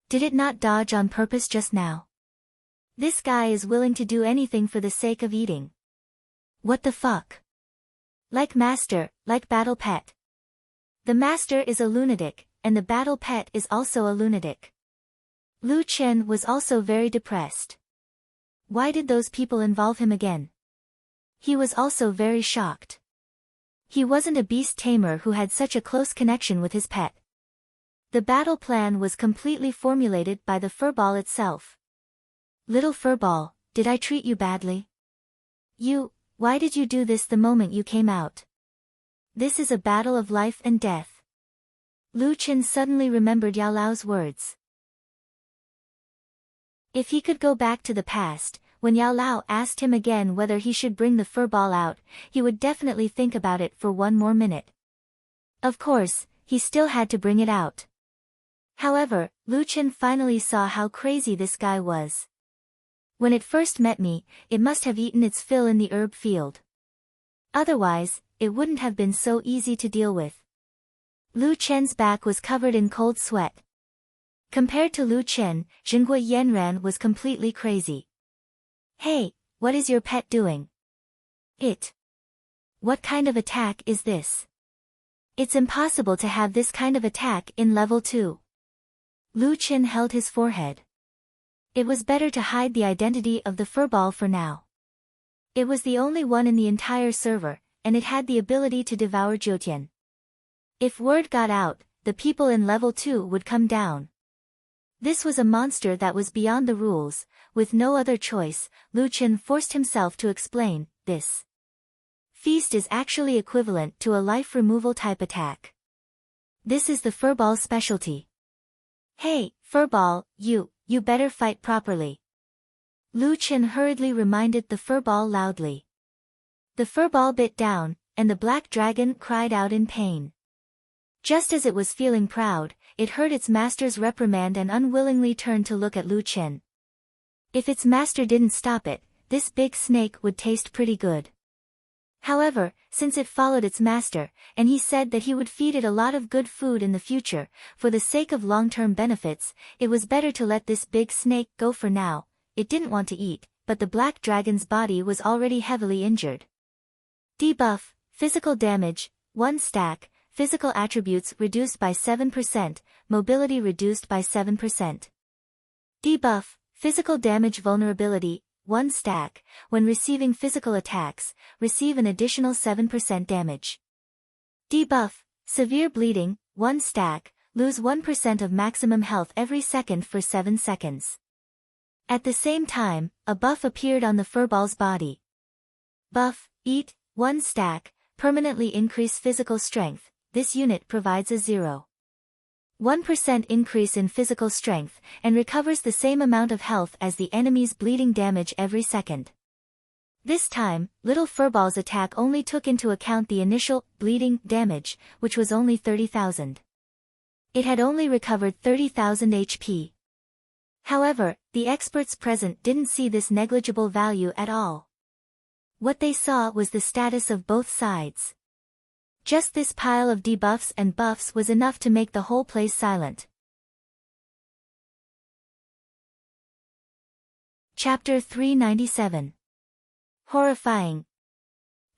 Did it not dodge on purpose just now? This guy is willing to do anything for the sake of eating. What the fuck? Like master, like battle pet. The master is a lunatic, and the battle pet is also a lunatic. Lu Chen was also very depressed. Why did those people involve him again? He was also very shocked. He wasn't a beast tamer who had such a close connection with his pet. The battle plan was completely formulated by the furball itself. Little furball, did I treat you badly? Why did you do this the moment you came out? This is a battle of life and death. Lu Chen suddenly remembered Yao Lao's words. If he could go back to the past, when Yao Lao asked him again whether he should bring the furball out, he would definitely think about it for one more minute. Of course, he still had to bring it out. However, Lu Chen finally saw how crazy this guy was. When it first met me, it must have eaten its fill in the herb field. Otherwise, it wouldn't have been so easy to deal with. Lu Chen's back was covered in cold sweat. Compared to Lu Chen, Jingui Yanran was completely crazy. Hey, what is your pet doing? What kind of attack is this? It's impossible to have this kind of attack in level 2. Lu Chen held his forehead. It was better to hide the identity of the furball for now. It was the only one in the entire server, and it had the ability to devour Jiutian. If word got out, the people in level 2 would come down. This was a monster that was beyond the rules. With no other choice, Lu Chen forced himself to explain, this feast is actually equivalent to a life removal type attack. This is the furball's specialty. Hey, furball, you better fight properly. Lu Chen hurriedly reminded the furball loudly. The furball bit down, and the black dragon cried out in pain. Just as it was feeling proud, it heard its master's reprimand and unwillingly turned to look at Lu Chen. If its master didn't stop it, this big snake would taste pretty good. However, since it followed its master, and he said that he would feed it a lot of good food in the future, for the sake of long-term benefits, it was better to let this big snake go for now. It didn't want to eat, but the black dragon's body was already heavily injured. Debuff, physical damage, 1 stack, physical attributes reduced by 7%, mobility reduced by 7%. Debuff, physical damage vulnerability, 1 stack, when receiving physical attacks, receive an additional 7% damage. Debuff, severe bleeding, 1 stack, lose 1% of maximum health every second for 7 seconds. At the same time, a buff appeared on the furball's body. Buff, eat, 1 stack, permanently increase physical strength. This unit provides a 0.1% increase in physical strength, and recovers the same amount of health as the enemy's bleeding damage every second. This time, Little Furball's attack only took into account the initial bleeding damage, which was only 30,000. It had only recovered 30,000 HP. However, the experts present didn't see this negligible value at all. What they saw was the status of both sides. Just this pile of debuffs and buffs was enough to make the whole place silent. Chapter 397. Horrifying.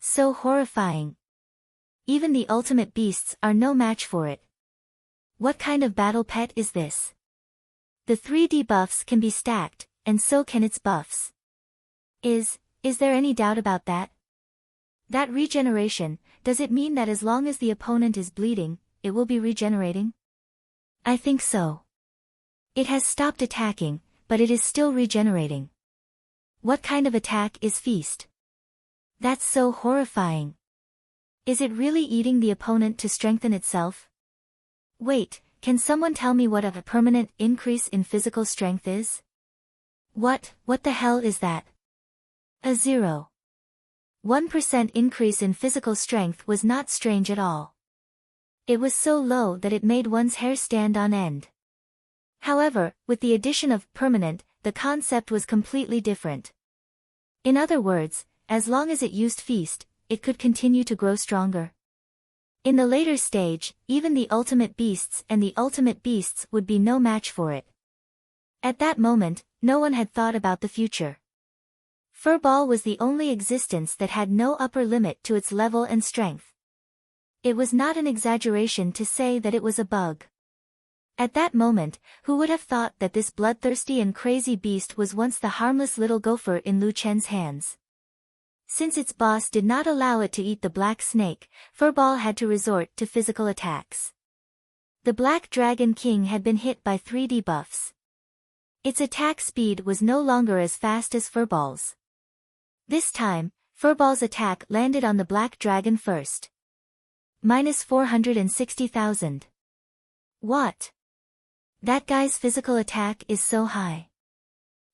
So horrifying. Even the ultimate beasts are no match for it. What kind of battle pet is this? The 3 debuffs can be stacked, and so can its buffs. Is there any doubt about that? That regeneration, does it mean that as long as the opponent is bleeding, it will be regenerating? I think so. It has stopped attacking, but it is still regenerating. What kind of attack is Feast? That's so horrifying. Is it really eating the opponent to strengthen itself? Wait, can someone tell me what a permanent increase in physical strength is? What the hell is that? A 0.1% increase in physical strength was not strange at all. It was so low that it made one's hair stand on end. However, with the addition of permanent, the concept was completely different. In other words, as long as it used feast, it could continue to grow stronger. In the later stage, even the ultimate beasts and the ultimate beasts would be no match for it. At that moment, no one had thought about the future. Furball was the only existence that had no upper limit to its level and strength. It was not an exaggeration to say that it was a bug. At that moment, who would have thought that this bloodthirsty and crazy beast was once the harmless little gopher in Lu Chen's hands? Since its boss did not allow it to eat the black snake, Furball had to resort to physical attacks. The Black Dragon King had been hit by 3 debuffs. Its attack speed was no longer as fast as Furball's. This time, Furball's attack landed on the Black Dragon first. Minus 460,000. What? That guy's physical attack is so high.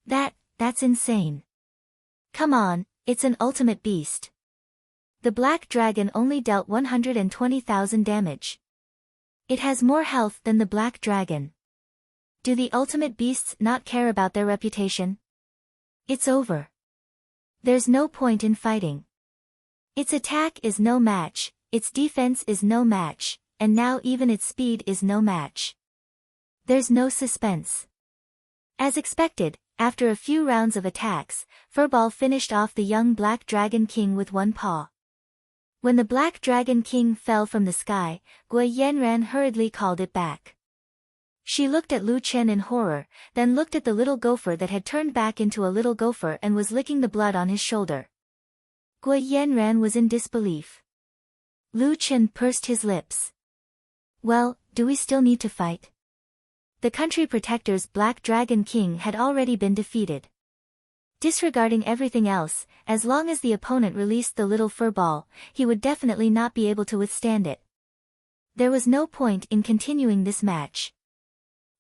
That's insane. Come on, it's an ultimate beast. The Black Dragon only dealt 120,000 damage. It has more health than the Black Dragon. Do the ultimate beasts not care about their reputation? It's over. There's no point in fighting. Its attack is no match, its defense is no match, and now even its speed is no match. There's no suspense. As expected, after a few rounds of attacks, Furball finished off the young Black Dragon King with one paw. When the Black Dragon King fell from the sky, Gui Yanran hurriedly called it back. She looked at Lu Chen in horror, then looked at the little gopher that had turned back into a little gopher and was licking the blood on his shoulder. Gui Yanran was in disbelief. Lu Chen pursed his lips. Well, do we still need to fight? The country protector's Black Dragon King had already been defeated. Disregarding everything else, as long as the opponent released the little furball, he would definitely not be able to withstand it. There was no point in continuing this match.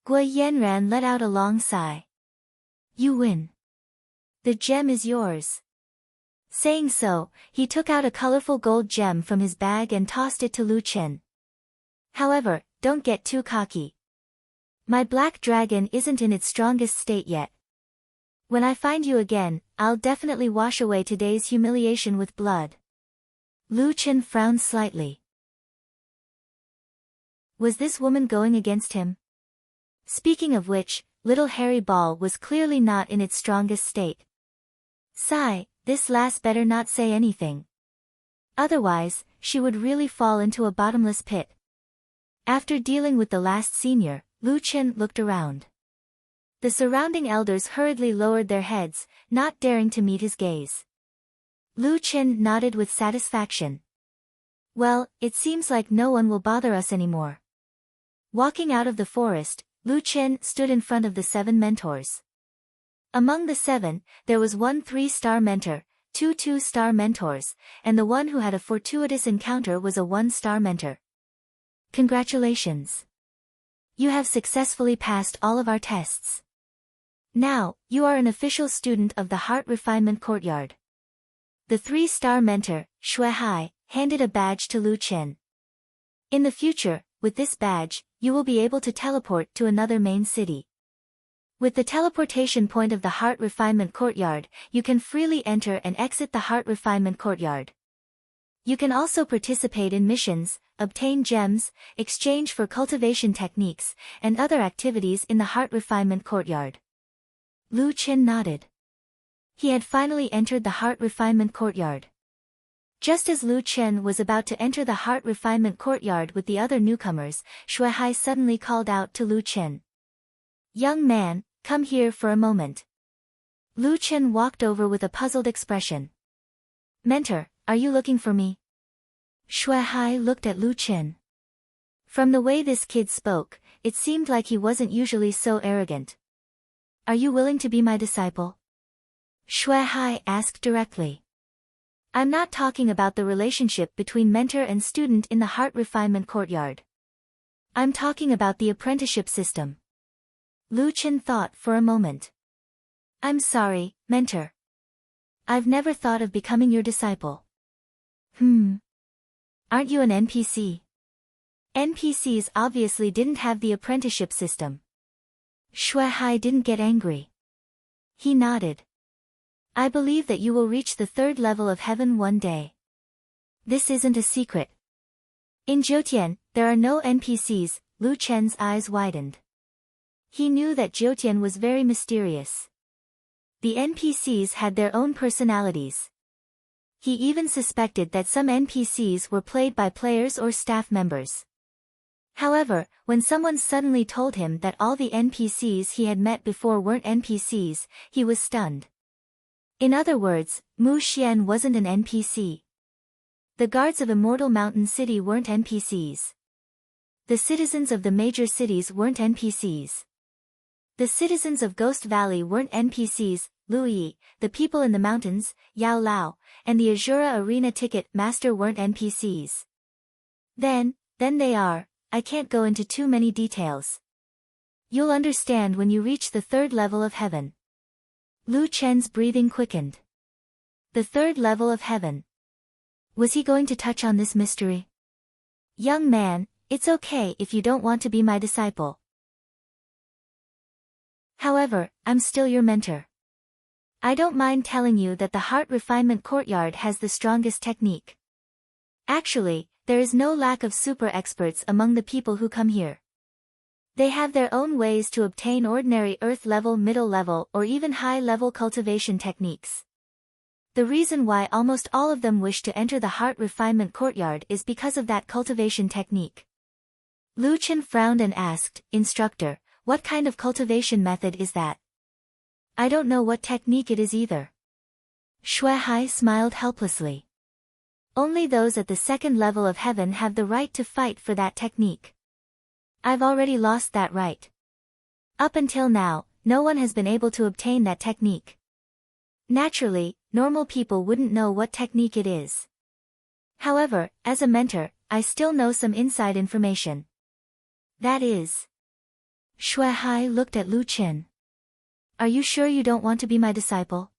Gui Yanran let out a long sigh. You win. The gem is yours. Saying so, he took out a colorful gold gem from his bag and tossed it to Lu Chen. However, don't get too cocky. My Black Dragon isn't in its strongest state yet. When I find you again, I'll definitely wash away today's humiliation with blood. Lu Chen frowned slightly. Was this woman going against him? Speaking of which, little hairy ball was clearly not in its strongest state. Sigh, this lass better not say anything. Otherwise, she would really fall into a bottomless pit. After dealing with the last senior, Lu Chen looked around. The surrounding elders hurriedly lowered their heads, not daring to meet his gaze. Lu Chen nodded with satisfaction. Well, it seems like no one will bother us anymore. Walking out of the forest, Lu Chen stood in front of the 7 mentors. Among the 7, there was one 3-star mentor, 2 2-star mentors, and the one who had a fortuitous encounter was a 1-star mentor. Congratulations. You have successfully passed all of our tests. Now, you are an official student of the Heart Refinement Courtyard. The 3-star mentor, Shui Hai, handed a badge to Lu Chen. In the future, with this badge, you will be able to teleport to another main city. With the teleportation point of the Heart Refinement Courtyard, you can freely enter and exit the Heart Refinement Courtyard. You can also participate in missions, obtain gems, exchange for cultivation techniques, and other activities in the Heart Refinement Courtyard. Lu Chen nodded. He had finally entered the Heart Refinement Courtyard. Just as Lu Chen was about to enter the Heart Refinement Courtyard with the other newcomers, Shui Hai suddenly called out to Lu Chen. Young man, come here for a moment. Lu Chen walked over with a puzzled expression. Mentor, are you looking for me? Shui Hai looked at Lu Chen. From the way this kid spoke, it seemed like he wasn't usually so arrogant. Are you willing to be my disciple? Shui Hai asked directly. I'm not talking about the relationship between mentor and student in the Heart Refinement Courtyard. I'm talking about the apprenticeship system. Lu Chen thought for a moment. I'm sorry, mentor. I've never thought of becoming your disciple. Aren't you an NPC? NPCs obviously didn't have the apprenticeship system. Shui Hai didn't get angry. He nodded. I believe that you will reach the third level of heaven one day. This isn't a secret. In Jiutian, there are no NPCs. Lu Chen's eyes widened. He knew that Jiutian was very mysterious. The NPCs had their own personalities. He even suspected that some NPCs were played by players or staff members. However, when someone suddenly told him that all the NPCs he had met before weren't NPCs, he was stunned. In other words, Mu Xian wasn't an NPC. The guards of Immortal Mountain City weren't NPCs. The citizens of the major cities weren't NPCs. The citizens of Ghost Valley weren't NPCs. Lu Yi, the people in the mountains, Yao Lao, and the Azura Arena Ticket Master weren't NPCs. Then they are. I can't go into too many details. You'll understand when you reach the third level of heaven. Lu Chen's breathing quickened. The third level of heaven. Was he going to touch on this mystery? Young man, it's okay if you don't want to be my disciple. However, I'm still your mentor. I don't mind telling you that the Heart Refinement Courtyard has the strongest technique. Actually, there is no lack of super experts among the people who come here. They have their own ways to obtain ordinary earth level, middle level, or even high level cultivation techniques. The reason why almost all of them wish to enter the Heart Refinement Courtyard is because of that cultivation technique. Lu Chen frowned and asked, Instructor, what kind of cultivation method is that? I don't know what technique it is either. Shui Hai smiled helplessly. Only those at the second level of heaven have the right to fight for that technique. I've already lost that right. Up until now, no one has been able to obtain that technique. Naturally, normal people wouldn't know what technique it is. However, as a mentor, I still know some inside information. That is. Shui Hai looked at Lu Chen. Are you sure you don't want to be my disciple?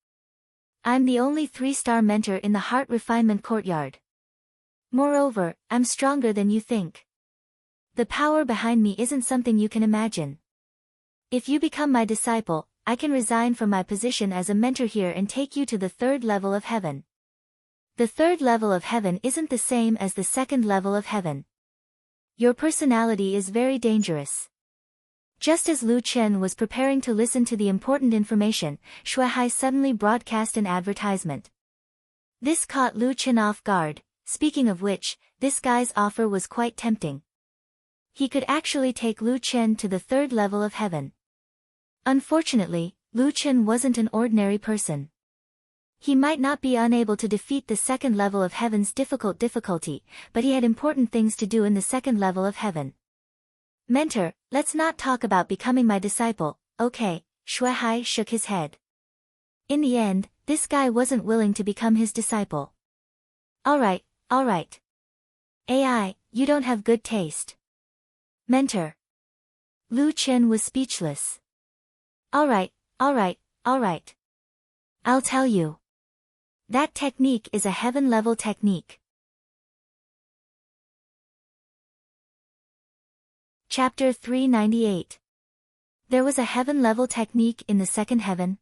I'm the only 3-star mentor in the Heart Refinement Courtyard. Moreover, I'm stronger than you think. The power behind me isn't something you can imagine. If you become my disciple, I can resign from my position as a mentor here and take you to the third level of heaven. The third level of heaven isn't the same as the second level of heaven. Your personality is very dangerous. Just as Lu Chen was preparing to listen to the important information, Shui Hai suddenly broadcast an advertisement. This caught Lu Chen off guard. Speaking of which, this guy's offer was quite tempting. He could actually take Lu Chen to the third level of heaven. Unfortunately, Lu Chen wasn't an ordinary person. He might not be unable to defeat the second level of heaven's difficulty, but he had important things to do in the second level of heaven. Mentor, let's not talk about becoming my disciple, okay? Shui Hai shook his head. In the end, this guy wasn't willing to become his disciple. Alright. AI, you don't have good taste. Mentor. Lu Chen was speechless. Alright. I'll tell you. That technique is a heaven-level technique. Chapter 398. There was a heaven-level technique in the second heaven.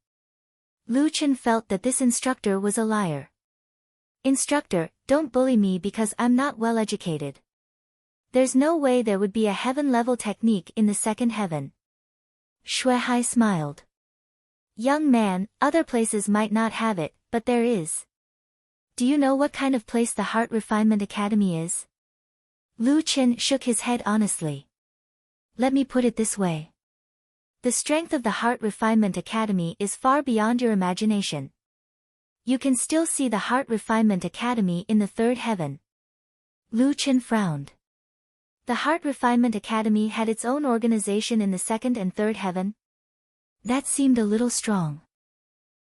Lu Chen felt that this instructor was a liar. Instructor, don't bully me because I'm not well educated. There's no way there would be a heaven-level technique in the second heaven. Shui Hai smiled. Young man, other places might not have it, but there is. Do you know what kind of place the Heart Refinement Academy is? Lu Chen shook his head honestly. Let me put it this way. The strength of the Heart Refinement Academy is far beyond your imagination. You can still see the Heart Refinement Academy in the third heaven. Lu Chen frowned. The Heart Refinement Academy had its own organization in the second and third heaven? That seemed a little strong.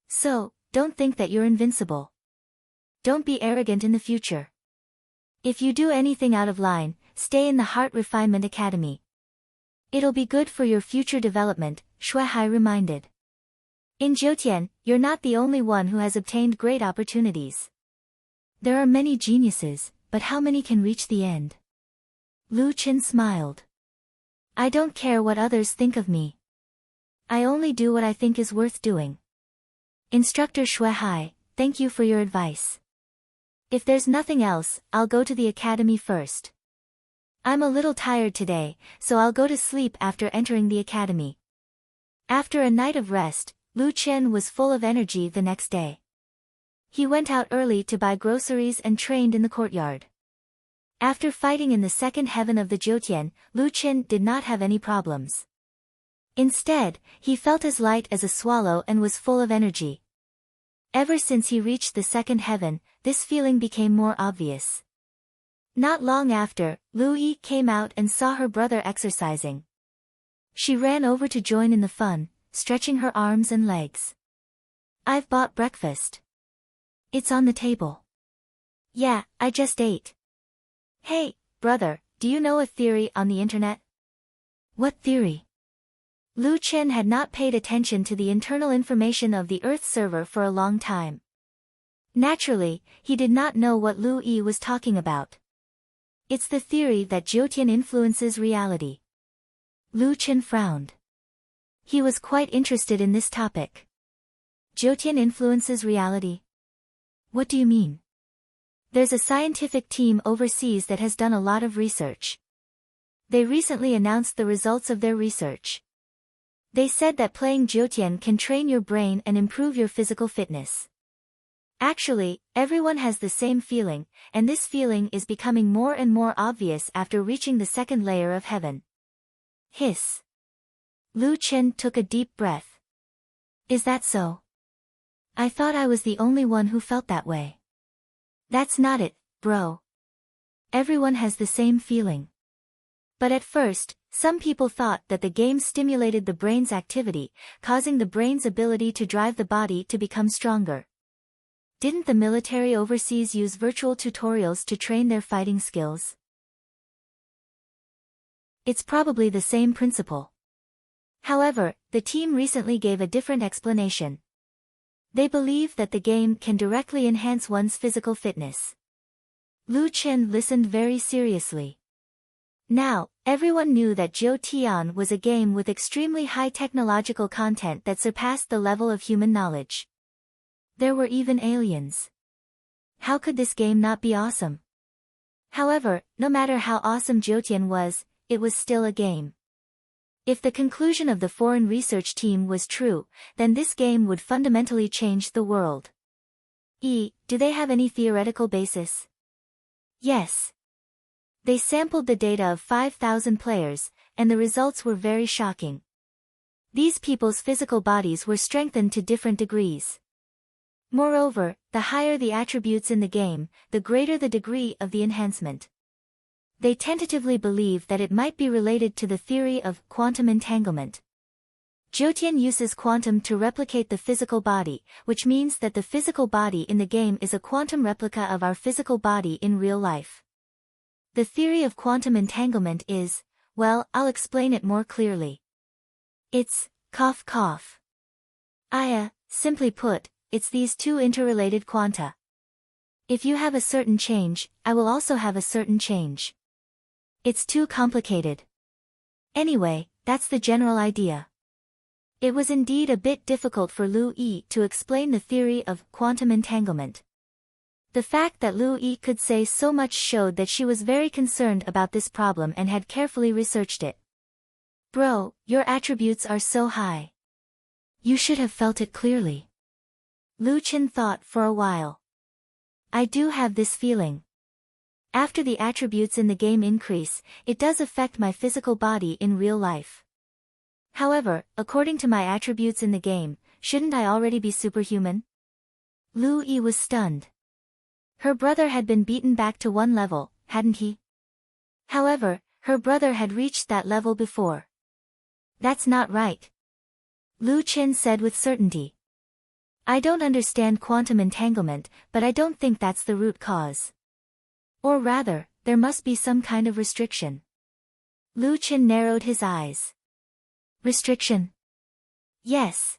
So, don't think that you're invincible. Don't be arrogant in the future. If you do anything out of line, stay in the Heart Refinement Academy. It'll be good for your future development, Shui Hai reminded. In Jiutian, you're not the only one who has obtained great opportunities. There are many geniuses, but how many can reach the end? Lu Chen smiled. I don't care what others think of me. I only do what I think is worth doing. Instructor Shuai, thank you for your advice. If there's nothing else, I'll go to the academy first. I'm a little tired today, so I'll go to sleep after entering the academy. After a night of rest, Lu Chen was full of energy the next day. He went out early to buy groceries and trained in the courtyard. After fighting in the second heaven of the Jiutian, Lu Chen did not have any problems. Instead, he felt as light as a swallow and was full of energy. Ever since he reached the second heaven, this feeling became more obvious. Not long after, Lu Yi came out and saw her brother exercising. She ran over to join in the fun, stretching her arms and legs. I've bought breakfast. It's on the table. Yeah, I just ate. Hey, brother, do you know a theory on the internet? What theory? Lu Chen had not paid attention to the internal information of the Earth server for a long time. Naturally, he did not know what Lu Yi was talking about. It's the theory that Jiutian influences reality. Lu Chen frowned. He was quite interested in this topic. Jiutian influences reality? What do you mean? There's a scientific team overseas that has done a lot of research. They recently announced the results of their research. They said that playing Jiutian can train your brain and improve your physical fitness. Actually, everyone has the same feeling, and this feeling is becoming more and more obvious after reaching the second layer of heaven. Hiss. Lu Chen took a deep breath. Is that so? I thought I was the only one who felt that way. That's not it, bro. Everyone has the same feeling. But at first, some people thought that the game stimulated the brain's activity, causing the brain's ability to drive the body to become stronger. Didn't the military overseas use virtual tutorials to train their fighting skills? It's probably the same principle. However, the team recently gave a different explanation. They believe that the game can directly enhance one's physical fitness. Lu Chen listened very seriously. Now, everyone knew that Jiutian was a game with extremely high technological content that surpassed the level of human knowledge. There were even aliens. How could this game not be awesome? However, no matter how awesome Jiutian was, it was still a game. If the conclusion of the foreign research team was true, then this game would fundamentally change the world. Do they have any theoretical basis? Yes. They sampled the data of 5,000 players, and the results were very shocking. These people's physical bodies were strengthened to different degrees. Moreover, the higher the attributes in the game, the greater the degree of the enhancement. They tentatively believe that it might be related to the theory of quantum entanglement. Jiutian uses quantum to replicate the physical body, which means that the physical body in the game is a quantum replica of our physical body in real life. The theory of quantum entanglement is, well, I'll explain it more clearly. It's, cough cough. Simply put, it's these two interrelated quanta. If you have a certain change, I will also have a certain change. It's too complicated. Anyway, that's the general idea. It was indeed a bit difficult for Lu Yi to explain the theory of quantum entanglement. The fact that Lu Yi could say so much showed that she was very concerned about this problem and had carefully researched it. Bro, your attributes are so high. You should have felt it clearly. Lu Chen thought for a while. I do have this feeling. After the attributes in the game increase, it does affect my physical body in real life. However, according to my attributes in the game, shouldn't I already be superhuman? Lu Yi was stunned. Her brother had been beaten back to one level, hadn't he? However, her brother had reached that level before. That's not right. Lu Chen said with certainty. I don't understand quantum entanglement, but I don't think that's the root cause. Or rather, there must be some kind of restriction. Lu Chen narrowed his eyes. Restriction? Yes.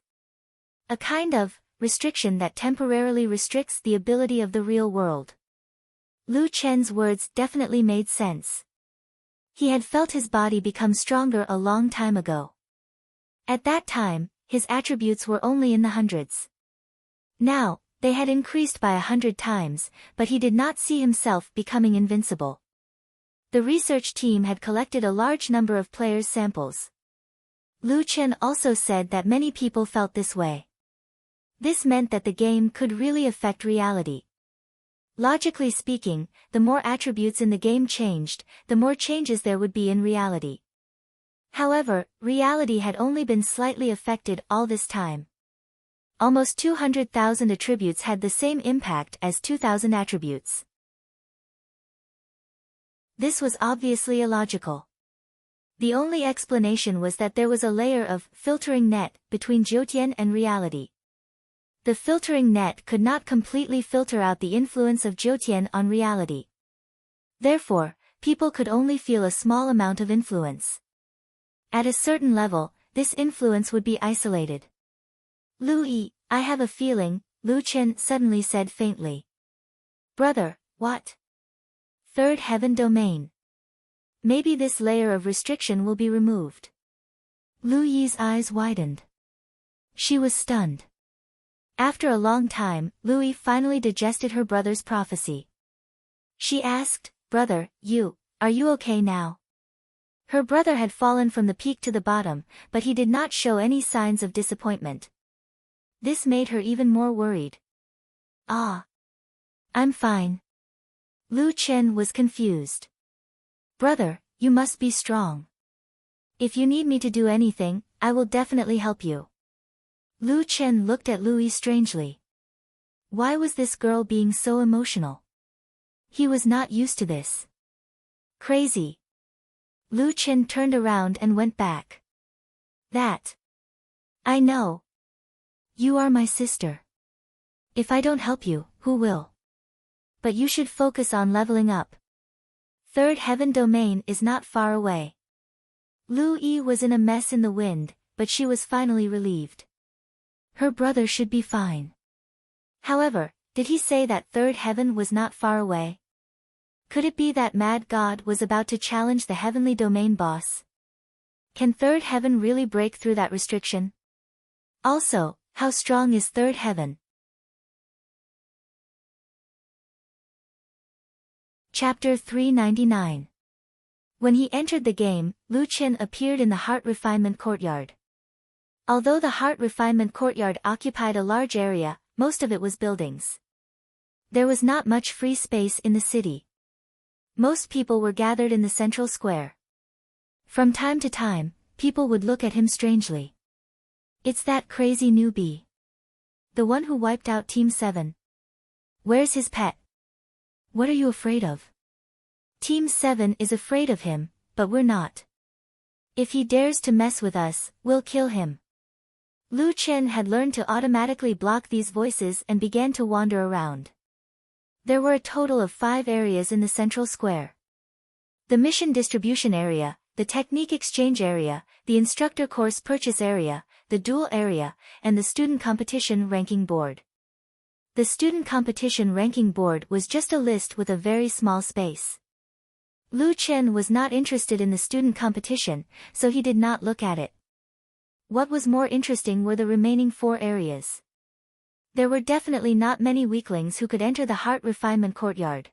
A kind of restriction that temporarily restricts the ability of the real world. Lu Chen's words definitely made sense. He had felt his body become stronger a long time ago. At that time, his attributes were only in the hundreds. Now, they had increased by 100 times, but he did not see himself becoming invincible. The research team had collected a large number of players' samples. Lu Chen also said that many people felt this way. This meant that the game could really affect reality. Logically speaking, the more attributes in the game changed, the more changes there would be in reality. However, reality had only been slightly affected all this time. Almost 200,000 attributes had the same impact as 2,000 attributes. This was obviously illogical. The only explanation was that there was a layer of filtering net between Jiutian and reality. The filtering net could not completely filter out the influence of Jiutian on reality. Therefore, people could only feel a small amount of influence. At a certain level, this influence would be isolated. Lu Yi, I have a feeling, Lu Chen suddenly said faintly. Brother, what? Third heaven domain. Maybe this layer of restriction will be removed. Lu Yi's eyes widened. She was stunned. After a long time, Lu Yi finally digested her brother's prophecy. She asked, Brother, are you okay now? Her brother had fallen from the peak to the bottom, but he did not show any signs of disappointment. This made her even more worried. Ah. I'm fine. Lu Chen was confused. Brother, you must be strong. If you need me to do anything, I will definitely help you. Lu Chen looked at Lu Yi strangely. Why was this girl being so emotional? He was not used to this. Crazy. Lu Chen turned around and went back. I know. You are my sister. If I don't help you, who will? But you should focus on leveling up. Third heaven domain is not far away. Lu Yi was in a mess in the wind, but she was finally relieved. Her brother should be fine. However, did he say that third heaven was not far away? Could it be that Mad God was about to challenge the heavenly domain boss? Can third heaven really break through that restriction? Also, how strong is third heaven? Chapter 399. When he entered the game, Lu Chen appeared in the Heart Refinement Courtyard. Although the Heart Refinement Courtyard occupied a large area, most of it was buildings. There was not much free space in the city. Most people were gathered in the central square. From time to time, people would look at him strangely. It's that crazy newbie. The one who wiped out Team 7. Where's his pet? What are you afraid of? Team 7 is afraid of him, but we're not. If he dares to mess with us, we'll kill him. Lu Chen had learned to automatically block these voices and began to wander around. There were a total of 5 areas in the central square. The mission distribution area, the technique exchange area, the instructor course purchase area, the duel area, and the student competition ranking board. The student competition ranking board was just a list with a very small space. Lu Chen was not interested in the student competition, so he did not look at it. What was more interesting were the remaining 4 areas. There were definitely not many weaklings who could enter the Heart Refinement Courtyard.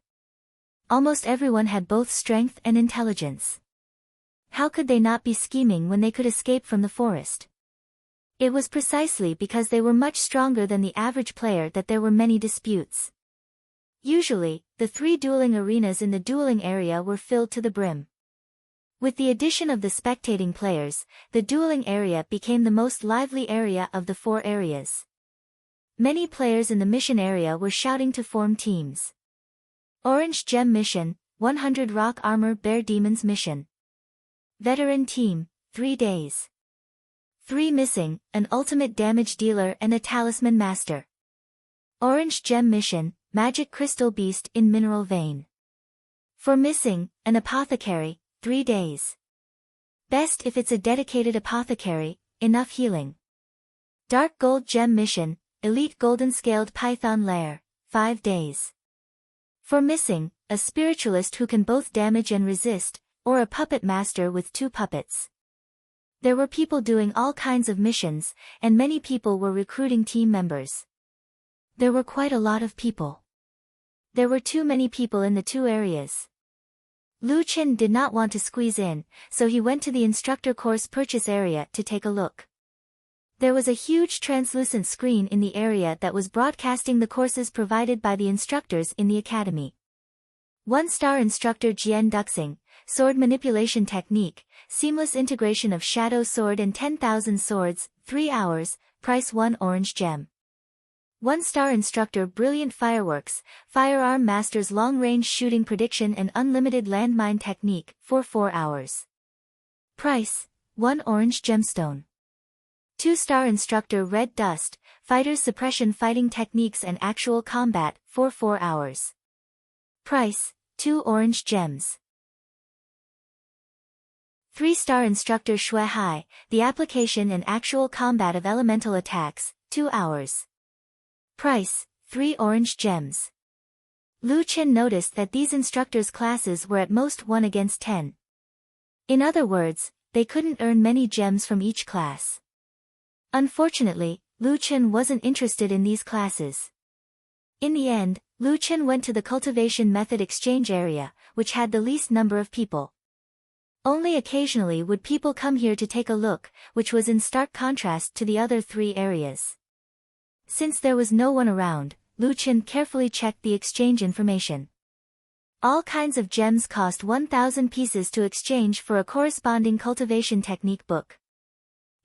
Almost everyone had both strength and intelligence. How could they not be scheming when they could escape from the forest? It was precisely because they were much stronger than the average player that there were many disputes. Usually, the 3 dueling arenas in the dueling area were filled to the brim. With the addition of the spectating players, the dueling area became the most lively area of the 4 areas. Many players in the mission area were shouting to form teams. Orange Gem Mission, 100 Rock Armor Bear Demons Mission. Veteran Team, 3 days. 3 missing, an ultimate damage dealer and a talisman master. Orange Gem Mission, Magic Crystal Beast in Mineral Vein. For missing, an apothecary, 3 days. Best if it's a dedicated apothecary, enough healing. Dark Gold Gem Mission, Elite Golden Scaled Python Lair, 5 days. For missing, a spiritualist who can both damage and resist, or a puppet master with 2 puppets. There were people doing all kinds of missions, and many people were recruiting team members. There were quite a lot of people. There were too many people in the two areas. Lu Chen did not want to squeeze in, so he went to the instructor course purchase area to take a look. There was a huge translucent screen in the area that was broadcasting the courses provided by the instructors in the academy. 1-star instructor Jian Duxing, sword manipulation technique, seamless integration of shadow sword and 10,000 swords, 3 hours, price 1 orange gem. 1-star instructor brilliant fireworks, firearm masters long-range shooting prediction and unlimited landmine technique, for 4 hours. Price, 1 orange gemstone. 2-star instructor red dust, fighters suppression fighting techniques and actual combat, for 4 hours. Price, 2 orange gems. 3-star instructor Shui Hai, the application and actual combat of elemental attacks, 2 hours. Price, 3 orange gems. Lu Chen noticed that these instructors' classes were at most 1 against 10. In other words, they couldn't earn many gems from each class. Unfortunately, Lu Chen wasn't interested in these classes. In the end, Lu Chen went to the cultivation method exchange area, which had the least number of people. Only occasionally would people come here to take a look, which was in stark contrast to the other 3 areas. Since there was no one around, Lu Chen carefully checked the exchange information. All kinds of gems cost 1,000 pieces to exchange for a corresponding cultivation technique book.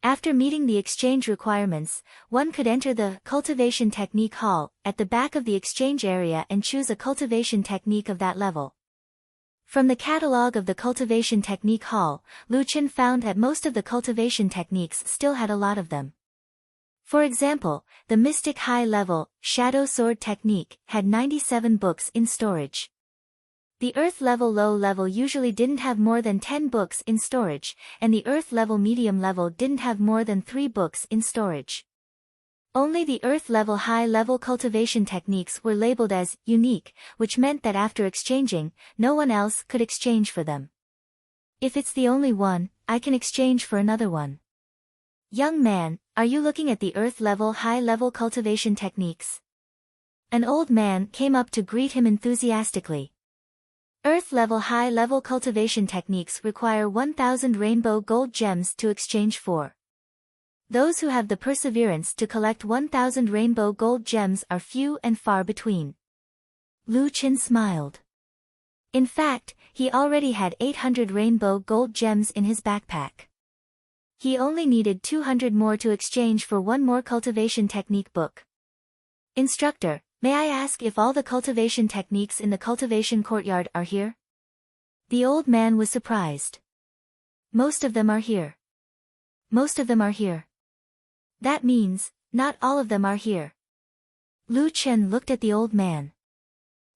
After meeting the exchange requirements, one could enter the Cultivation Technique Hall at the back of the exchange area and choose a cultivation technique of that level. From the catalog of the Cultivation Technique Hall, Lu Chen found that most of the cultivation techniques still had a lot of them. For example, the Mystic High Level, Shadow Sword Technique, had 97 books in storage. The Earth Level Low Level usually didn't have more than 10 books in storage, and the Earth Level Medium Level didn't have more than 3 books in storage. Only the Earth Level High Level cultivation techniques were labeled as unique, which meant that after exchanging, no one else could exchange for them. If it's the only one, I can exchange for another one. Young man, are you looking at the Earth Level High Level cultivation techniques? An old man came up to greet him enthusiastically. Earth Level High Level cultivation techniques require 1,000 rainbow gold gems to exchange for. Those who have the perseverance to collect 1,000 rainbow gold gems are few and far between. Lu Chen smiled. In fact, he already had 800 rainbow gold gems in his backpack. He only needed 200 more to exchange for one more cultivation technique book. Instructor, may I ask if all the cultivation techniques in the cultivation courtyard are here? The old man was surprised. Most of them are here. Most of them are here. That means, not all of them are here. Lu Chen looked at the old man.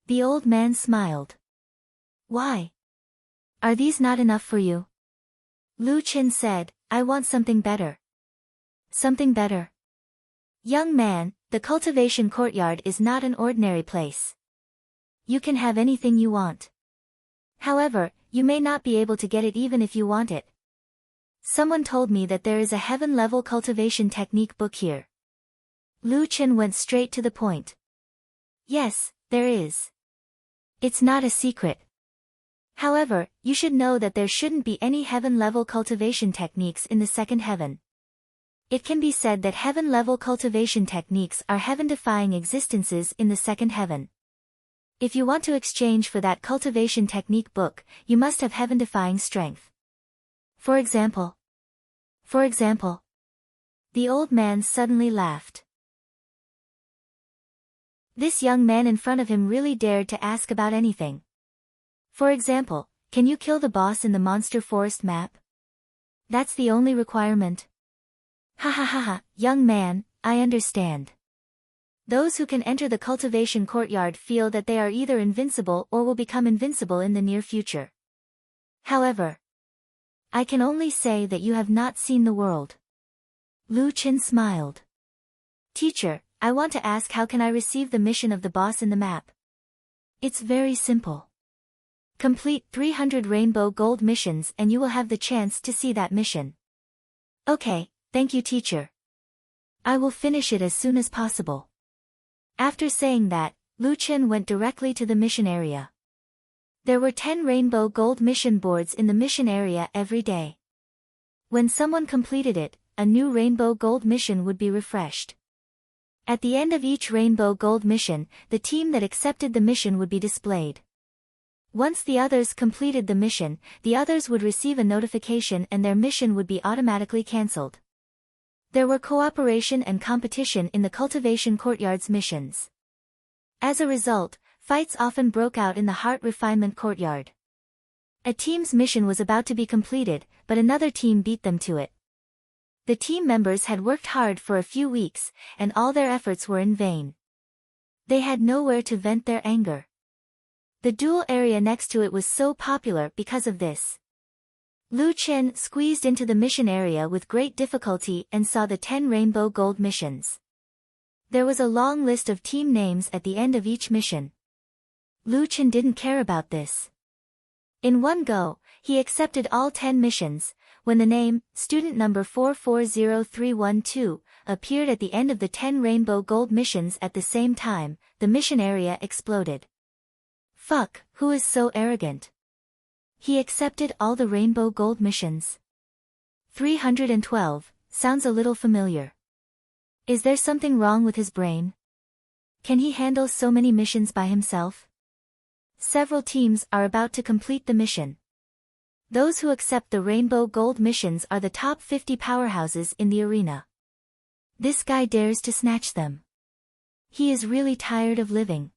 The old man smiled. Why? Are these not enough for you? Lu Chen said, I want something better. Something better. Young man, the cultivation courtyard is not an ordinary place. You can have anything you want. However, you may not be able to get it even if you want it. Someone told me that there is a heaven-level cultivation technique book here. Lu Chen went straight to the point. Yes, there is. It's not a secret. However, you should know that there shouldn't be any heaven-level cultivation techniques in the second heaven. It can be said that heaven-level cultivation techniques are heaven-defying existences in the second heaven. If you want to exchange for that cultivation technique book, you must have heaven-defying strength. For example. The old man suddenly laughed. This young man in front of him really dared to ask about anything. For example, can you kill the boss in the Monster Forest map? That's the only requirement. Ha ha ha ha, young man, I understand. Those who can enter the cultivation courtyard feel that they are either invincible or will become invincible in the near future. However, I can only say that you have not seen the world. Lu Chen smiled. Teacher, I want to ask how can I receive the mission of the boss in the map? It's very simple. Complete 300 rainbow gold missions and you will have the chance to see that mission. Okay, thank you teacher. I will finish it as soon as possible. After saying that, Lu Chen went directly to the mission area. There were 10 rainbow gold mission boards in the mission area every day. When someone completed it, a new rainbow gold mission would be refreshed. At the end of each rainbow gold mission, the team that accepted the mission would be displayed. Once the others completed the mission, the others would receive a notification and their mission would be automatically cancelled. There were cooperation and competition in the cultivation courtyard's missions. As a result, fights often broke out in the heart refinement courtyard. A team's mission was about to be completed, but another team beat them to it. The team members had worked hard for a few weeks, and all their efforts were in vain. They had nowhere to vent their anger. The duel area next to it was so popular because of this. Lu Chen squeezed into the mission area with great difficulty and saw the 10 rainbow gold missions. There was a long list of team names at the end of each mission. Lu Chen didn't care about this. In one go, he accepted all 10 missions. When the name, student number 440312, appeared at the end of the 10 rainbow gold missions at the same time, the mission area exploded. Fuck, who is so arrogant? He accepted all the rainbow gold missions. 312, sounds a little familiar. Is there something wrong with his brain? Can he handle so many missions by himself? Several teams are about to complete the mission. Those who accept the rainbow gold missions are the top 50 powerhouses in the arena. This guy dares to snatch them. He is really tired of living.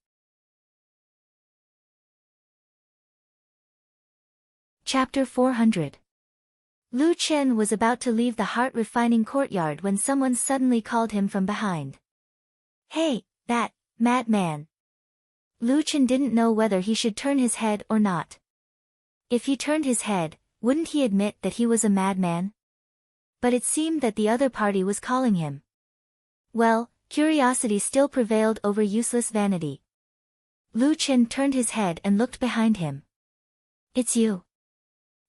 Chapter 400. Lu Chen was about to leave the heart refining courtyard when someone suddenly called him from behind. Hey, that madman. Lu Chen didn't know whether he should turn his head or not. If he turned his head, wouldn't he admit that he was a madman? But it seemed that the other party was calling him. Well, curiosity still prevailed over useless vanity. Lu Chen turned his head and looked behind him. It's you.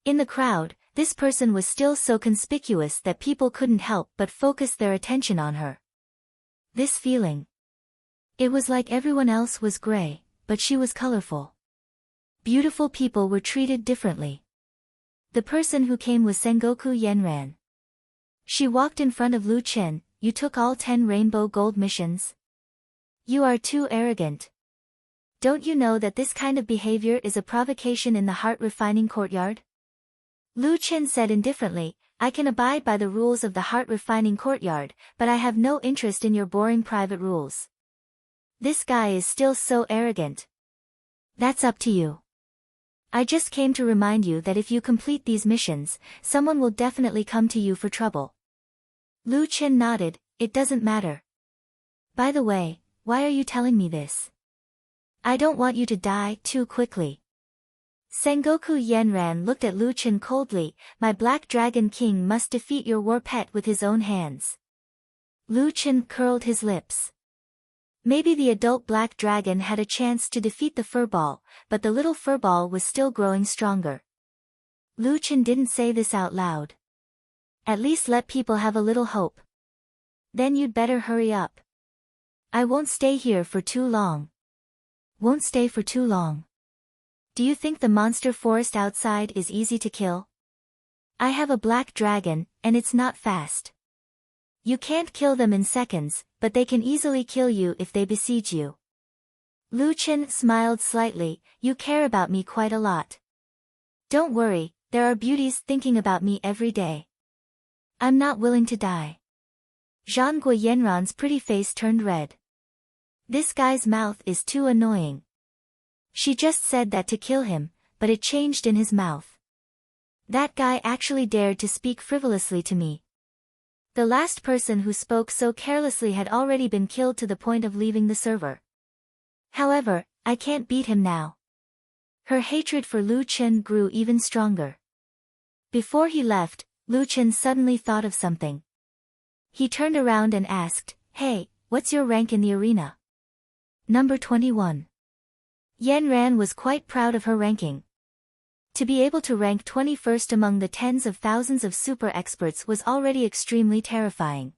In the crowd, this person was still so conspicuous that people couldn't help but focus their attention on her. This feeling. It was like everyone else was gray, but she was colorful. Beautiful people were treated differently. The person who came was Sengoku Yenran. She walked in front of Lu Chen. You took all 10 rainbow gold missions? You are too arrogant. Don't you know that this kind of behavior is a provocation in the heart refining courtyard? Lu Chen said indifferently, I can abide by the rules of the heart refining courtyard, but I have no interest in your boring private rules. This guy is still so arrogant. That's up to you. I just came to remind you that if you complete these missions, someone will definitely come to you for trouble. Lu Chen nodded, it doesn't matter. By the way, why are you telling me this? I don't want you to die too quickly. Sengoku Yenran looked at Lu Chen coldly, my Black Dragon King must defeat your war pet with his own hands. Lu Chen curled his lips. Maybe the adult black dragon had a chance to defeat the furball, but the little furball was still growing stronger. Lu Chen didn't say this out loud. At least let people have a little hope. Then you'd better hurry up. I won't stay here for too long. Won't stay for too long. Do you think the monster forest outside is easy to kill? I have a black dragon, and it's not fast. You can't kill them in seconds, but they can easily kill you if they besiege you. Lu Chen smiled slightly, you care about me quite a lot. Don't worry, there are beauties thinking about me every day. I'm not willing to die. Zhangguo Yenran's pretty face turned red. This guy's mouth is too annoying. She just said that to kill him, but it changed in his mouth. That guy actually dared to speak frivolously to me. The last person who spoke so carelessly had already been killed to the point of leaving the server. However, I can't beat him now. Her hatred for Lu Chen grew even stronger. Before he left, Lu Chen suddenly thought of something. He turned around and asked, hey, what's your rank in the arena? Number 21. Yenran was quite proud of her ranking. To be able to rank 21st among the tens of thousands of super experts was already extremely terrifying.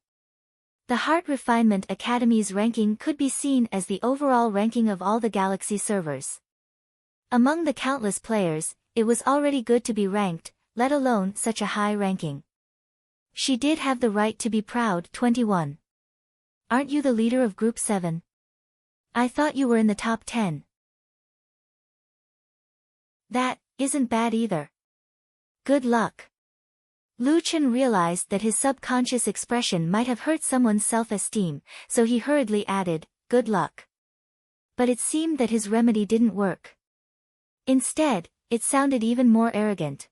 The Heart Refinement Academy's ranking could be seen as the overall ranking of all the Galaxy servers. Among the countless players, it was already good to be ranked, let alone such a high ranking. She did have the right to be proud. 21. Aren't you the leader of Group 7? I thought you were in the top 10. That isn't bad either. Good luck. Lu Chen realized that his subconscious expression might have hurt someone's self-esteem, so he hurriedly added, good luck. But it seemed that his remedy didn't work. Instead, it sounded even more arrogant.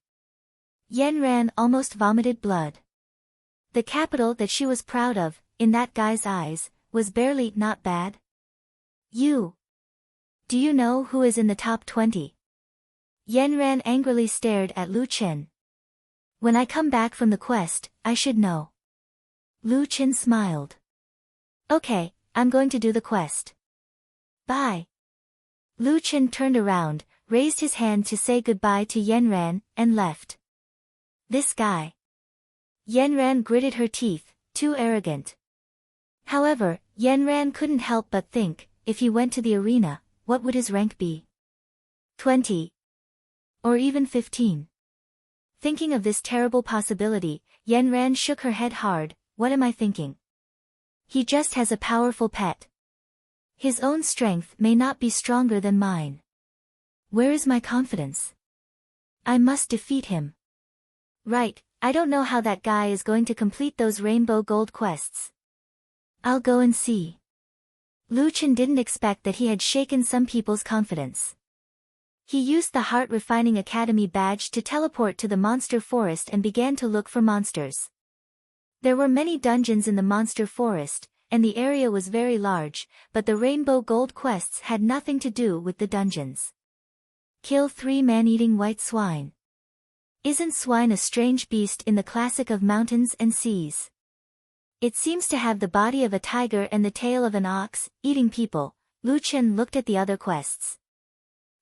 Yanran almost vomited blood. The capital that she was proud of, in that guy's eyes, was barely not bad. You. Do you know who is in the top 20? Yanran angrily stared at Lu Chen. When I come back from the quest, I should know. Lu Chen smiled. Okay, I'm going to do the quest. Bye. Lu Chen turned around, raised his hand to say goodbye to Yanran, and left. This guy. Yanran gritted her teeth, too arrogant. However, Yanran couldn't help but think, if he went to the arena, what would his rank be? 20. Or even 15. Thinking of this terrible possibility, Yanran shook her head hard. What am I thinking? He just has a powerful pet. His own strength may not be stronger than mine. Where is my confidence? I must defeat him. Right, I don't know how that guy is going to complete those rainbow gold quests. I'll go and see. Lu Chen didn't expect that he had shaken some people's confidence. He used the Heart Refining Academy badge to teleport to the monster forest and began to look for monsters. There were many dungeons in the monster forest, and the area was very large, but the rainbow gold quests had nothing to do with the dungeons. Kill 3 man-eating white swine. Isn't swine a strange beast in the classic of mountains and seas? It seems to have the body of a tiger and the tail of an ox, eating people. Lu Chen looked at the other quests.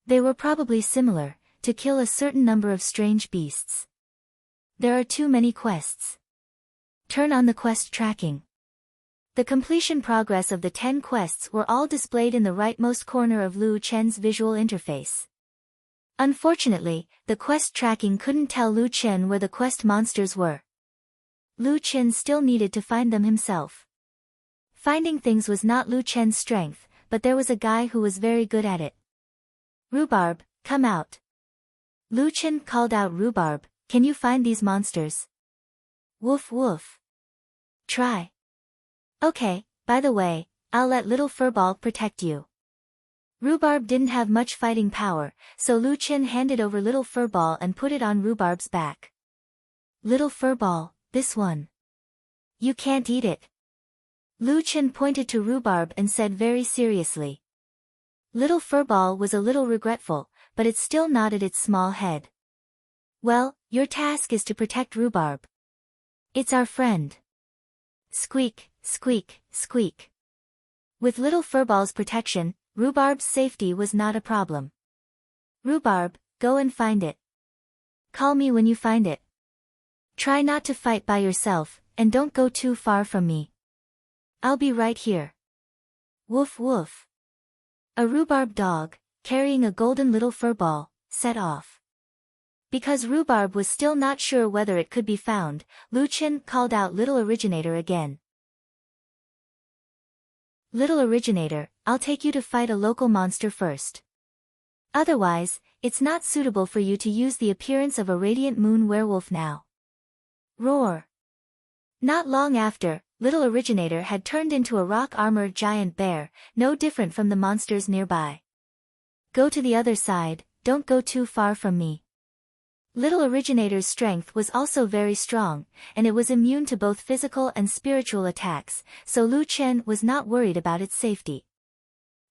They were probably similar, to kill a certain number of strange beasts. There are too many quests. Turn on the quest tracking. The completion progress of the 10 quests were all displayed in the rightmost corner of Lu Chen's visual interface. Unfortunately, the quest tracking couldn't tell Lu Chen where the quest monsters were. Lu Chen still needed to find them himself. Finding things was not Lu Chen's strength, but there was a guy who was very good at it. Rhubarb, come out. Lu Chen called out Rhubarb, can you find these monsters? Woof woof. Try. Okay, by the way, I'll let Little Furball protect you. Rhubarb didn't have much fighting power, so Lu Chen handed over Little Furball and put it on Rhubarb's back. Little Furball, this one. You can't eat it. Lu Chen pointed to Rhubarb and said very seriously. Little Furball was a little regretful, but it still nodded its small head. Well, your task is to protect Rhubarb. It's our friend. Squeak, squeak, squeak. With Little Furball's protection, Rhubarb's safety was not a problem. Rhubarb, go and find it. Call me when you find it. Try not to fight by yourself, and don't go too far from me. I'll be right here. Woof woof. A rhubarb dog, carrying a golden little furball, set off. Because Rhubarb was still not sure whether it could be found, Lu Chen called out Little Originator again. Little Originator, I'll take you to fight a local monster first. Otherwise, it's not suitable for you to use the appearance of a radiant moon werewolf now. Roar. Not long after, Little Originator had turned into a rock-armored giant bear, no different from the monsters nearby. Go to the other side, don't go too far from me. Little Originator's strength was also very strong, and it was immune to both physical and spiritual attacks, so Lu Chen was not worried about its safety.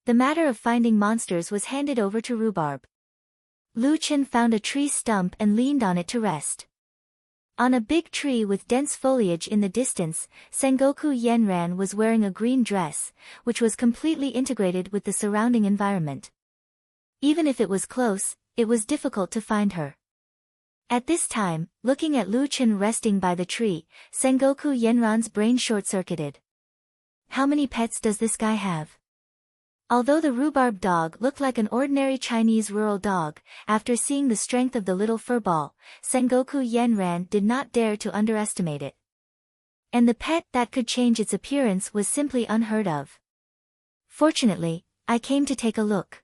The matter of finding monsters was handed over to Rhubarb. Lu Chen found a tree stump and leaned on it to rest. On a big tree with dense foliage in the distance, Sengoku Yenran was wearing a green dress, which was completely integrated with the surrounding environment. Even if it was close, it was difficult to find her. At this time, looking at Lu Chen resting by the tree, Sengoku Yenran's brain short-circuited. How many pets does this guy have? Although the rhubarb dog looked like an ordinary Chinese rural dog, after seeing the strength of the little furball, Sengoku Yenran did not dare to underestimate it. And the pet that could change its appearance was simply unheard of. Fortunately, I came to take a look.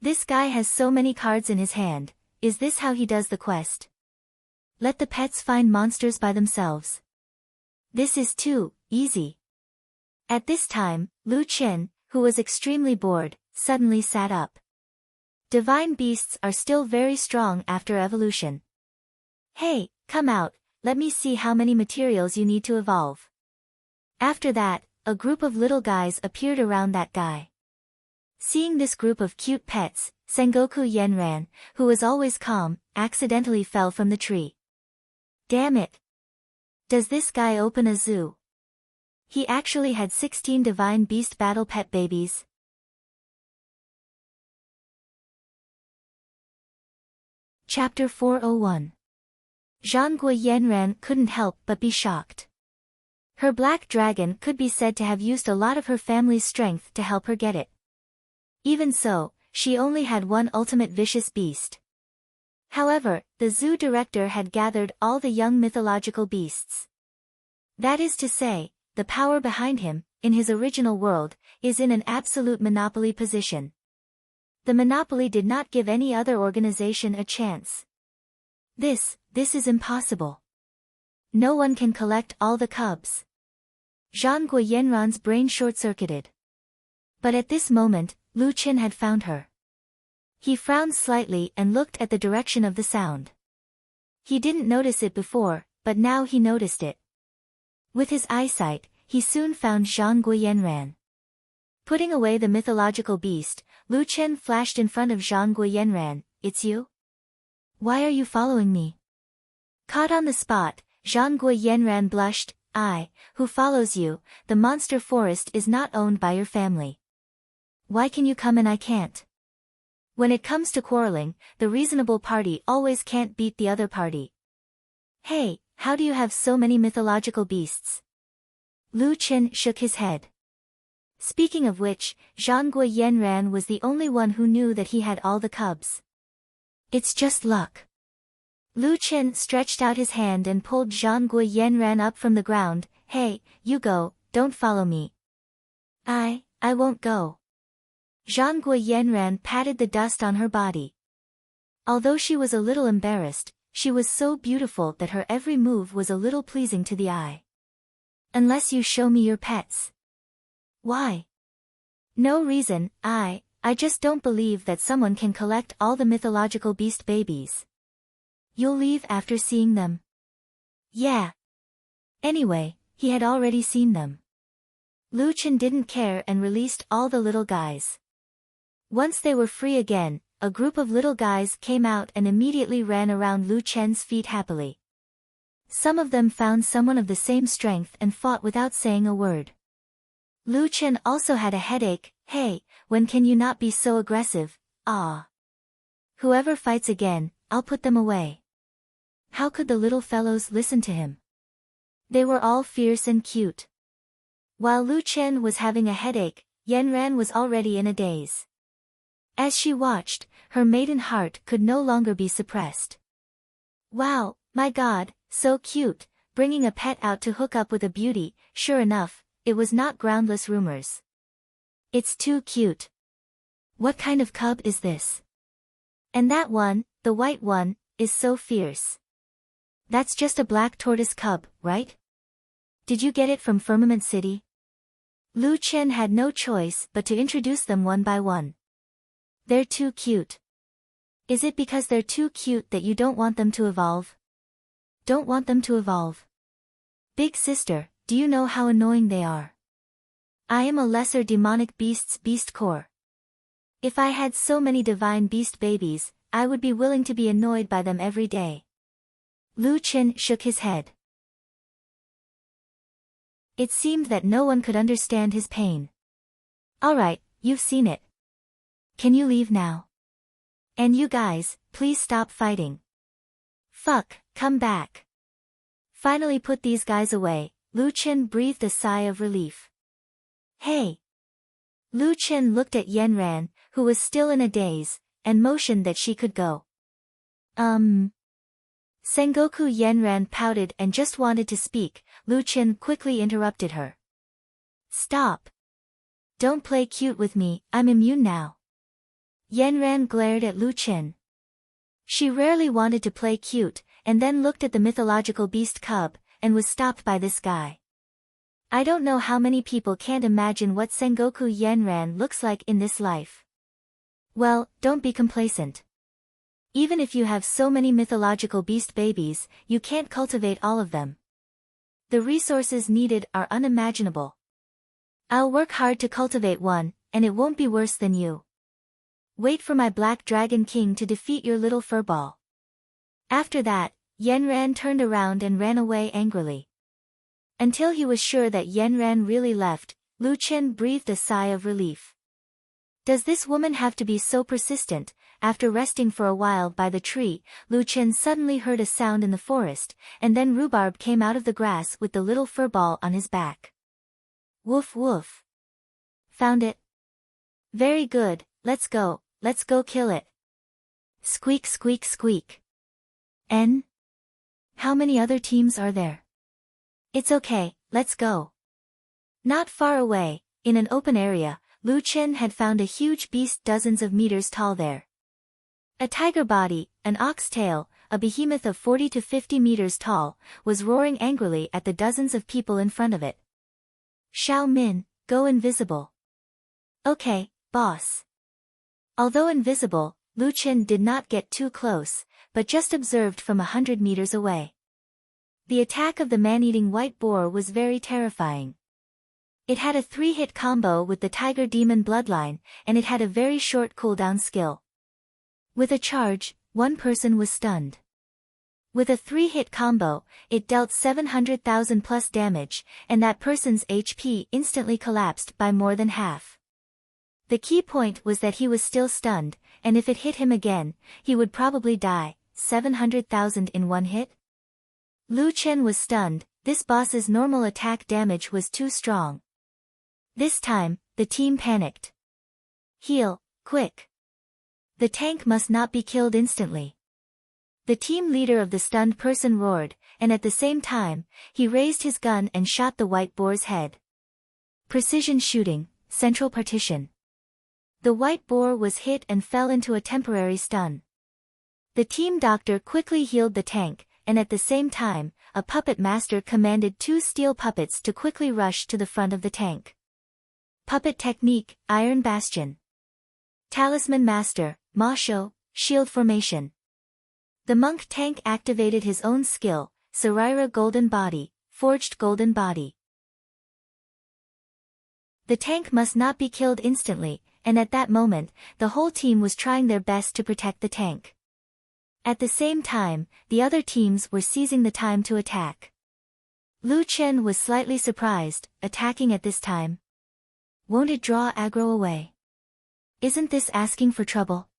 This guy has so many cards in his hand. Is this how he does the quest? Let the pets find monsters by themselves. This is too easy. At this time, Lu Qin, who was extremely bored, suddenly sat up. Divine beasts are still very strong after evolution. Hey, come out, let me see how many materials you need to evolve. After that, a group of little guys appeared around that guy. Seeing this group of cute pets, Sengoku Yenran, who was always calm, accidentally fell from the tree. Damn it! Does this guy open a zoo? He actually had 16 divine beast battle pet babies. Chapter 401. Zhangguo Yenran couldn't help but be shocked. Her black dragon could be said to have used a lot of her family's strength to help her get it. Even so, she only had one ultimate vicious beast. However, the zoo director had gathered all the young mythological beasts. That is to say, the power behind him, in his original world, is in an absolute monopoly position. The monopoly did not give any other organization a chance. This is impossible. No one can collect all the cubs. Zhangguo Yenran's brain short-circuited. But at this moment, Lu Qin had found her. He frowned slightly and looked at the direction of the sound. He didn't notice it before, but now he noticed it. With his eyesight, he soon found Zhangguo Yenran. Putting away the mythological beast, Lu Qin flashed in front of Zhangguo Yenran. It's you? Why are you following me? Caught on the spot, Zhangguo Yenran blushed. Who follows you? The monster forest is not owned by your family. Why can you come and I can't? When it comes to quarreling, the reasonable party always can't beat the other party. Hey, how do you have so many mythological beasts? Lu Qin shook his head. Speaking of which, Zhangguo Yenran was the only one who knew that he had all the cubs. It's just luck. Lu Qin stretched out his hand and pulled Zhangguo Yenran up from the ground. Hey, you go, don't follow me. I won't go. Zhangguo Yenran patted the dust on her body. Although she was a little embarrassed, she was so beautiful that her every move was a little pleasing to the eye. Unless you show me your pets. Why? No reason. I just don't believe that someone can collect all the mythological beast babies. You'll leave after seeing them? Yeah. Anyway, he had already seen them. Lu Qin didn't care and released all the little guys. Once they were free again, a group of little guys came out and immediately ran around Lu Qin's feet happily. Some of them found someone of the same strength and fought without saying a word. Lu Qin also had a headache. Hey, when can you not be so aggressive? Whoever fights again, I'll put them away. How could the little fellows listen to him? They were all fierce and cute. While Lu Qin was having a headache, Yenran was already in a daze. As she watched, her maiden heart could no longer be suppressed. Wow, my god, so cute, bringing a pet out to hook up with a beauty. Sure enough, it was not groundless rumors. It's too cute. What kind of cub is this? And that one, the white one, is so fierce. That's just a black tortoise cub, right? Did you get it from Firmament City? Lu Qin had no choice but to introduce them one by one. They're too cute. Is it because they're too cute that you don't want them to evolve? Don't want them to evolve? Big sister, do you know how annoying they are? I am a lesser demonic beast's beast core. If I had so many divine beast babies, I would be willing to be annoyed by them every day. Lu Qin shook his head. It seemed that no one could understand his pain. Alright, you've seen it. Can you leave now? And you guys, please stop fighting. Fuck, come back. Finally put these guys away. Lu Qin breathed a sigh of relief. Hey! Lu Chen looked at Yanran, who was still in a daze, and motioned that she could go. Sengoku Yanran pouted and just wanted to speak. Lu Chen quickly interrupted her. Stop! Don't play cute with me, I'm immune now. Yanran glared at Lu Chen. She rarely wanted to play cute, and then looked at the mythological beast cub, and was stopped by this guy. I don't know how many people can't imagine what Sengoku Yanran looks like in this life. Well, don't be complacent. Even if you have so many mythological beast babies, you can't cultivate all of them. The resources needed are unimaginable. I'll work hard to cultivate one, and it won't be worse than you. Wait for my Black Dragon King to defeat your little furball. After that, Yanran turned around and ran away angrily. Until he was sure that Yanran really left, Lu Chen breathed a sigh of relief. Does this woman have to be so persistent? After resting for a while by the tree, Lu Chen suddenly heard a sound in the forest, and then Rhubarb came out of the grass with the little furball on his back. Woof woof. Found it? Very good, let's go kill it. Squeak squeak squeak. N? How many other teams are there? It's okay, let's go. Not far away, in an open area, Lu Chen had found a huge beast dozens of meters tall there. A tiger body, an ox tail, a behemoth of 40 to 50 meters tall, was roaring angrily at the dozens of people in front of it. Xiao Min, go invisible. Okay, boss. Although invisible, Lu Chen did not get too close, but just observed from 100 meters away. The attack of the man-eating white boar was very terrifying. It had a 3-hit combo with the Tiger Demon bloodline, and it had a very short cooldown skill. With a charge, one person was stunned. With a 3-hit combo, it dealt 700,000 plus damage, and that person's HP instantly collapsed by more than half. The key point was that he was still stunned, and if it hit him again, he would probably die. 700,000 in one hit? Lu Chen was stunned. This boss's normal attack damage was too strong. This time, the team panicked. Heal, quick. The tank must not be killed instantly. The team leader of the stunned person roared, and at the same time, he raised his gun and shot the white boar's head. Precision shooting, central partition. The white boar was hit and fell into a temporary stun. The team doctor quickly healed the tank, and at the same time, a puppet master commanded 2 steel puppets to quickly rush to the front of the tank. Puppet technique, Iron Bastion. Talisman master, Masho, shield formation. The monk tank activated his own skill, Sarira Golden Body, forged golden body. The tank must not be killed instantly, and at that moment, the whole team was trying their best to protect the tank. At the same time, the other teams were seizing the time to attack. Lu Chen was slightly surprised, attacking at this time. Won't it draw aggro away? Isn't this asking for trouble?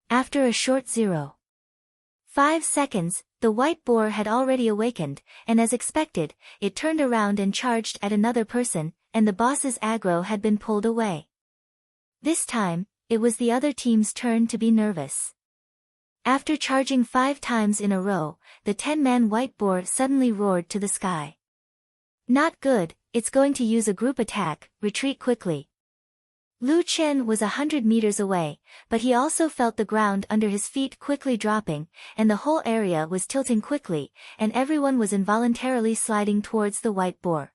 After a short 0.5 seconds, the white boar had already awakened, and as expected, it turned around and charged at another person, and the boss's aggro had been pulled away. This time, it was the other team's turn to be nervous. After charging 5 times in a row, the 10-man white boar suddenly roared to the sky. Not good, it's going to use a group attack, retreat quickly. Lu Chen was 100 meters away, but he also felt the ground under his feet quickly dropping, and the whole area was tilting quickly, and everyone was involuntarily sliding towards the white boar.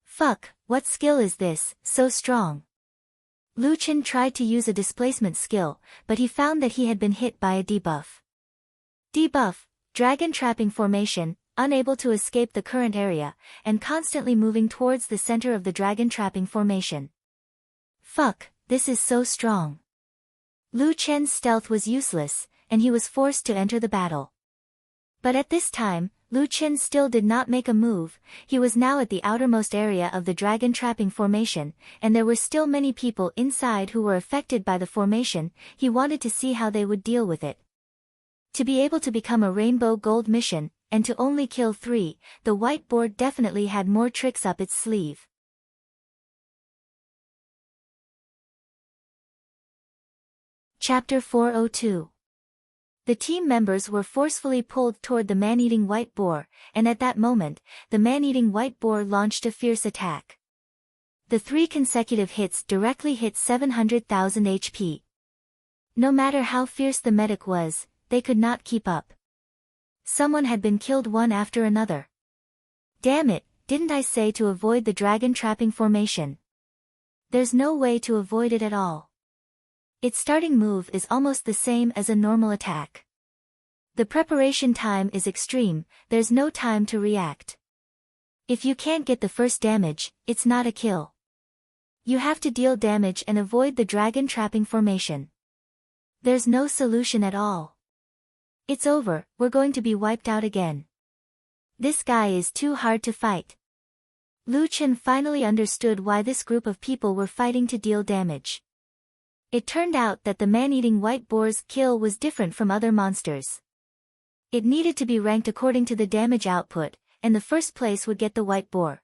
Fuck, what skill is this, so strong? Lu Chen tried to use a displacement skill, but he found that he had been hit by a debuff. Debuff, dragon trapping formation, unable to escape the current area, and constantly moving towards the center of the dragon trapping formation. Fuck, this is so strong. Lu Chen's stealth was useless, and he was forced to enter the battle. But at this time, Lu Chen still did not make a move. He was now at the outermost area of the dragon trapping formation, and there were still many people inside who were affected by the formation. He wanted to see how they would deal with it. To be able to become a rainbow gold mission, and to only kill 3, the white board definitely had more tricks up its sleeve. Chapter 402. The team members were forcefully pulled toward the man-eating white boar, and at that moment, the man-eating white boar launched a fierce attack. The 3 consecutive hits directly hit 700,000 HP. No matter how fierce the medic was, they could not keep up. Someone had been killed one after another. Damn it, didn't I say to avoid the dragon trapping formation? There's no way to avoid it at all. Its starting move is almost the same as a normal attack. The preparation time is extreme, there's no time to react. If you can't get the first damage, it's not a kill. You have to deal damage and avoid the dragon trapping formation. There's no solution at all. It's over, we're going to be wiped out again. This guy is too hard to fight. Lu Chen finally understood why this group of people were fighting to deal damage. It turned out that the man-eating white boar's kill was different from other monsters. It needed to be ranked according to the damage output, and the first place would get the white boar.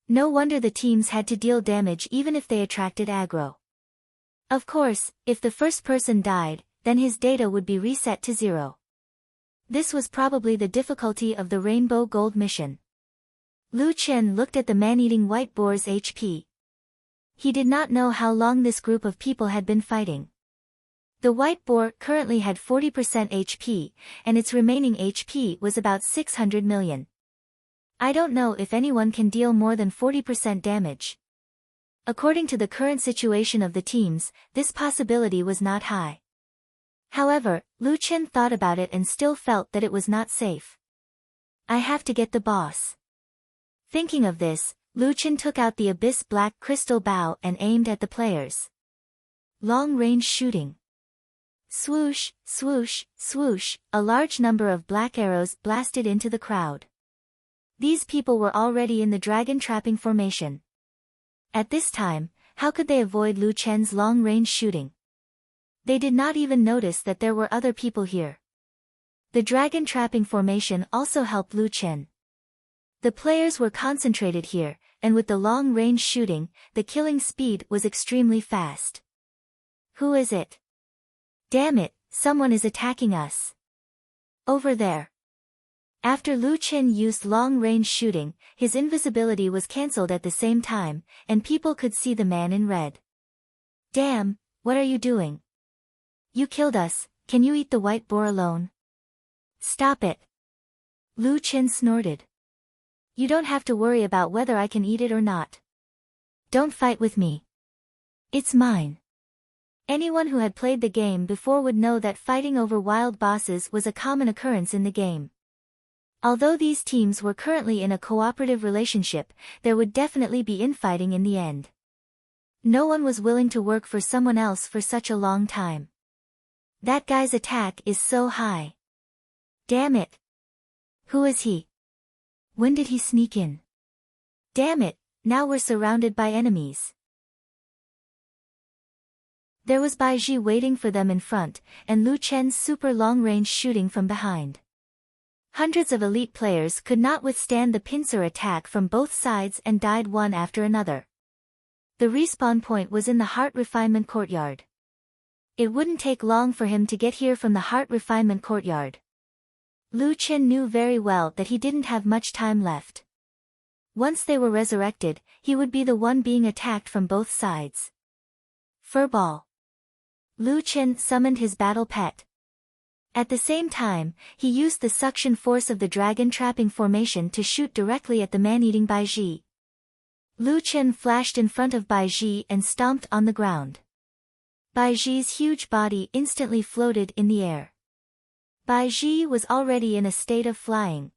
No wonder the teams had to deal damage even if they attracted aggro. Of course, if the first person died, then his data would be reset to 0. This was probably the difficulty of the Rainbow Gold mission. Lu Chen looked at the man-eating white boar's HP. He did not know how long this group of people had been fighting. The white boar currently had 40% HP, and its remaining HP was about 600 million. I don't know if anyone can deal more than 40% damage. According to the current situation of the teams, this possibility was not high. However, Lu Chen thought about it and still felt that it was not safe. I have to get the boss. Thinking of this, Lu Chen took out the abyss black crystal bow and aimed at the players. Long-range shooting. Swoosh, swoosh, swoosh, a large number of black arrows blasted into the crowd. These people were already in the dragon trapping formation. At this time, how could they avoid Lu Chen's long-range shooting? They did not even notice that there were other people here. The dragon trapping formation also helped Lu Chen. The players were concentrated here, and with the long-range shooting, the killing speed was extremely fast. Who is it? Damn it, someone is attacking us. Over there. After Lu Chen used long-range shooting, his invisibility was cancelled at the same time, and people could see the man in red. Damn, what are you doing? You killed us, can you eat the white boar alone? Stop it. Lu Chen snorted. You don't have to worry about whether I can eat it or not. Don't fight with me. It's mine. Anyone who had played the game before would know that fighting over wild bosses was a common occurrence in the game. Although these teams were currently in a cooperative relationship, there would definitely be infighting in the end. No one was willing to work for someone else for such a long time. That guy's attack is so high. Damn it. Who is he? When did he sneak in? Damn it, now we're surrounded by enemies. There was Bai Ji waiting for them in front, and Lu Chen's super long-range shooting from behind. Hundreds of elite players could not withstand the pincer attack from both sides and died one after another. The respawn point was in the Heart Refinement Courtyard. It wouldn't take long for him to get here from the Heart Refinement Courtyard. Lu Chen knew very well that he didn't have much time left. Once they were resurrected, he would be the one being attacked from both sides. Furball. Lu Chen summoned his battle pet. At the same time, he used the suction force of the dragon trapping formation to shoot directly at the man-eating Bai Ji. Lu Chen flashed in front of Bai Ji and stomped on the ground. Bai Ji's huge body instantly floated in the air. Bai Ji was already in a state of flying.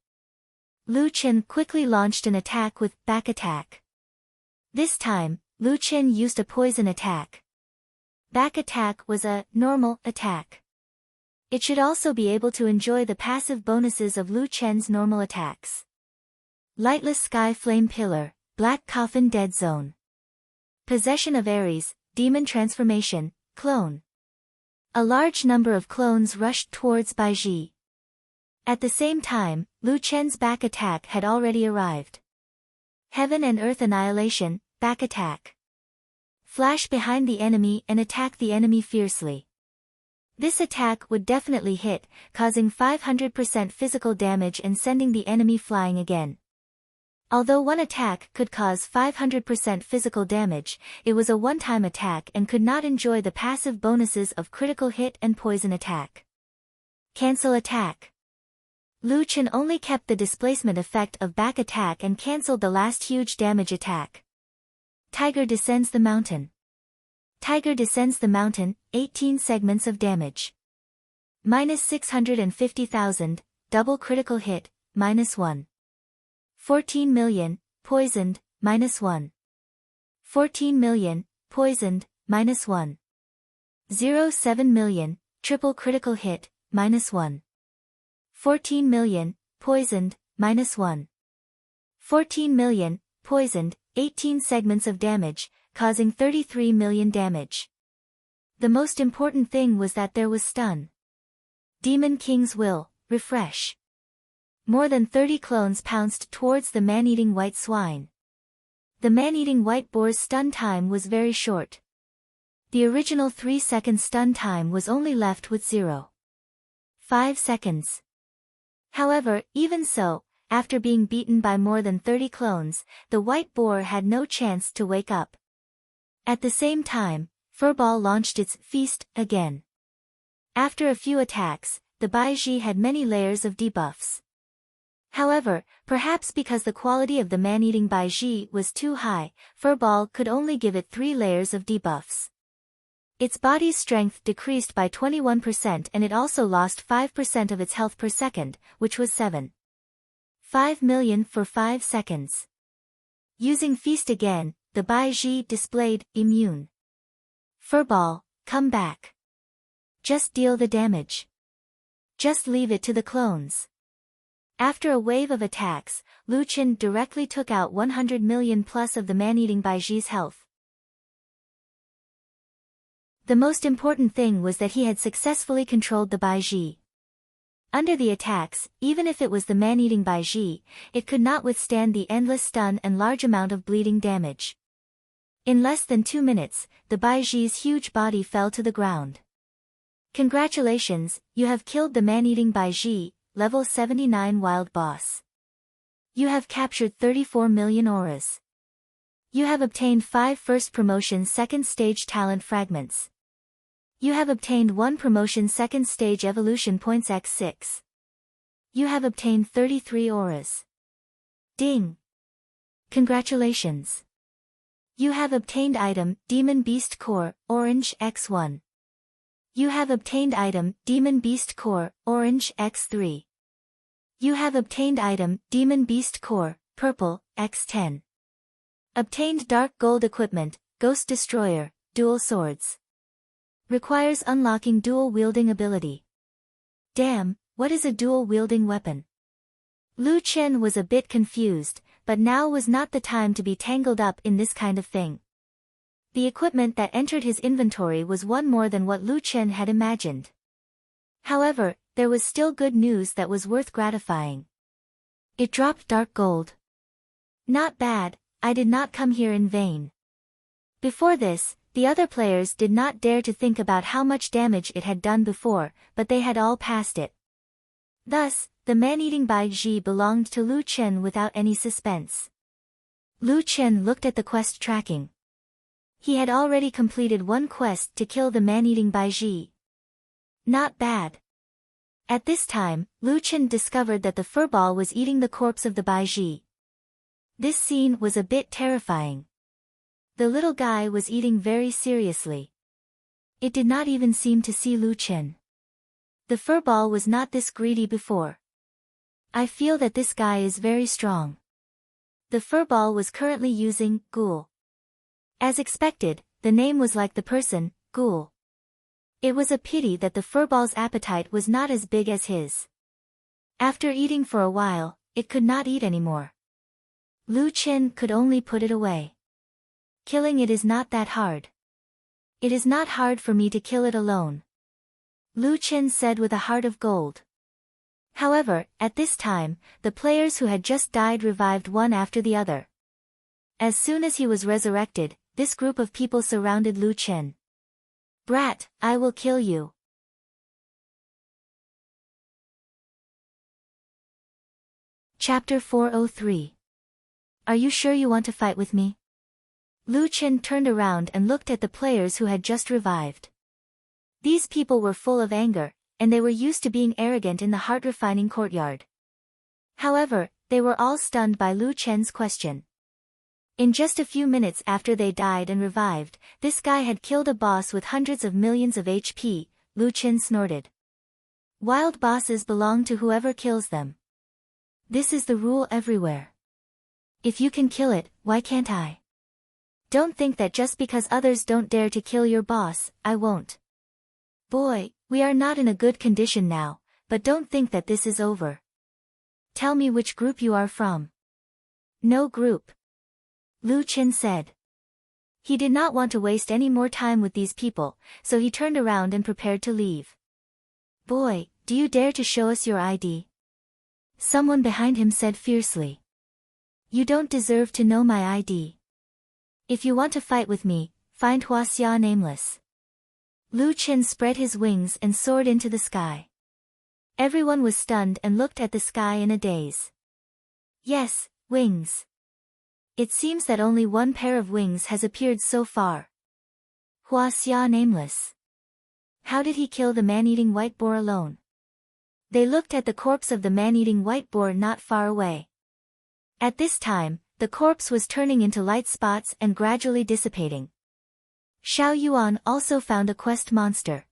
Lu Chen quickly launched an attack with back attack. This time, Lu Chen used a poison attack. Back attack was a normal attack. It should also be able to enjoy the passive bonuses of Lu Chen's normal attacks. Lightless Sky Flame Pillar, Black Coffin Dead Zone. Possession of Ares, Demon Transformation, Clone. A large number of clones rushed towards Bai Ji. At the same time, Lu Chen's back attack had already arrived. Heaven and Earth Annihilation, back attack. Flash behind the enemy and attack the enemy fiercely. This attack would definitely hit, causing 500% physical damage and sending the enemy flying again. Although one attack could cause 500% physical damage, it was a one-time attack and could not enjoy the passive bonuses of critical hit and poison attack. Cancel attack. Lu Chen only kept the displacement effect of back attack and cancelled the last huge damage attack. Tiger descends the mountain. Tiger descends the mountain, 18 segments of damage. Minus 650,000, double critical hit, -1. 14 million, poisoned, -1. 14 million, poisoned, -1. 07 million, triple critical hit, -1. 14 million, poisoned, -1. 14 million, poisoned, 18 segments of damage, causing 33 million damage. The most important thing was that there was stun. Demon King's Will, refresh. More than 30 clones pounced towards the man-eating white swine. The man-eating white boar's stun time was very short. The original 3-second stun time was only left with 0.5 seconds. However, even so, after being beaten by more than 30 clones, the white boar had no chance to wake up. At the same time, Furball launched its feast again. After a few attacks, the Baiji had many layers of debuffs. However, perhaps because the quality of the man-eating Baiji was too high, Furball could only give it 3 layers of debuffs. Its body's strength decreased by 21% and it also lost 5% of its health per second, which was 7.5 million for 5 seconds. Using Feast again, the Baiji displayed immune. Furball, come back. Just deal the damage. Just leave it to the clones. After a wave of attacks, Lu Chen directly took out 100 million plus of the man-eating Baiji's health. The most important thing was that he had successfully controlled the Baiji. Under the attacks, even if it was the man-eating Baiji, it could not withstand the endless stun and large amount of bleeding damage. In less than 2 minutes, the Baiji's huge body fell to the ground. Congratulations, you have killed the man-eating Baiji, level 79 wild boss. You have captured 34 million auras. You have obtained 5 first promotion second stage talent fragments. You have obtained 1 promotion second stage evolution points x6. You have obtained 33 auras. Ding! Congratulations! You have obtained item, Demon Beast Core, Orange X1. You have obtained item, Demon Beast Core, Orange X3. You have obtained item, Demon Beast Core, Purple, X10. Obtained Dark Gold Equipment, Ghost Destroyer, Dual Swords. Requires unlocking dual wielding ability. Damn, what is a dual wielding weapon? Lu Chen was a bit confused, but now was not the time to be tangled up in this kind of thing. The equipment that entered his inventory was one more than what Lu Chen had imagined. However, there was still good news that was worth gratifying. It dropped dark gold. Not bad, I did not come here in vain. Before this, the other players did not dare to think about how much damage it had done before, but they had all passed it. Thus, the man-eating Baiji belonged to Lu Chen without any suspense. Lu Chen looked at the quest tracking. He had already completed 1 quest to kill the man-eating Baiji. Not bad. At this time, Lu Chen discovered that the furball was eating the corpse of the Baiji. This scene was a bit terrifying. The little guy was eating very seriously. It did not even seem to see Lu Chen. The furball was not this greedy before. I feel that this guy is very strong. The furball was currently using Ghoul. As expected, the name was like the person, Ghoul. It was a pity that the furball's appetite was not as big as his. After eating for a while, it could not eat anymore. Lu Chen could only put it away. Killing it is not that hard. It is not hard for me to kill it alone. Lu Chen said with a heart of gold. However, at this time, the players who had just died revived one after the other. As soon as he was resurrected, this group of people surrounded Lu Chen. Brat, I will kill you. Chapter 403. Are you sure you want to fight with me? Lu Chen turned around and looked at the players who had just revived. These people were full of anger, and they were used to being arrogant in the heart-refining courtyard. However, they were all stunned by Lu Chen's question. In just a few minutes after they died and revived, this guy had killed a boss with hundreds of millions of HP, Lu Chen snorted. Wild bosses belong to whoever kills them. This is the rule everywhere. If you can kill it, why can't I? Don't think that just because others don't dare to kill your boss, I won't. Boy, we are not in a good condition now, but don't think that this is over. Tell me which group you are from. No group. Lu Chen said. He did not want to waste any more time with these people, so he turned around and prepared to leave. Boy, do you dare to show us your ID? Someone behind him said fiercely. You don't deserve to know my ID. If you want to fight with me, find Huaxia Nameless. Lu Chen spread his wings and soared into the sky. Everyone was stunned and looked at the sky in a daze. Yes, wings. It seems that only one pair of wings has appeared so far. Huaxia Nameless. How did he kill the man-eating white boar alone? They looked at the corpse of the man-eating white boar not far away. At this time, the corpse was turning into light spots and gradually dissipating. Xiao Yuan also found a quest monster.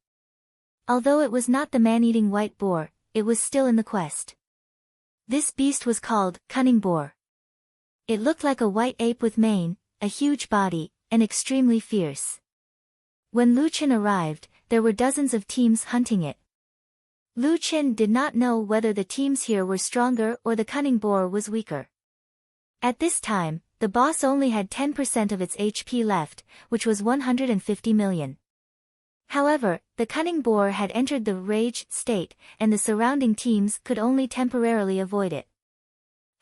Although it was not the man-eating white boar, it was still in the quest. This beast was called Cunning Boar. It looked like a white ape with mane, a huge body, and extremely fierce. When Lu Chen arrived, there were dozens of teams hunting it. Lu Chen did not know whether the teams here were stronger or the Cunning Boar was weaker. At this time, the boss only had 10% of its HP left, which was 150 million. However, the Cunning Boar had entered the rage state, and the surrounding teams could only temporarily avoid it.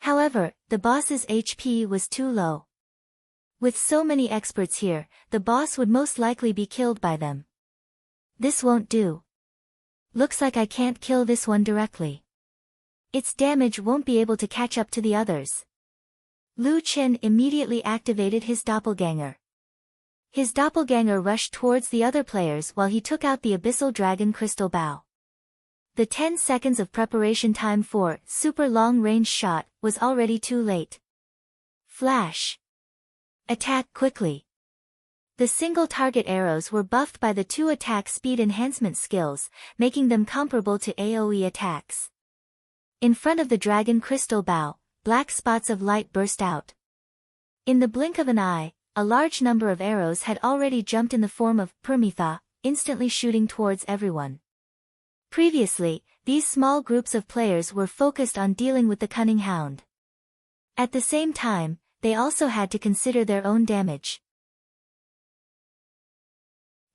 However, the boss's HP was too low. With so many experts here, the boss would most likely be killed by them. This won't do. Looks like I can't kill this one directly. Its damage won't be able to catch up to the others. Lu Chen immediately activated his doppelganger. His doppelganger rushed towards the other players while he took out the Abyssal Dragon Crystal Bow. The 10 seconds of preparation time for super long-range shot was already too late. Flash. Attack quickly. The single target arrows were buffed by the 2 attack speed enhancement skills, making them comparable to AoE attacks. In front of the Dragon Crystal Bow, black spots of light burst out. In the blink of an eye, a large number of arrows had already jumped in the form of Permitha, instantly shooting towards everyone. Previously, these small groups of players were focused on dealing with the Cunning Hound. At the same time, they also had to consider their own damage.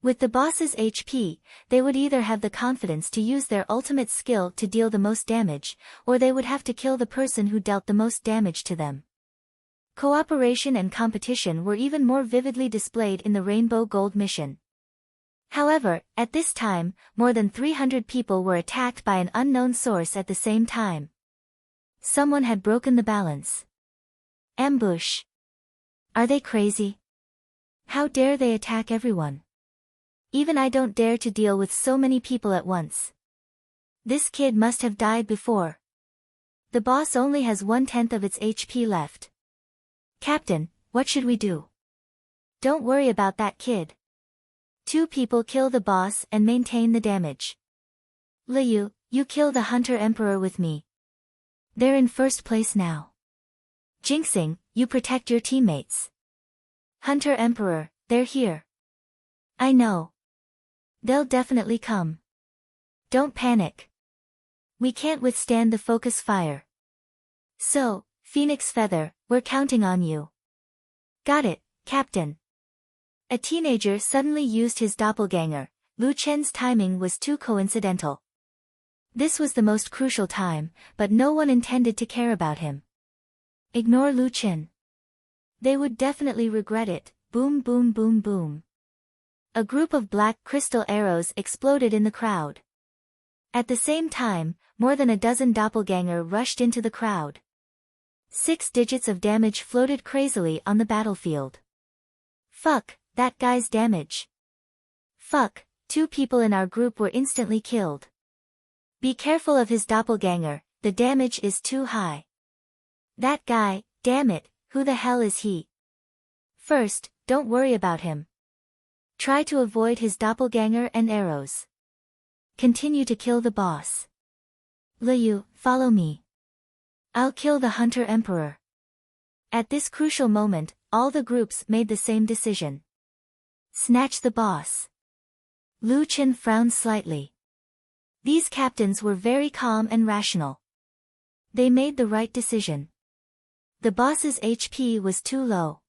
With the boss's HP, they would either have the confidence to use their ultimate skill to deal the most damage, or they would have to kill the person who dealt the most damage to them. Cooperation and competition were even more vividly displayed in the Rainbow Gold mission. However, at this time, more than 300 people were attacked by an unknown source at the same time. Someone had broken the balance. Ambush. Are they crazy? How dare they attack everyone? Even I don't dare to deal with so many people at once. This kid must have died before. The boss only has 1/10 of its HP left. Captain, what should we do? Don't worry about that kid. 2 people kill the boss and maintain the damage. Liu, you kill the Hunter Emperor with me. They're in first place now. Jinxing, you protect your teammates. Hunter Emperor, they're here. I know. They'll definitely come. Don't panic. We can't withstand the focus fire. So, Phoenix Feather, we're counting on you. Got it, Captain. A teenager suddenly used his doppelganger. Lu Chen's timing was too coincidental. This was the most crucial time, but no one intended to care about him. Ignore Lu Chen. They would definitely regret it. Boom boom boom boom. A group of black crystal arrows exploded in the crowd. At the same time, more than a dozen doppelganger rushed into the crowd. 6 digits of damage floated crazily on the battlefield. Fuck, that guy's damage. Fuck, 2 people in our group were instantly killed. Be careful of his doppelganger, the damage is too high. That guy, damn it, who the hell is he? First, don't worry about him. Try to avoid his doppelganger and arrows. Continue to kill the boss. Liu, follow me. I'll kill the Hunter Emperor. At this crucial moment, all the groups made the same decision. Snatch the boss. Lu Chen frowned slightly. These captains were very calm and rational. They made the right decision. The boss's HP was too low.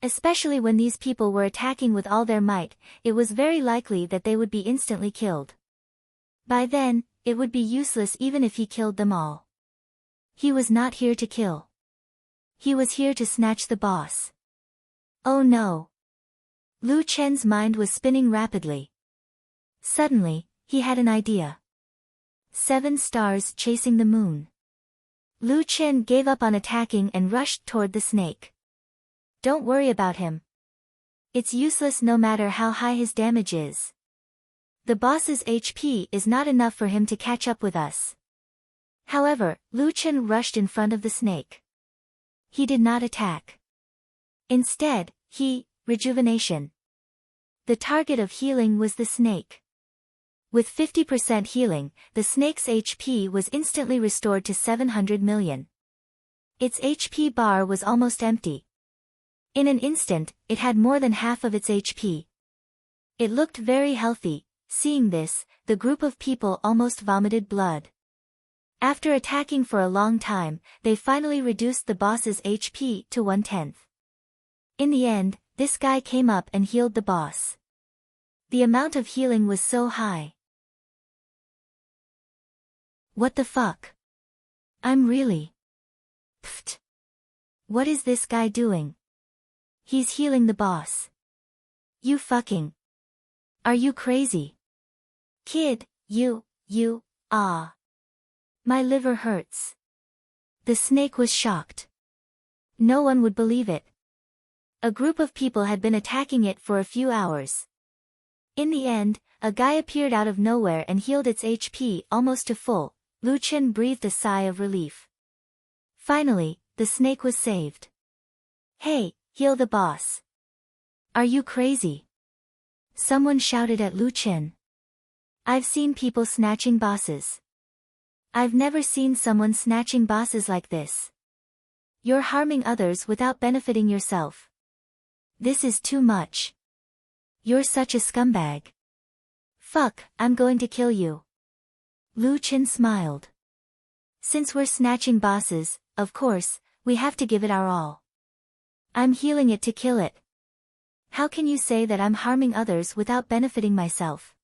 Especially when these people were attacking with all their might, it was very likely that they would be instantly killed. By then, it would be useless even if he killed them all. He was not here to kill. He was here to snatch the boss. Oh no. Lu Chen's mind was spinning rapidly. Suddenly, he had an idea. 7 stars chasing the moon. Lu Chen gave up on attacking and rushed toward the snake. Don't worry about him. It's useless no matter how high his damage is. The boss's HP is not enough for him to catch up with us. However, Lu Chen rushed in front of the snake. He did not attack. Instead, rejuvenation. The target of healing was the snake. With 50% healing, the snake's HP was instantly restored to 700 million. Its HP bar was almost empty. In an instant, it had more than half of its HP. It looked very healthy. Seeing this, the group of people almost vomited blood. After attacking for a long time, they finally reduced the boss's HP to 1/10. In the end, this guy came up and healed the boss. The amount of healing was so high. What the fuck? I'm really... Pfft. What is this guy doing? He's healing the boss. You fucking... Are you crazy? Kid, My liver hurts. The snake was shocked. No one would believe it. A group of people had been attacking it for a few hours. In the end, a guy appeared out of nowhere and healed its HP almost to full. Lu Chen breathed a sigh of relief. Finally, the snake was saved. Hey, heal the boss. Are you crazy? Someone shouted at Lu Chen. I've seen people snatching bosses. I've never seen someone snatching bosses like this. You're harming others without benefiting yourself. This is too much. You're such a scumbag. Fuck, I'm going to kill you. Lu Chen smiled. Since we're snatching bosses, of course, we have to give it our all. I'm healing it to kill it. How can you say that I'm harming others without benefiting myself?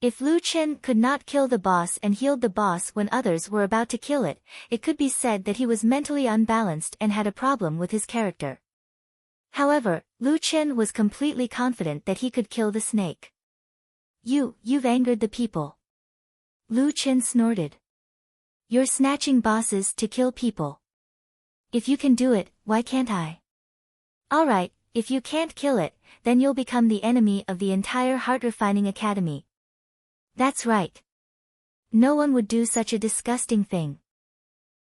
If Lu Chen could not kill the boss and healed the boss when others were about to kill it, it could be said that he was mentally unbalanced and had a problem with his character. However, Lu Chen was completely confident that he could kill the snake. You've angered the people. Lu Chen snorted. You're snatching bosses to kill people. If you can do it, why can't I? Alright, if you can't kill it, then you'll become the enemy of the entire Heart Refining Academy. That's right. No one would do such a disgusting thing.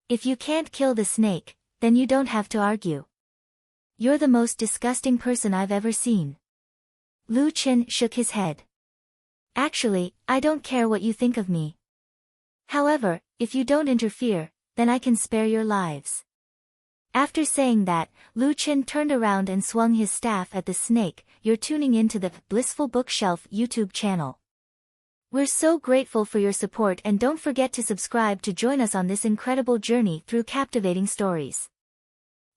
If you can't kill the snake, then you don't have to argue. You're the most disgusting person I've ever seen. Lu Chen shook his head. Actually, I don't care what you think of me. However, if you don't interfere, then I can spare your lives. After saying that, Lu Chen turned around and swung his staff at the snake. You're tuning into the Blissful Bookshelf YouTube channel. We're so grateful for your support, and don't forget to subscribe to join us on this incredible journey through captivating stories.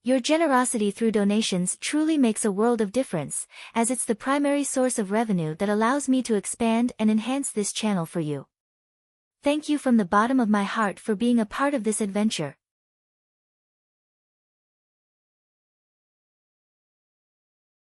Your generosity through donations truly makes a world of difference, as it's the primary source of revenue that allows me to expand and enhance this channel for you. Thank you from the bottom of my heart for being a part of this adventure.